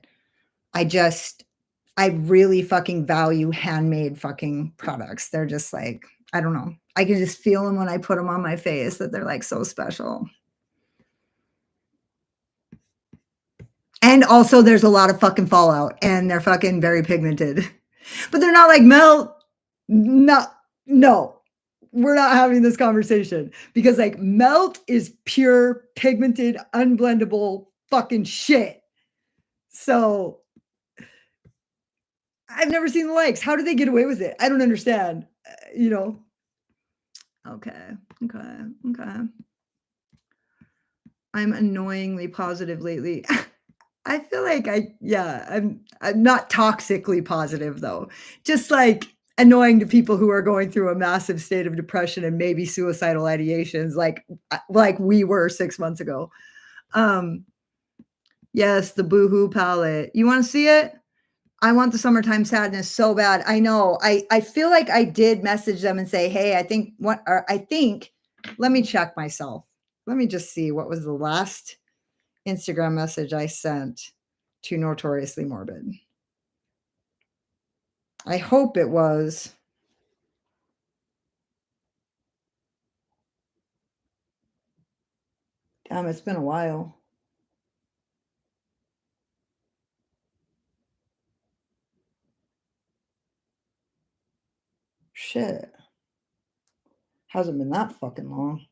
I really fucking value handmade fucking products. They're just like, I don't know. I can just feel them when I put them on my face that they're like so special. And also there's a lot of fucking fallout and they're fucking very pigmented. But they're not like melt. No, no. We're not having this conversation because like melt is pure pigmented, unblendable fucking shit. So I've never seen the likes. How do they get away with it? I don't understand. You know. Okay. I'm annoyingly positive lately. I feel like I'm not toxically positive though. Just like annoying to people who are going through a massive state of depression and maybe suicidal ideations like we were 6 months ago. Yes, the Boohoo palette. You want to see it? I want the summertime sadness so bad. I know. I feel like I did message them and say, "Hey, I think let me check myself. Let me just see what was the last Instagram message I sent to Notoriously Morbid. I hope it was damn, it's been a while. Shit. Hasn't been that fucking long.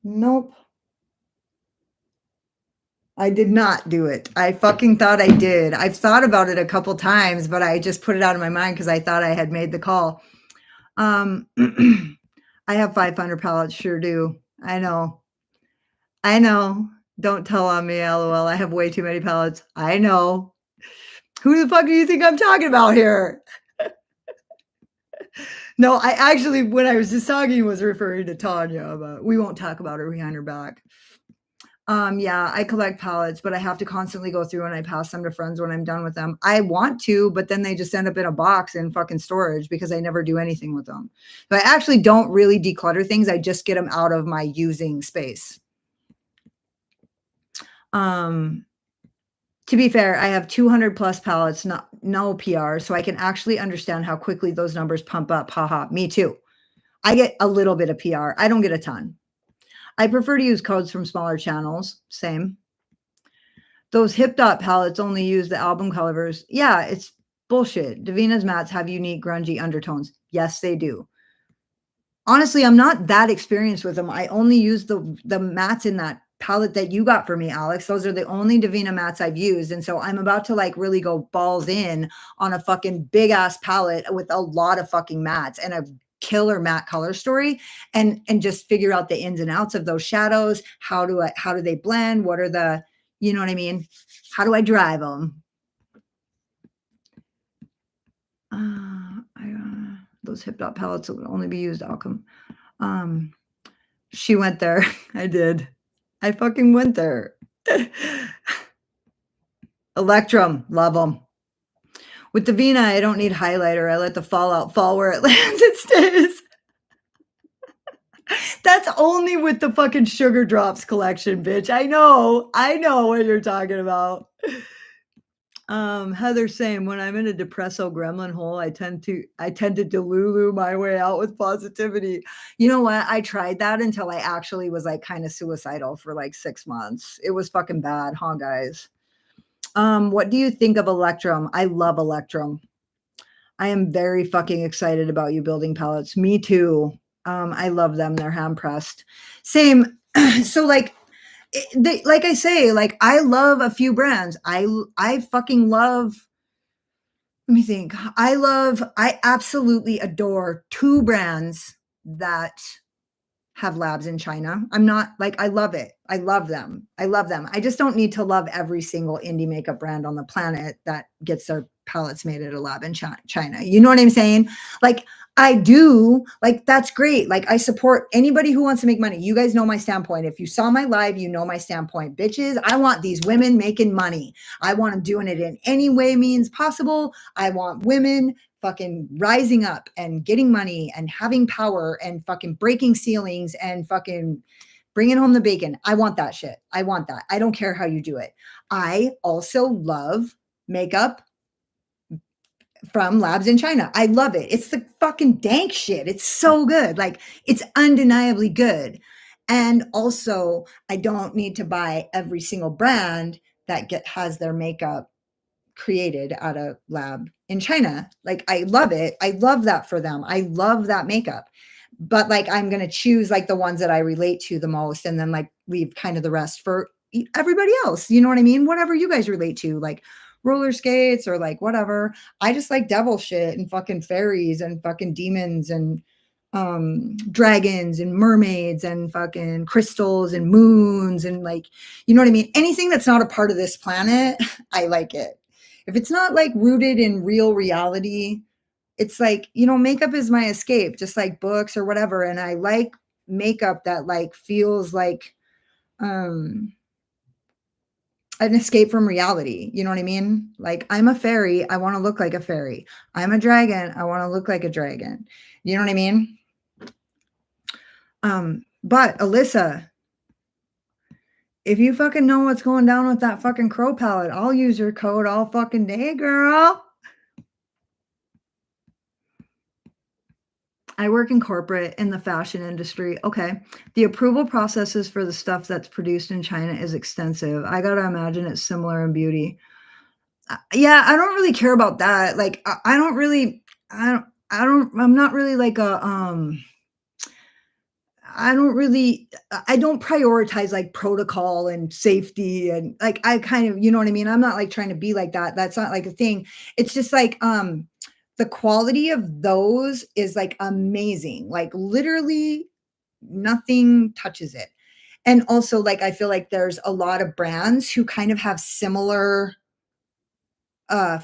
Nope. I did not do it. I fucking thought I did. I've thought about it a couple times, but I just put it out of my mind because I thought I had made the call. I have 500 palettes, sure do. I know. Don't tell on me, lol. I have way too many palettes. I know. Who the fuck do you think I'm talking about here? No, I actually, when I was just talking, was referring to Tanya, but we won't talk about her behind her back. Yeah, I collect palettes, but I have to constantly go through and I pass them to friends when I'm done with them. I want to, but then they just end up in a box in fucking storage because I never do anything with them. So I actually don't really declutter things. I just get them out of my using space. To be fair, I have 200 plus palettes, no PR, so I can actually understand how quickly those numbers pump up. Haha, me too. I get a little bit of PR. I don't get a ton. I prefer to use codes from smaller channels. Same. Those Hip Dot palettes only use the album covers. Yeah, it's bullshit. Davina's mattes have unique grungy undertones. Yes, they do. Honestly, I'm not that experienced with them. I only use the mattes in that palette that you got for me, Alex. Those are the only Davina mattes I've used. And so I'm about to like really go balls in on a fucking big ass palette with a lot of fucking mattes. And I've killer matte color story and just figure out the ins and outs of those shadows. How do they blend? What are the, you know what I mean? How do I drive them? Those Hip Dot palettes will only be used Alchem. She went there. I did. I fucking went there. Electrum, love them. With the Vina, I don't need highlighter. I let the fallout fall where it lands. It stays. That's only with the fucking Sugar Drops collection, bitch. I know what you're talking about. Heather's saying when I'm in a depresso gremlin hole, I tend to delulu my way out with positivity. You know what? I tried that until I actually was like kind of suicidal for like 6 months. It was fucking bad, huh, guys? What do you think of Electrum? I love Electrum. I am very fucking excited about you building palettes. Me too. I love them. They're hand pressed. Same. So like, like I say, like I love a few brands. I fucking love. Let me think. I absolutely adore 2 brands that have labs in China. I'm not like, I love it. I love them. I just don't need to love every single indie makeup brand on the planet that gets their palettes made at a lab in China. You know what I'm saying? Like I do, like that's great. Like I support anybody who wants to make money. You guys know my standpoint. If you saw my live, you know my standpoint. Bitches, I want these women making money. I want them doing it in any way means possible. I want women fucking rising up and getting money and having power and fucking breaking ceilings and fucking bringing home the bacon. I want that shit. I want that. I don't care how you do it. I also love makeup from labs in China. I love it. It's the fucking dank shit. It's so good. Like it's undeniably good. And also I don't need to buy every single brand that has their makeup created at a lab in China. Like I love it. I love that for them. I love that makeup. But like I'm going to choose like the ones that I relate to the most and then like leave kind of the rest for everybody else. You know what I mean? Whatever you guys relate to, like roller skates or like whatever. I just like devil shit and fucking fairies and fucking demons and dragons and mermaids and fucking crystals and moons and like, you know what I mean? Anything that's not a part of this planet, I like it. If it's not like rooted in real reality, it's like, you know, makeup is my escape, just like books or whatever. And I like makeup that like feels like an escape from reality. You know what I mean? Like I'm a fairy. I want to look like a fairy. I'm a dragon. I want to look like a dragon. You know what I mean? But Alyssa, if you fucking know what's going down with that fucking crow palette, I'll use your code all fucking day, girl. I work in corporate in the fashion industry. Okay. The approval processes for the stuff that's produced in China is extensive. I got to imagine it's similar in beauty. Yeah, I don't really care about that. Like I'm not really like I don't prioritize like protocol and safety and like I kind of, you know what I mean? I'm not like trying to be like that. That's not like a thing. It's just like the quality of those is like amazing. Like literally nothing touches it. And also like I feel like there's a lot of brands who kind of have similar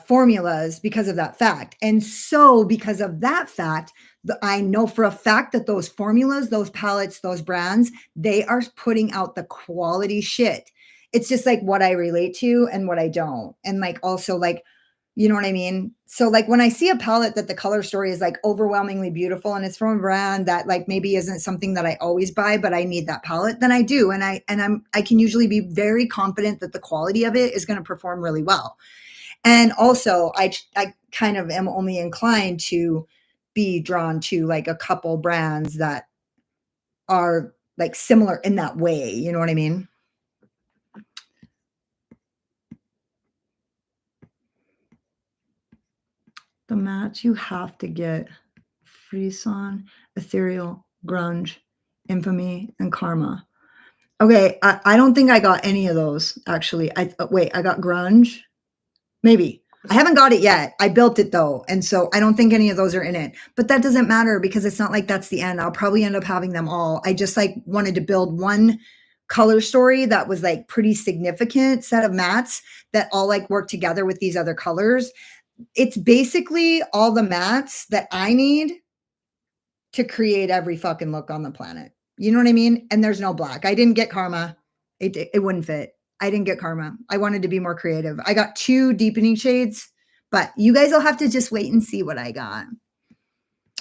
formulas because of that fact. And so because of that fact, I know for a fact that those formulas, those palettes, those brands, they are putting out the quality shit. It's just like what I relate to and what I don't. And like also like, you know what I mean? So like when I see a palette that the color story is like overwhelmingly beautiful and it's from a brand that like maybe isn't something that I always buy, but I need that palette, then I do. And I can usually be very confident that the quality of it is going to perform really well. And also I kind of am only inclined to be drawn to like a couple brands that are like similar in that way. You know what I mean? The mats you have to get: Frisson, Ethereal, Grunge, Infamy, and Karma. Okay, I don't think I got any of those actually. I got Grunge, maybe. I haven't got it yet. I built it though. And so I don't think any of those are in it. But that doesn't matter because it's not like that's the end. I'll probably end up having them all. I just like wanted to build one color story that was like pretty significant set of mattes that all like work together with these other colors. It's basically all the mattes that I need to create every fucking look on the planet. You know what I mean? And there's no black. I didn't get Karma. It wouldn't fit. I didn't get Karma. I wanted to be more creative. I got 2 deepening shades, but you guys will have to just wait and see what I got.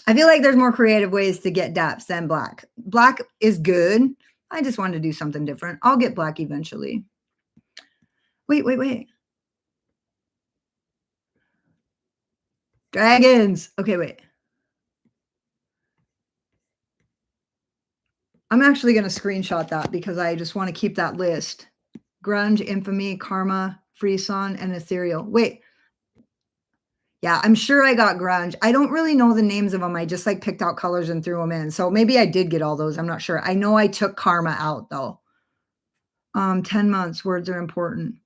I feel like there's more creative ways to get depths than black. Black is good. I just wanted to do something different. I'll get black eventually. Wait. Dragons. Okay, wait. I'm actually going to screenshot that because I just want to keep that list. Grunge, Infamy, Karma, Frisson, and Ethereal. Wait. Yeah, I'm sure I got Grunge. I don't really know the names of them. I just like picked out colors and threw them in. So maybe I did get all those. I'm not sure. I know I took Karma out though. 10 months. Words are important.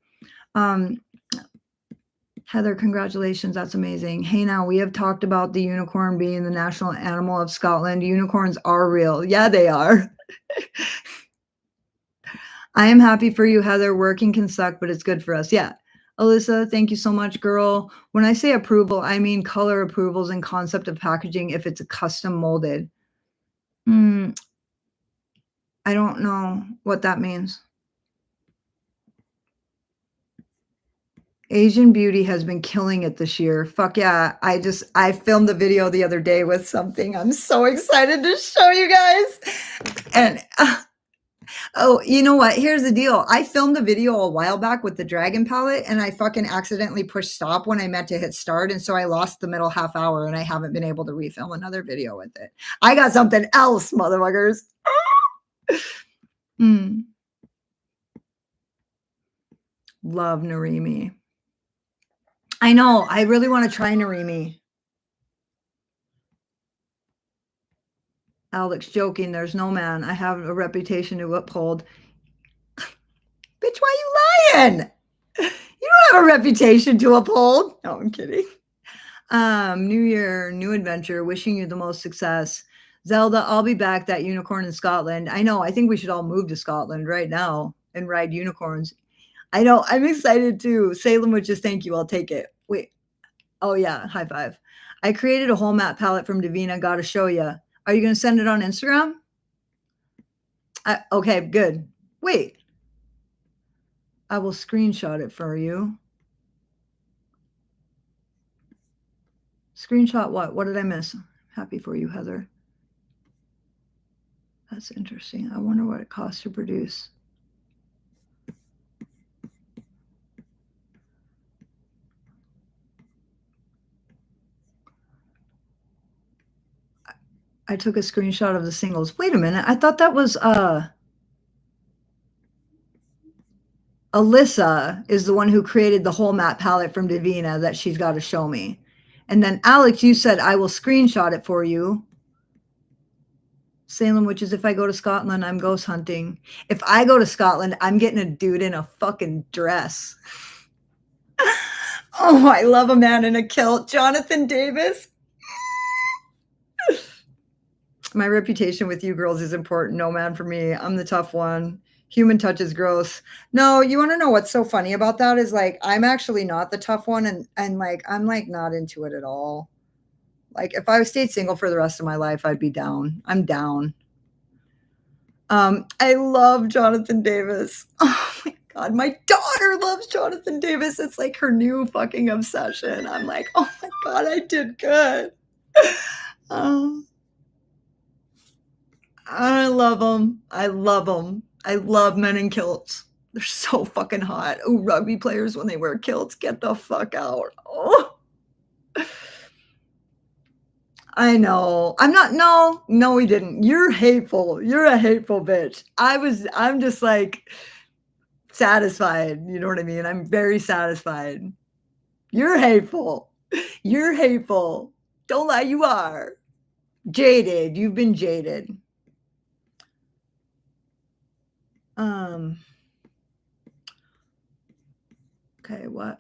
Heather, congratulations. That's amazing. Hey, now we have talked about the unicorn being the national animal of Scotland. Unicorns are real. Yeah, they are. I am happy for you, Heather. Working can suck, but it's good for us. Yeah. Alyssa, thank you so much, girl. When I say approval, I mean color approvals and concept of packaging if it's a custom molded. I don't know what that means. Asian Beauty has been killing it this year. Fuck yeah. I filmed a video the other day with something. I'm so excited to show you guys. And oh, you know what? Here's the deal. I filmed a video a while back with the dragon palette and I fucking accidentally pushed stop when I meant to hit start. And so I lost the middle half hour and I haven't been able to refilm another video with it. I got something else, motherfuckers. Love Narimi. I know. I really want to try Narimi. Alex joking. There's no man. I have a reputation to uphold. Bitch, why you lying? You don't have a reputation to uphold. No, I'm kidding. New year, new adventure. Wishing you the most success. Zelda, I'll be back. That unicorn in Scotland. I know. I think we should all move to Scotland right now and ride unicorns. I know. I'm excited too. Salem would just thank you. I'll take it. Wait. Oh, yeah. High five. I created a whole matte palette from Davina. Got to show you. Are you going to send it on Instagram? Okay, good. Wait. I will screenshot it for you. Screenshot what? What did I miss? Happy for you, Heather. That's interesting. I wonder what it costs to produce. I took a screenshot of the singles. Wait a minute. I thought that was Alyssa is the one who created the whole matte palette from Davina that she's got to show me. And then Alex, you said I will screenshot it for you. Salem, which is if I go to Scotland, I'm ghost hunting. If I go to Scotland, I'm getting a dude in a fucking dress. Oh, I love a man in a kilt. Jonathan Davis. My reputation with you girls is important. No man for me. I'm the tough one. Human touch is gross. No, you want to know what's so funny about that is like I'm actually not the tough one and like I'm like not into it at all. Like if I stayed single for the rest of my life, I'd be down. I'm down. I love Jonathan Davis. Oh my God, my daughter loves Jonathan Davis. It's like her new fucking obsession. I'm like, oh my God, I did good. I love them. I love them. I love men in kilts. They're so fucking hot. Oh, rugby players when they wear kilts, get the fuck out. Oh. I know. I'm not. No, we didn't. You're hateful. You're a hateful bitch. I'm just like satisfied. You know what I mean? I'm very satisfied. You're hateful. You're hateful. Don't lie. You are jaded. You've been jaded. Okay, what?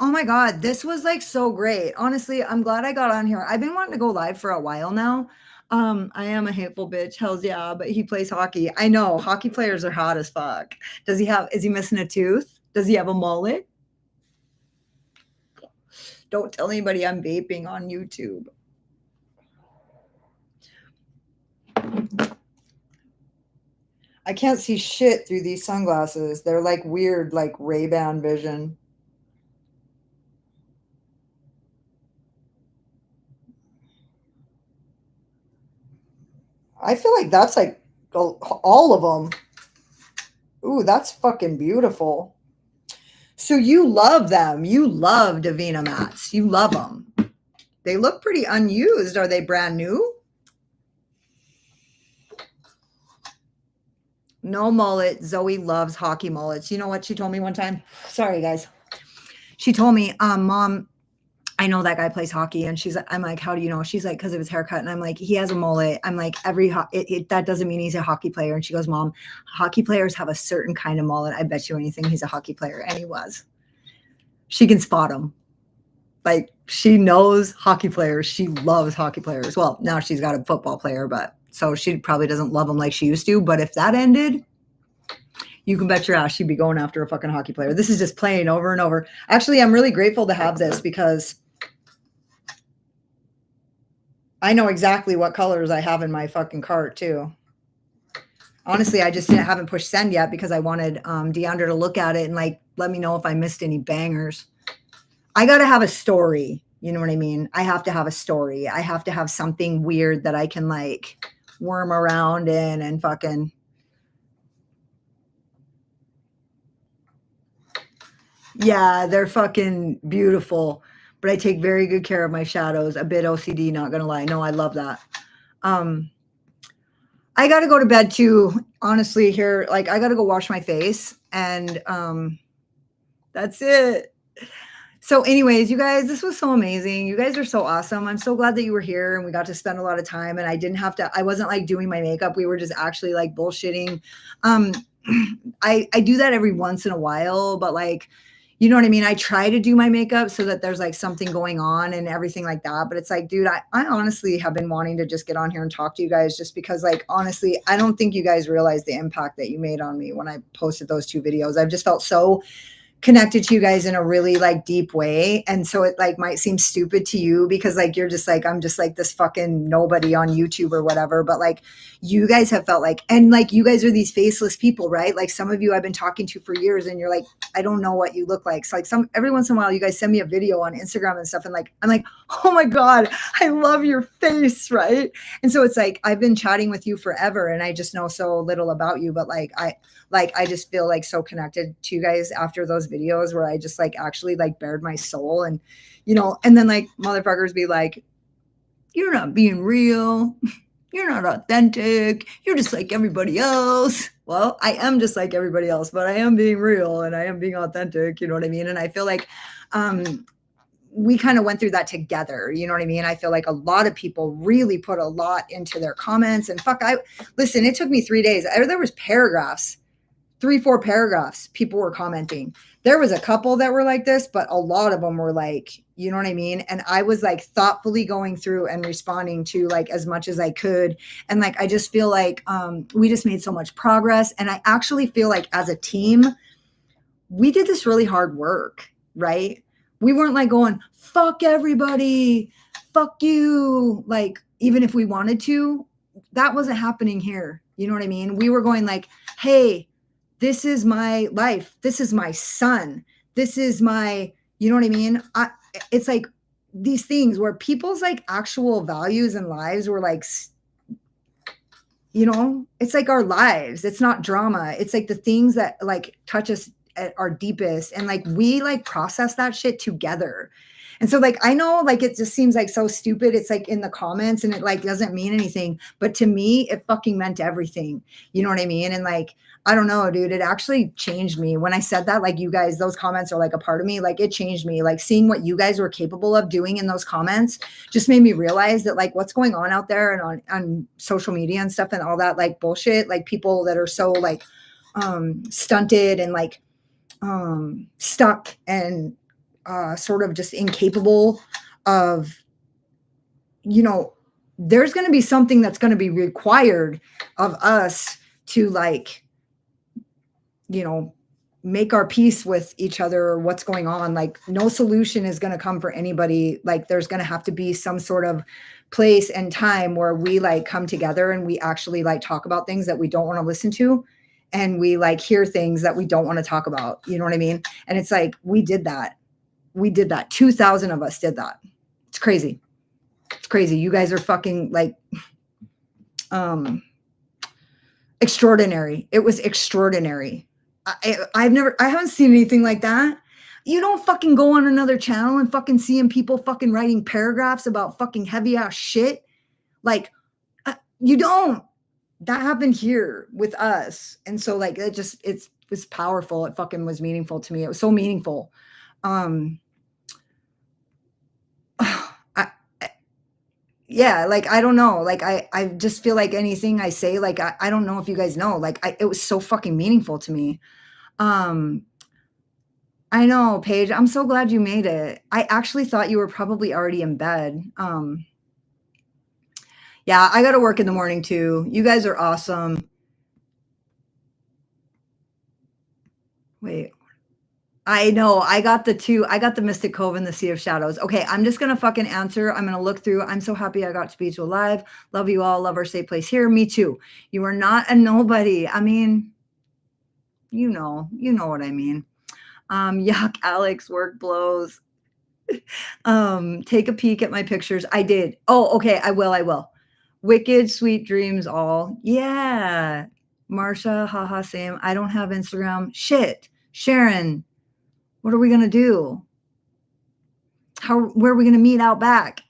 Oh my God, this was like so great. Honestly, I'm glad I got on here. I've been wanting to go live for a while now. I am a hateful bitch, hells yeah, but he plays hockey. I know hockey players are hot as fuck. Is he missing a tooth? Does he have a mullet? Don't tell anybody I'm vaping on YouTube. I can't see shit through these sunglasses. They're like weird, like Ray-Ban vision. I feel like that's like all of them. Ooh, that's fucking beautiful. So you love them. You love Davina mats. You love them. They look pretty unused. Are they brand new? No mullet. Zoe loves hockey mullets. You know what she told me one time? Sorry, guys. She told me, Mom, I know that guy plays hockey. And I'm like, how do you know? She's like, because of his haircut. And I'm like, he has a mullet. I'm like, that doesn't mean he's a hockey player. And she goes, Mom, hockey players have a certain kind of mullet. I bet you anything he's a hockey player. And he was. She can spot him. Like, she knows hockey players. She loves hockey players. Well, now she's got a football player, but so she probably doesn't love him like she used to. But if that ended, you can bet your ass she'd be going after a fucking hockey player. This is just playing over and over. Actually, I'm really grateful to have this because I know exactly what colors I have in my fucking cart too. Honestly, I just haven't pushed send yet because I wanted Deandra to look at it and like let me know if I missed any bangers. I got to have a story. You know what I mean? I have to have a story. I have to have something weird that I can like worm around in and fucking. Yeah, they're fucking beautiful. But I take very good care of my shadows. A bit OCD, not gonna lie. No, I love that. I gotta go to bed too. Honestly, here, like I gotta go wash my face, and that's it. So, anyways, you guys, this was so amazing. You guys are so awesome. I'm so glad that you were here and we got to spend a lot of time. And I wasn't like doing my makeup. We were just actually like bullshitting. I do that every once in a while, but like, you know what I mean? I try to do my makeup so that there's like something going on and everything like that. But it's like, dude, I honestly have been wanting to just get on here and talk to you guys just because, like, honestly, I don't think you guys realize the impact that you made on me when I posted those 2 videos. I've just felt so connected to you guys in a really like deep way. And so it like might seem stupid to you because like you're just like, I'm just like this fucking nobody on YouTube or whatever. But like you guys have felt like, and like you guys are these faceless people, right? Like some of you I've been talking to for years and you're like, I don't know what you look like. So like every once in a while you guys send me a video on Instagram and stuff. And like, I'm like, oh my God, I love your face. Right. And so it's like, I've been chatting with you forever and I just know so little about you, but like, I just feel like so connected to you guys after those videos where I just like actually like bared my soul and, you know, and then like motherfuckers be like, you're not being real. You're not authentic. You're just like everybody else. Well, I am just like everybody else, but I am being real and I am being authentic. You know what I mean? And I feel like, we kind of went through that together. You know what I mean? I feel like a lot of people really put a lot into their comments and listen, it took me 3 days. There was paragraphs 3-4 paragraphs people were commenting. There was a couple that were like this, but a lot of them were like, you know what I mean? And I was like thoughtfully going through and responding to like as much as I could. And like I just feel like we just made so much progress. And I actually feel like as a team, we did this really hard work, right? We weren't like going, fuck everybody, fuck you. Like, even if we wanted to, that wasn't happening here. You know what I mean? We were going like, hey, this is my life. This is my son. This is my, you know what I mean? It's like these things where people's like actual values and lives were like, you know, it's like our lives. It's not drama. It's like the things that like touch us at our deepest. And like, we like process that shit together. And so like, I know like, it just seems like so stupid. It's like in the comments and it like doesn't mean anything, but to me, it fucking meant everything. You know what I mean? And like, I don't know, dude, it actually changed me when I said that. Like, you guys, those comments are like a part of me. Like, it changed me. Like, seeing what you guys were capable of doing in those comments just made me realize that like what's going on out there and on social media and stuff and all that like bullshit, like people that are so like stunted and like stuck and sort of just incapable of, you know, there's going to be something that's going to be required of us to, like, you know, make our peace with each other or what's going on. Like, no solution is going to come for anybody. Like, there's going to have to be some sort of place and time where we, like, come together and we actually, like, talk about things that we don't want to listen to, and we, like, hear things that we don't want to talk about. You know what I mean? And it's like, we did that. 2,000 of us did that. It's crazy. It's crazy. You guys are fucking, like, extraordinary. It was extraordinary. I haven't seen anything like that. You don't fucking go on another channel and fucking seeing people fucking writing paragraphs about fucking heavy ass shit. Like, you don't. That happened here with us. And so, like, it was powerful. It fucking was meaningful to me. It was so meaningful. Yeah, like, I don't know. Like, I just feel like anything I say, like, I don't know if you guys know, like, it was so fucking meaningful to me. I know, Paige. I'm so glad you made it. I actually thought you were probably already in bed. Yeah, I got to work in the morning too. You guys are awesome. Wait. I know. I got the Mystic Cove and the Sea of Shadows. Okay, I'm just going to fucking answer. I'm going to look through. I'm so happy I got to be alive. Love you all. Love our safe place here. Me too. You are not a nobody. I mean, you know what I mean. Yuck, Alex, work blows. Take a peek at my pictures. I did. Oh, okay. I will. Wicked, sweet dreams all. Yeah. Marsha, haha, same. I don't have Instagram. Shit. Sharon, what are we going to do? Where are we going to meet out back?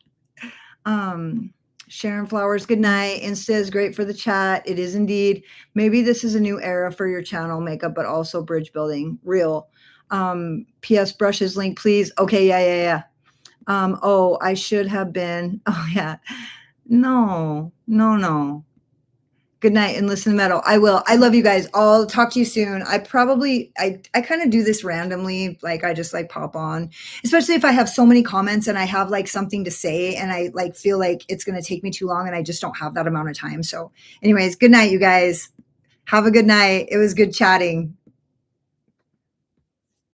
Sharon Flowers, good night. Insta is great for the chat. It is indeed. Maybe this is a new era for your channel makeup, but also bridge building. Real. PS brushes link, please. Okay. Yeah. Oh, I should have been. Oh, yeah. No. Good night and listen to metal. I will. I love you guys. I'll talk to you soon. I kind of do this randomly. Like, I just, like, pop on, especially if I have so many comments and I have, like, something to say and I, like, feel like it's going to take me too long and I just don't have that amount of time. So anyways, good night, you guys. Have a good night. It was good chatting.